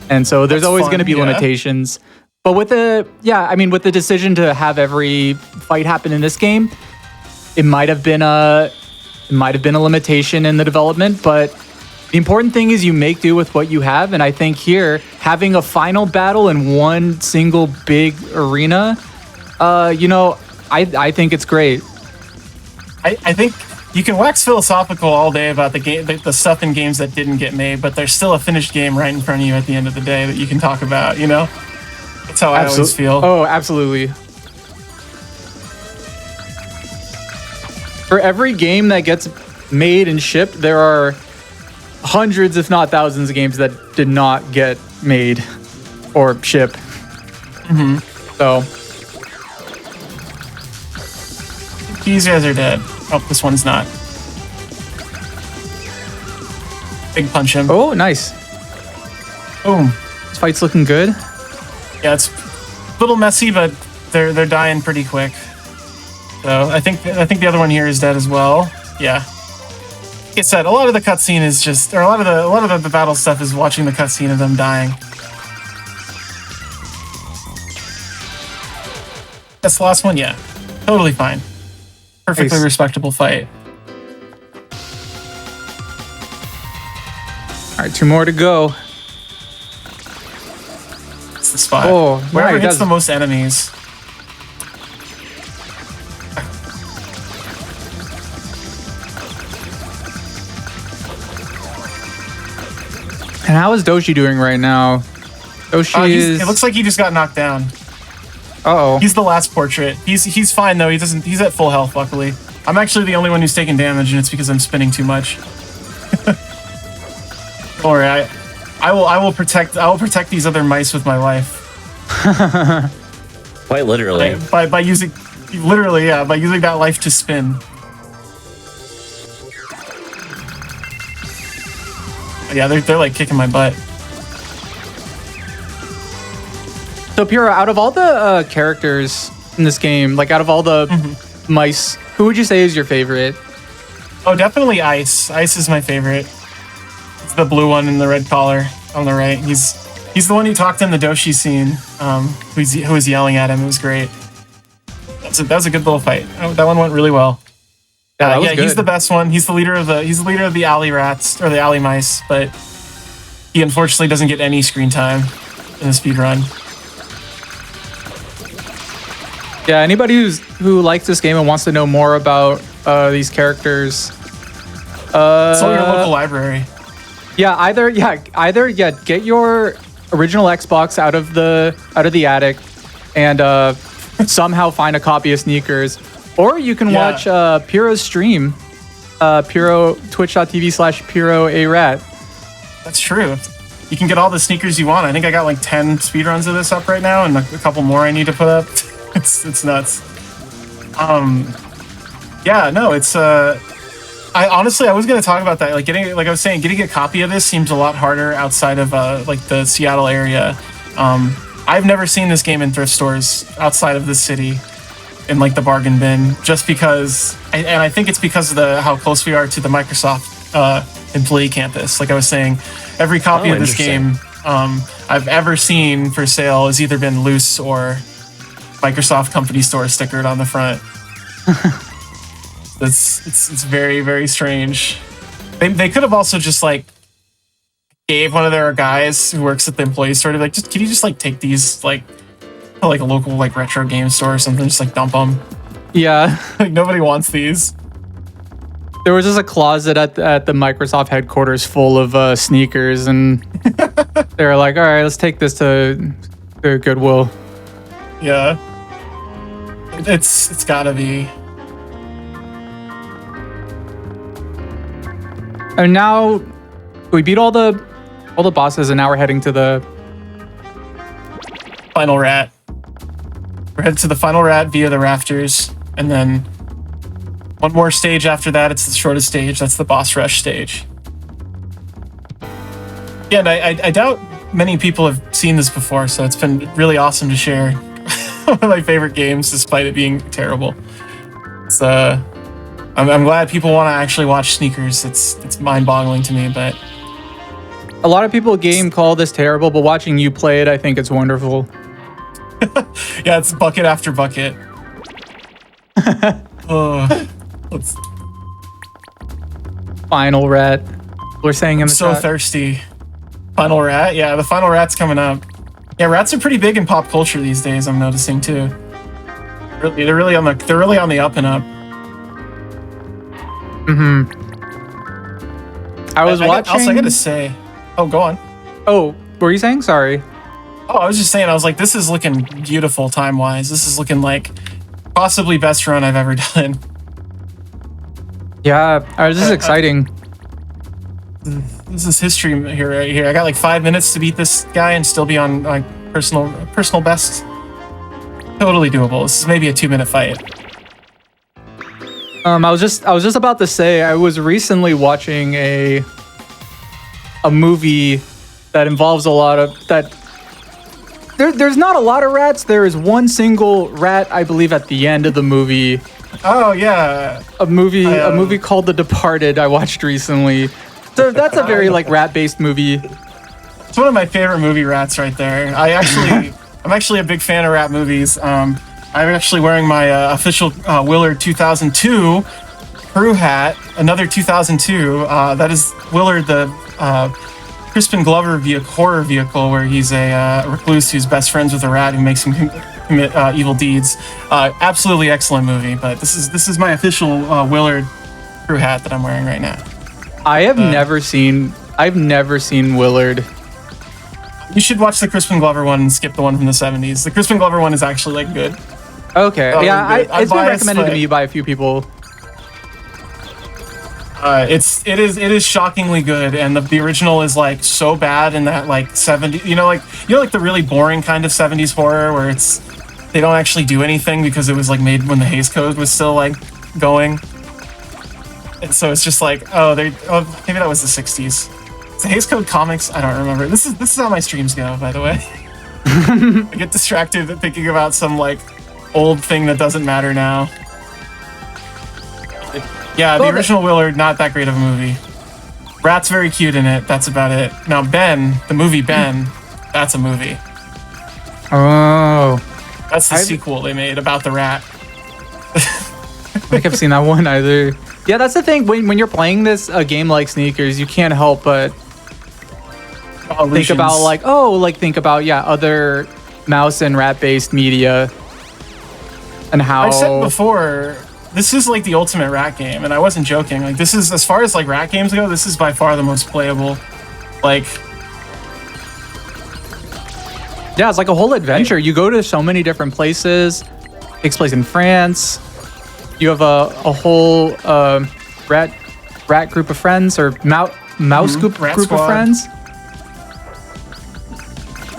And so there's always going to be limitations. But with the decision to have every fight happen in this game, it might have been a limitation in the development, but the important thing is you make do with what you have. And I think here, having a final battle in one single big arena, I think it's great. I think you can wax philosophical all day about the stuff in games that didn't get made, but there's still a finished game right in front of you at the end of the day that you can talk about, That's how I always feel. Oh, absolutely. For every game that gets made and shipped, there are hundreds, if not thousands, of games that did not get made or ship. So these guys are dead. Oh, this one's not. Big punch him. Oh, nice. Boom. This fight's looking good. Yeah, it's a little messy, but they're dying pretty quick. So I think the other one here is dead as well. Yeah. Like I said, a lot of the cutscene is just, or a lot of the battle stuff is watching the cutscene of them dying. That's the last one, yeah. Totally fine. Perfectly respectable fight. All right, 2 more to go. It's the spot. Oh, wherever hits the most enemies. And how is Doshi doing right now? It looks like he just got knocked down. Uh-oh. He's the last portrait. He's fine though. He's at full health, luckily. I'm actually the only one who's taking damage, and it's because I'm spinning too much. Don't worry, I will protect these other mice with my life. Quite literally. By using that life to spin. Yeah, they're like kicking my butt. So, Pura, out of all the characters in this game, like out of all the mice, who would you say is your favorite? Oh, definitely Ice. Ice is my favorite. It's the blue one in the red collar on the right. He's the one who talked in the Doshi scene, who was yelling at him. It was great. That was a good little fight. Oh, that one went really well. Yeah, good. He's the best one. He's the leader of the alley rats, or the alley mice, but he unfortunately doesn't get any screen time in the speed run. Yeah, anybody who likes this game and wants to know more about these characters, So your local library. Yeah, either get your original Xbox out of the attic and somehow find a copy of Sneakers, or you can watch Puro's stream, twitch.tv/PuroArat. That's true. You can get all the sneakers you want. I think I got like 10 speedruns of this up right now, and a couple more I need to put up. It's nuts. Yeah, no, it's I was gonna talk about that. Like getting a copy of this seems a lot harder outside of like the Seattle area. I've never seen this game in thrift stores outside of the city in like the bargain bin, just because, and I think it's because of how close we are to the Microsoft employee campus. Like I was saying, every copy of this game I've ever seen for sale has either been loose or Microsoft Company Store stickered on the front. It's very, very strange. They could have also just like gave one of their guys who works at the employee store to be like, just can you just like take these like to like a local like retro game store or something, just like dump them. Yeah. Like nobody wants these. There was just a closet at the Microsoft headquarters full of sneakers, and they were like, all right, let's take this to Goodwill. Yeah. It's gotta be. And now we beat all the bosses, and now we're heading to the Final rat. We're headed to the final rat via the rafters, and then one more stage after that. It's the shortest stage. That's the boss rush stage. Yeah, and I doubt many people have seen this before, so it's been really awesome to share one of my favorite games, despite it being terrible. It's I'm glad people want to actually watch sneakers. It's mind-boggling to me, but a lot of people call this terrible, but watching you play it, I think it's wonderful. yeah, it's bucket after bucket. Let's Final rat. We're saying in the so chat. thirsty. Final rat? Yeah, the final rat's coming up. Yeah, rats are pretty big in pop culture these days, I'm noticing too. They're really on the up and up. I was watching. Also, I gotta say, oh, go on. Oh, what were you saying? Sorry. Oh, I was just saying, I was like, this is looking beautiful time-wise. This is looking like possibly best run I've ever done. Yeah, this is exciting. This is history here, right here. I got like 5 minutes to beat this guy and still be on like personal best. Totally doable. This is maybe a 2-minute fight. I was just about to say, I was recently watching a movie that involves a lot of that. There's not a lot of rats. There is one single rat, I believe, at the end of the movie. Oh yeah, A movie called The Departed. I watched recently. So that's a very like rat-based movie. it's one of my favorite movie rats right there. I'm actually a big fan of rat movies. I'm actually wearing my official Willard 2002 crew hat. Another 2002. That is Willard, the Crispin Glover horror vehicle, where he's a recluse who's best friends with a rat who makes him commit evil deeds. Absolutely excellent movie. But this is my official Willard crew hat that I'm wearing right now. I've never seen Willard. You should watch the Crispin Glover one and skip the one from the 70s. The Crispin Glover one is actually like good. Okay, Oh, yeah, good. I'm it's been biased, recommended to but- me by a few people. It is shockingly good, and the original is like so bad in that like 70, like the really boring kind of 70s horror where they don't actually do anything because it was like made when the Hays Code was still like going, and so it's just like maybe that was the 60s. It's the Hays Code comics. I don't remember. This is how my streams go, by the way. I get distracted thinking about some like old thing that doesn't matter now. Yeah, the original Willard, not that great of a movie. Rat's very cute in it. That's about it. Now Ben, the movie Ben, that's a movie. Oh, That's the sequel they made about the rat. I think I've seen that one either. Yeah, that's the thing. When you're playing a game like Sneakers, you can't help but think about other mouse and rat based media and how I said before, this is like the ultimate rat game, and I wasn't joking. Like this is, as far as like rat games go, this is by far the most playable. Like, yeah, it's like a whole adventure. You go to so many different places. It takes place in France. You have a whole rat group of friends, or mouse group Rat of squad. friends.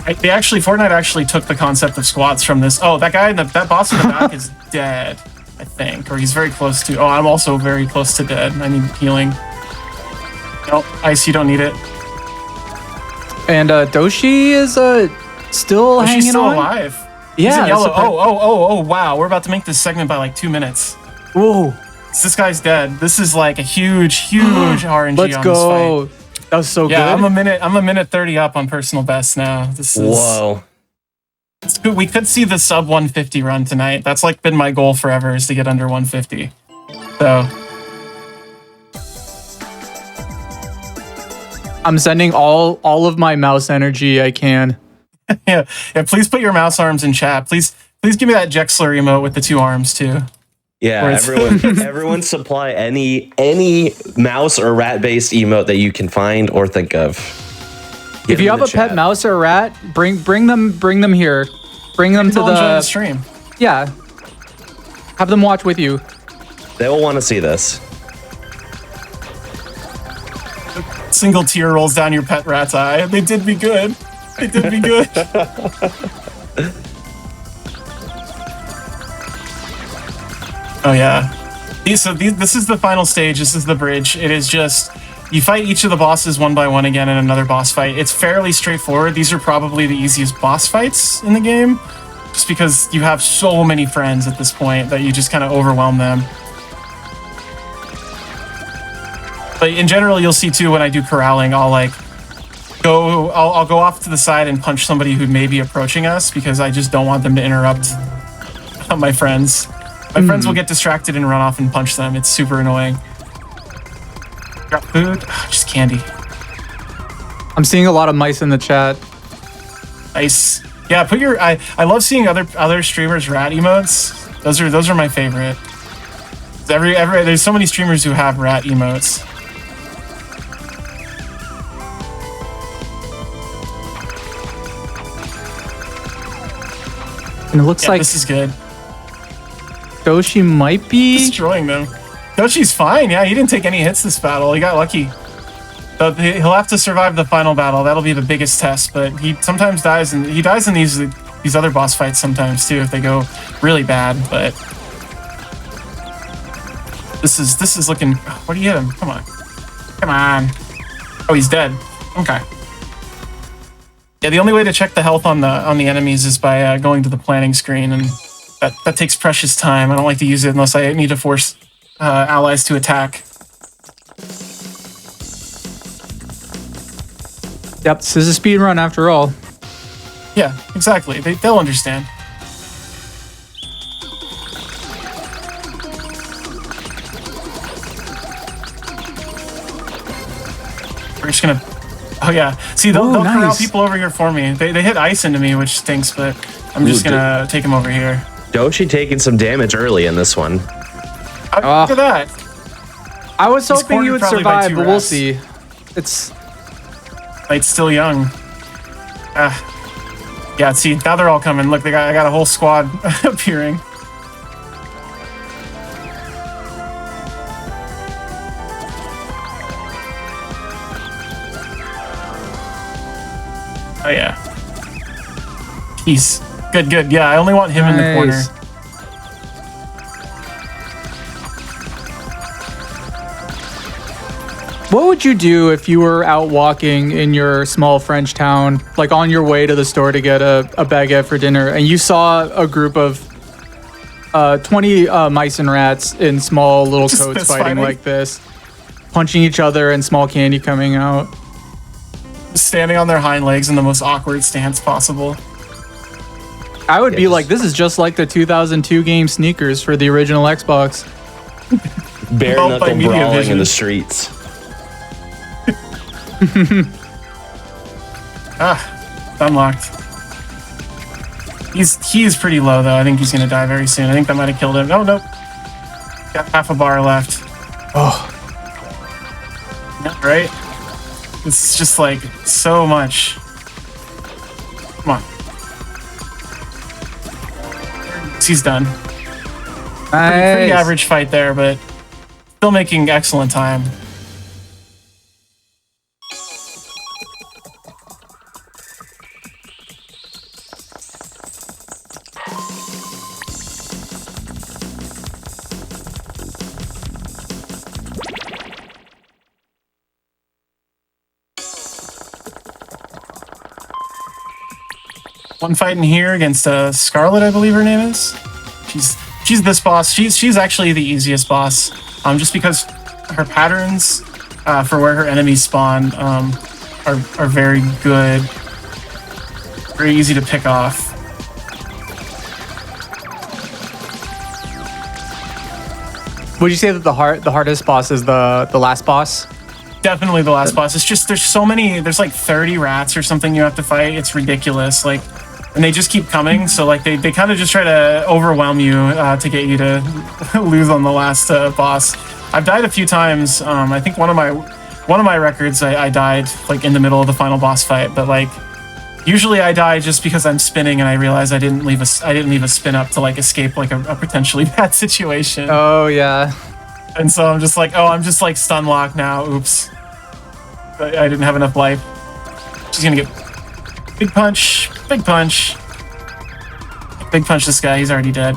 Fortnite actually took the concept of squads from this. Oh, that guy, that boss in the back is dead, I think, or he's very close to. Oh, I'm also very close to dead. I need healing. No, Ice, you don't need it. And Doshi is still hanging She's still on. alive. Yeah, He's in that's yellow. a Oh, wow. We're about to make this segment by like 2 minutes. Whoa. This guy's dead. This is like a huge RNG Let's on go. this fight. That was so Yeah, good. I'm a minute 30 up on personal best now. This is Whoa. it's good. We could see the sub 150 run tonight. That's like been my goal forever, is to get under 150. So I'm sending all of my mouse energy I can. yeah. Please put your mouse arms in chat. Please give me that Jexler emote with the 2 arms too. Yeah, Where it's- everyone supply any mouse or rat based emote that you can find or think of. Get If you in have the a pet chat. mouse or a rat, bring them here. Bring them to They'll enjoy the the stream. yeah. Have them watch with you. They will want to see this. Single tear rolls down your pet rat's eye. They did me good. They did me good. Oh yeah. This is the final stage. This is the bridge. It is just, you fight each of the bosses one by one again in another boss fight. It's fairly straightforward. These are probably the easiest boss fights in the game, just because you have so many friends at this point that you just kind of overwhelm them. But in general, you'll see too, when I do corralling, I'll go off to the side and punch somebody who may be approaching us, because I just don't want them to interrupt my friends. My friends will get distracted and run off and punch them. It's super annoying. Drop food, just candy. I'm seeing a lot of mice in the chat. Nice. Yeah, put your. I love seeing other streamers' rat emotes. Those are my favorite. There's so many streamers who have rat emotes. And it looks Yeah, like this is good. Doshi might be Destroying them. Doshi's fine. Yeah, he didn't take any hits this battle. He got lucky. But he'll have to survive the final battle. That'll be the biggest test. But he sometimes dies, and he dies in these other boss fights sometimes too if they go really bad. But this is looking. What do you hit him? Come on. Oh, he's dead. Okay. Yeah, the only way to check the health on the enemies is by going to the planning screen, and that takes precious time. I don't like to use it unless I need to force allies to attack. Yep, this is a speed run after all. Yeah, exactly. They'll understand. We're just gonna. Oh yeah. See, they'll corral nice. people over here for me. They hit ice into me, which stinks. But I'm just gonna take them over here. Doshi taking some damage early in this one. Look at that. I was He's hoping you would cornered probably by survive, 2 but we'll rats. see. It's Fight's still young. Yeah, see, now they're all coming. Look, I got a whole squad appearing. Oh yeah. He's good. Yeah, I only want him in the corner. nice. What would you do if you were out walking in your small French town, like on your way to the store to get a baguette for dinner, and you saw a group of 20 mice and rats in small little Just coats fist fighting fighting. like this, punching each other and small candy coming out? Standing on their hind legs in the most awkward stance possible. I would be Yes. like, this is just like the 2002 game Sneakers for the original Xbox. Bare Developed by knuckle Media brawling Vision. in the streets. Unlocked. He's pretty low though. I think he's gonna die very soon. I think that might have killed him. No, nope. Got half a bar left. Oh, Yeah, right? It's just like so much. Come on. He's done. Pretty nice. average fight there, but still making excellent time. One fight in here against Scarlet, I believe her name is. she's this boss. She's actually the easiest boss, just because her patterns for where her enemies spawn are very good, very easy to pick off. Would you say that the hardest boss is the last boss? Definitely the last boss. It's just there's so many. There's like 30 rats or something you have to fight. It's ridiculous. Like, and they just keep coming. So like they kind of just try to overwhelm you to get you to lose on the last boss. I've died a few times. I think one of my records I died like in the middle of the final boss fight. But like usually I die just because I'm spinning and I realize I didn't leave a spin up to like escape like a potentially bad situation. Oh yeah. And so I'm just like, oh, I'm just like stun locked now. Oops. I didn't have enough life. She's gonna get big punch, big punch. Big punch this guy, he's already dead.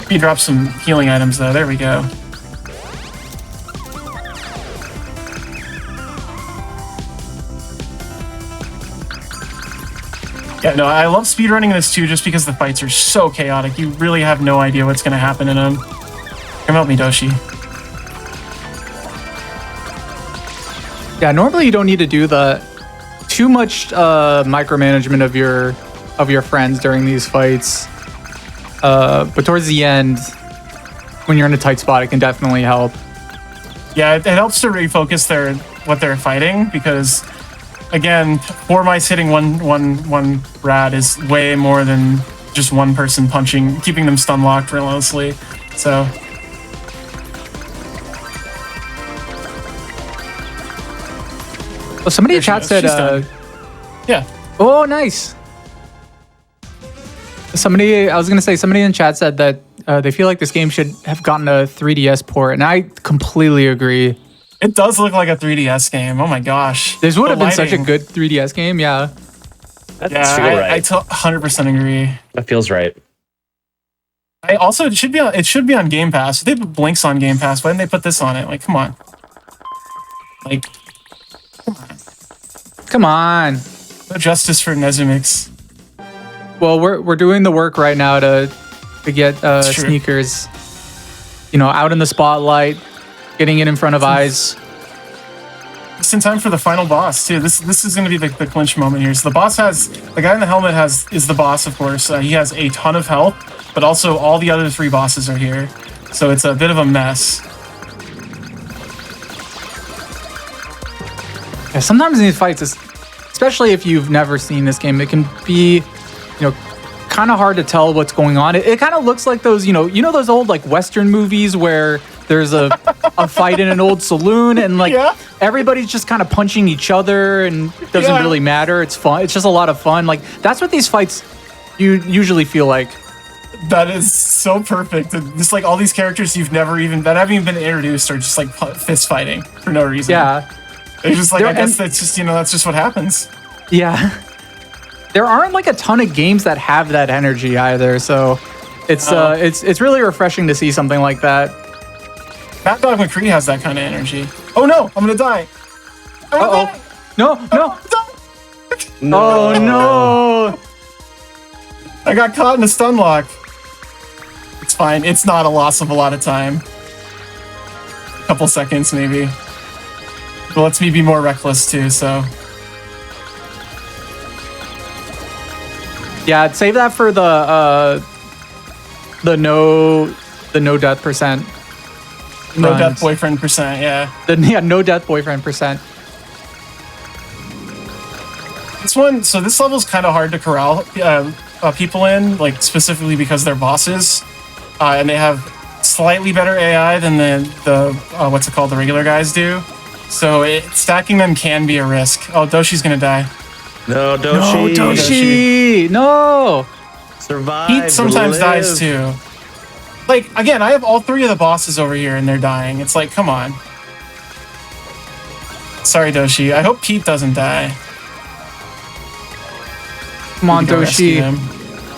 He dropped some healing items though, there we go. Yeah, no, I love speedrunning this too just because the fights are so chaotic. You really have no idea what's gonna happen in them. Come help me, Doshi. Yeah, normally you don't need to do too much micromanagement of your friends during these fights. But towards the end, when you're in a tight spot, it can definitely help. Yeah, it helps to refocus what they're fighting because, again, 4 mice hitting one rat is way more than just one person punching, keeping them stun locked relentlessly. So. Well, somebody in chat said, yeah. Oh, nice. Somebody in chat said that they feel like this game should have gotten a 3DS port, and I completely agree. It does look like a 3DS game. Oh my gosh. This would have been such a good 3DS game, yeah. That Yeah, feels right. I 100% agree. That feels right. It should be on Game Pass. They put Blinks on Game Pass. Why didn't they put this on it? Like, come on. Like, Come on. no justice for Nezumix. Well, we're doing the work right now to get true. sneakers, out in the spotlight, getting it in front of eyes. Just in time for the final boss too. This is going to be the clinch moment here. So the guy in the helmet is the boss, of course. He has a ton of health, but also all the other 3 bosses are here. So it's a bit of a mess. Yeah, sometimes in these fights, especially if you've never seen this game, it can be, kind of hard to tell what's going on. It kind of looks like those, those old like Western movies where there's a fight in an old saloon and like everybody's just kind of punching each other and it doesn't really matter. It's fun. It's just a lot of fun. Like that's what these fights usually feel like. That is so perfect. And just like all these characters that haven't even been introduced are just like fist fighting for no reason. Yeah. It's just like, I guess that's just what happens. Yeah. There aren't like a ton of games that have that energy either, so it's really refreshing to see something like that. Mad Dog McCree has that kind of energy. Oh no, I'm gonna die. Uh-oh. No. No. Oh no. I got caught in a stun lock. It's fine. It's not a loss of a lot of time. A couple seconds maybe. It lets me be more reckless too, so. Yeah, save that for the no death percent. No runs. death boyfriend percent, yeah. No death boyfriend percent. This level's kind of hard to corral people in, like specifically because they're bosses, and they have slightly better AI than the what's it called, the regular guys do. So stacking them can be a risk. Oh, Doshi's gonna die. No, Doshi. No, Doshi. No. Survive. Pete sometimes live. dies too. Like, again, I have all 3 of the bosses over here and they're dying. It's like, come on. Sorry, Doshi. I hope Pete doesn't die. Come on, We can go rescue Doshi. him.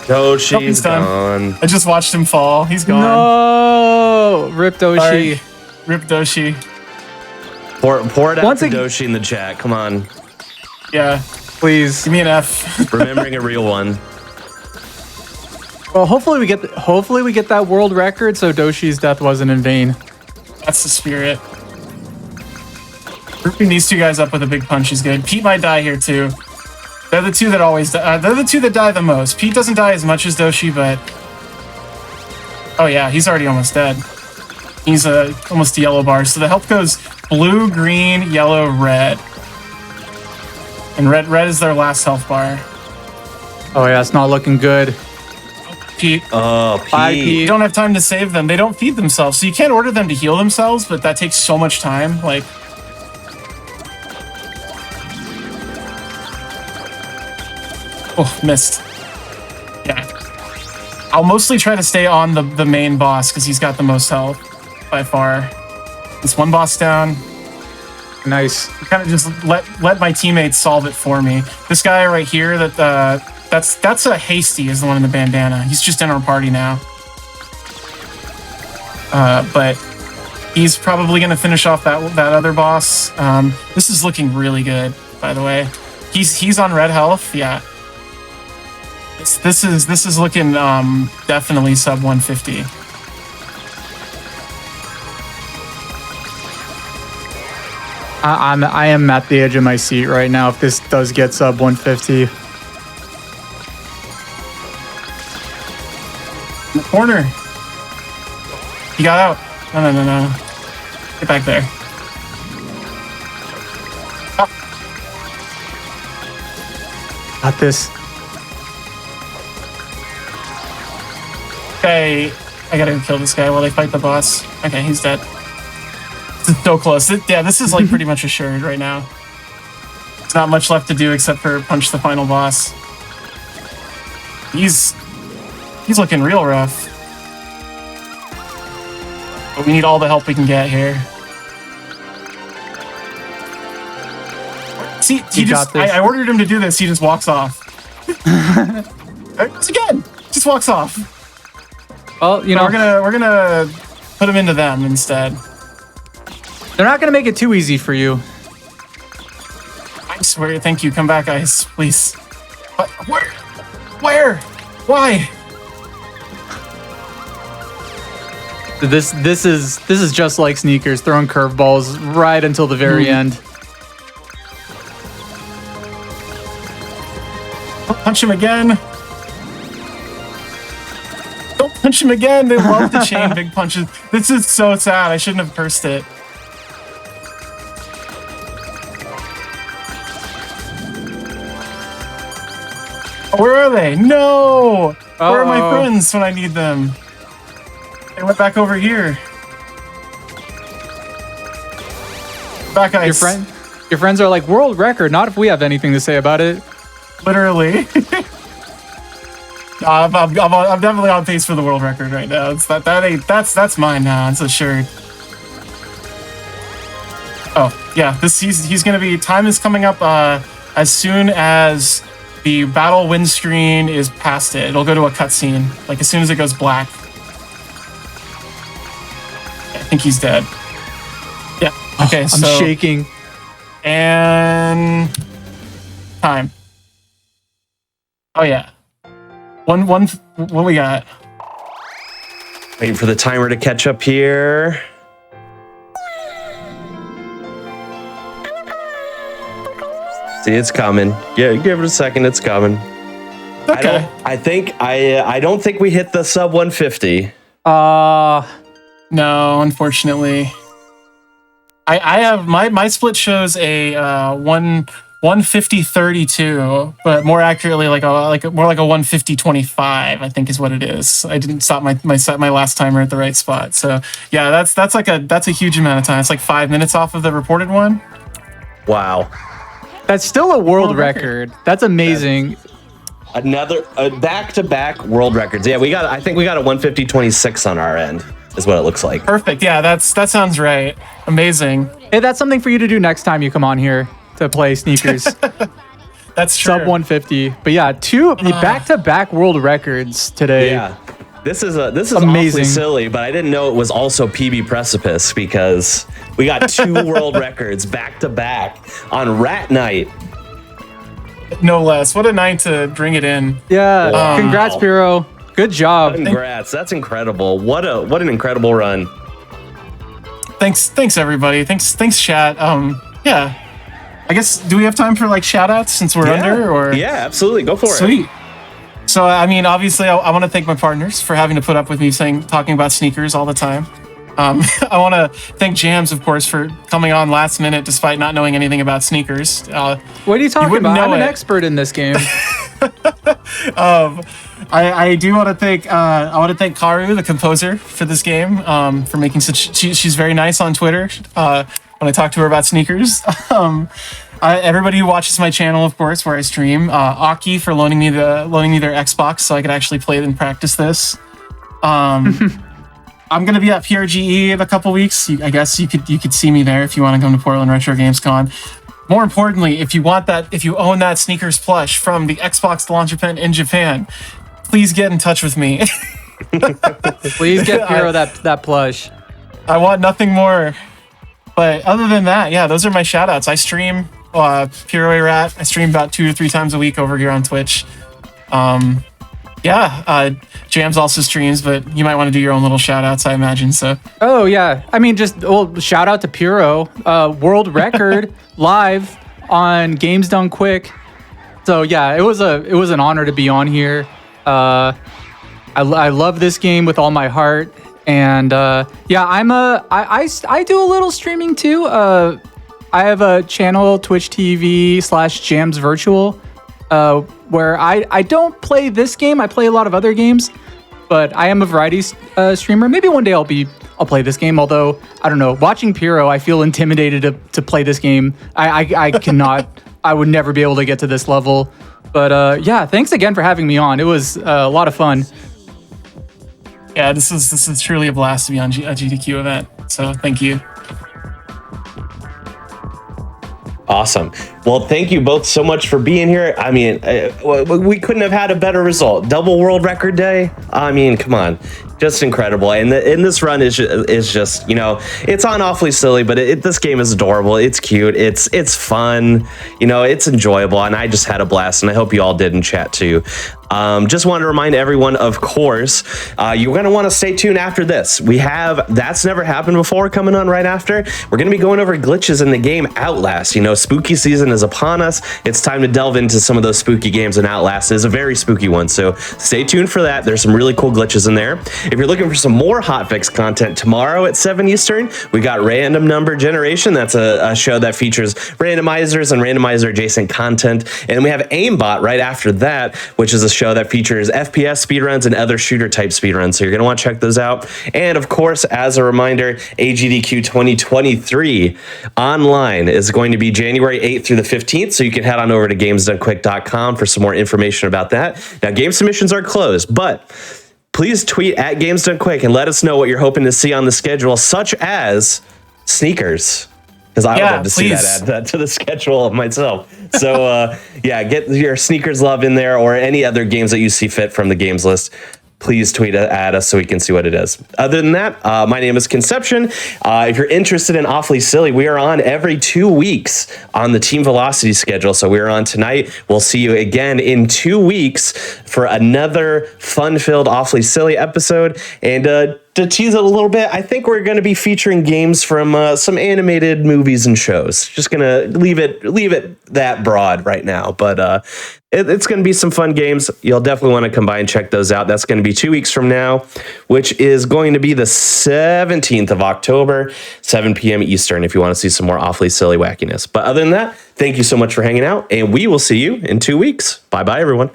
Doshi's Nope, he's done. gone. I just watched him fall. He's gone. No. Rip Doshi. Sorry. Rip Doshi. Pour it out Once for ag- Doshi in the chat. Come on. Yeah. Please. Give me an F. Remembering a real one. Well, hopefully we get that world record, so Doshi's death wasn't in vain. That's the spirit. Grouping these two guys up with a big punch is good. Pete might die here too. They're the two that always die. They're the two that die the most. Pete doesn't die as much as Doshi, but oh yeah, he's already almost dead. He's almost a yellow bar. So the health goes blue, green, yellow, red, and red is their last health bar. Oh yeah, it's not looking good. Pete. Oh, Pete. Bye, Pete. You don't have time to save them. They don't feed themselves, so you can't order them to heal themselves. But that takes so much time. Like. Oh, missed. Yeah. I'll mostly try to stay on the main boss because he's got the most health by far. This one boss down. Nice. Kind of just let my teammates solve it for me. This guy right here, that's a Hasty is the one in the bandana. He's just in our party now. But he's probably gonna finish off that other boss. This is looking really good, by the way. He's on red health, yeah. This is looking definitely sub 150. I am at the edge of my seat right now if this does get sub 150. In the corner. He got out. No. Get back there. Oh. Got this. Okay, I gotta kill this guy while they fight the boss. Okay, he's dead. This is so close. Yeah, this is like pretty much assured right now. There's not much left to do except for punch the final boss. He's looking real rough. But we need all the help we can get here. See, I ordered him to do this, he just walks off. It's again, just walks off. Well, you know, we're gonna put him into them instead. They're not gonna make it too easy for you. I swear, thank you. Come back, guys, please. But where? Why? This is just like Sneakers, throwing curveballs right until the very end. Don't punch him again. Don't punch him again. They love to chain big punches. This is so sad. I shouldn't have cursed it. Where are they? No! Where are my friends when I need them? They went back over here. Back ice. Your friends are like, world record, not if we have anything to say about it. Literally. I'm definitely on pace for the world record right now. It's that's mine now. It's assured. Oh yeah, he's gonna be. Time is coming up as soon as the battle win screen is past it. It'll go to a cutscene. Like as soon as it goes black. I think he's dead. Yeah. Okay. I'm shaking. And time. Oh yeah. One. What we got? Waiting for the timer to catch up here. See, it's coming. Yeah, give it a second. It's coming. Okay. I don't think we hit the sub 150. No, unfortunately. I have my split shows a 150-32, but more accurately more like a 150-25, I think is what it is. I didn't stop my last timer at the right spot. So yeah, that's a huge amount of time. It's like 5 minutes off of the reported one. Wow. That's still a world record. That's amazing. Another back-to-back world records. Yeah, I think we got a 150-26 on our end. Is what it looks like. Perfect. Yeah, that sounds right. Amazing. Hey, that's something for you to do next time you come on here to play Sneakers. That's true. Sub 150. But yeah, two back-to-back world records today. Yeah. This is amazing. Amazing. Awfully silly, but I didn't know it was also PB Precipice because we got two world records back to back on Rat Night. No less. What a night to bring it in. Yeah. Congrats, Piro. Good job. Congrats. That's incredible. What an incredible run. Thanks everybody. Thanks chat. Yeah. I guess, do we have time for like shout outs since we're under, or? Yeah, absolutely. Go for it. Sweet. So, I mean, obviously, I want to thank my partners for having to put up with me talking about sneakers all the time. I want to thank Jams, of course, for coming on last minute despite not knowing anything about sneakers. What are you talking about? I'm an expert in this game. I do want to thank Karu, the composer, for this game, for making she's very nice on Twitter when I talk to her about sneakers. Everybody who watches my channel, of course, where I stream, Aki for loaning me their Xbox so I could actually play and practice this. I'm gonna be at PRGE in a couple weeks. I guess you could see me there if you want to come to Portland Retro Games Con. More importantly, if you own that sneakers plush from the Xbox launch event in Japan, please get in touch with me. Please get Piro that plush. I want nothing more. But other than that, yeah, those are my shout outs. I stream Puro Rat. I stream about 2 to 3 times a week over here on Twitch. Jams also streams, but you might want to do your own little shout outs, I imagine. So. Oh yeah, I mean, shout out to Puro, world record live on Games Done Quick. So yeah, it was an honor to be on here. I love this game with all my heart, and I do a little streaming too. I have a channel, Twitch TV /Jams Virtual, where I don't play this game. I play a lot of other games, but I am a variety streamer. Maybe one day I'll play this game. Although I don't know, watching Piro, I feel intimidated to play this game. I cannot. I would never be able to get to this level. But thanks again for having me on. It was a lot of fun. Yeah, this is truly a blast to be on a GDQ event. So thank you. Awesome. Well, thank you both so much for being here. I mean, we couldn't have had a better result. Double world record day. I mean, come on, just incredible. And this run is just, it's on Awfully Silly, but this game is adorable. It's cute. It's fun. It's enjoyable, and I just had a blast, and I hope you all did in chat too. Just want to remind everyone, of course, you're going to want to stay tuned after this. We have That's Never Happened Before coming on right after. We're going to be going over glitches in the game Outlast. Spooky season is upon us. It's time to delve into some of those spooky games, and Outlast is a very spooky one. So stay tuned for that. There's some really cool glitches in there. If you're looking for some more Hotfix content, tomorrow at 7 Eastern, we got Random Number Generation. That's a show that features randomizers and randomizer adjacent content. And we have Aimbot right after that, which is a show that features FPS speedruns and other shooter type speedruns. So you're going to want to check those out. And of course, as a reminder, AGDQ 2023 online is going to be January 8th through the 15th. So you can head on over to gamesdonequick.com for some more information about that. Now, game submissions are closed, but please tweet at GamesDoneQuick and let us know what you're hoping to see on the schedule, such as sneakers. Because I would love to see that, add that to the schedule myself. So, get your sneakers love in there, or any other games that you see fit from the games list. Please tweet at us so we can see what it is. Other than that, my name is Conception. If you're interested in Awfully Silly, we are on every 2 weeks on the Team Velocity schedule. So we're on tonight. We'll see you again in 2 weeks for another fun-filled Awfully Silly episode. And to tease it a little bit, I think we're going to be featuring games from some animated movies and shows. Just going to leave it that broad right now. But it's going to be some fun games. You'll definitely want to come by and check those out. That's going to be 2 weeks from now, which is going to be the 17th of October, 7 p.m. Eastern, if you want to see some more Awfully Silly wackiness. But other than that, thank you so much for hanging out, and we will see you in 2 weeks. Bye-bye, everyone.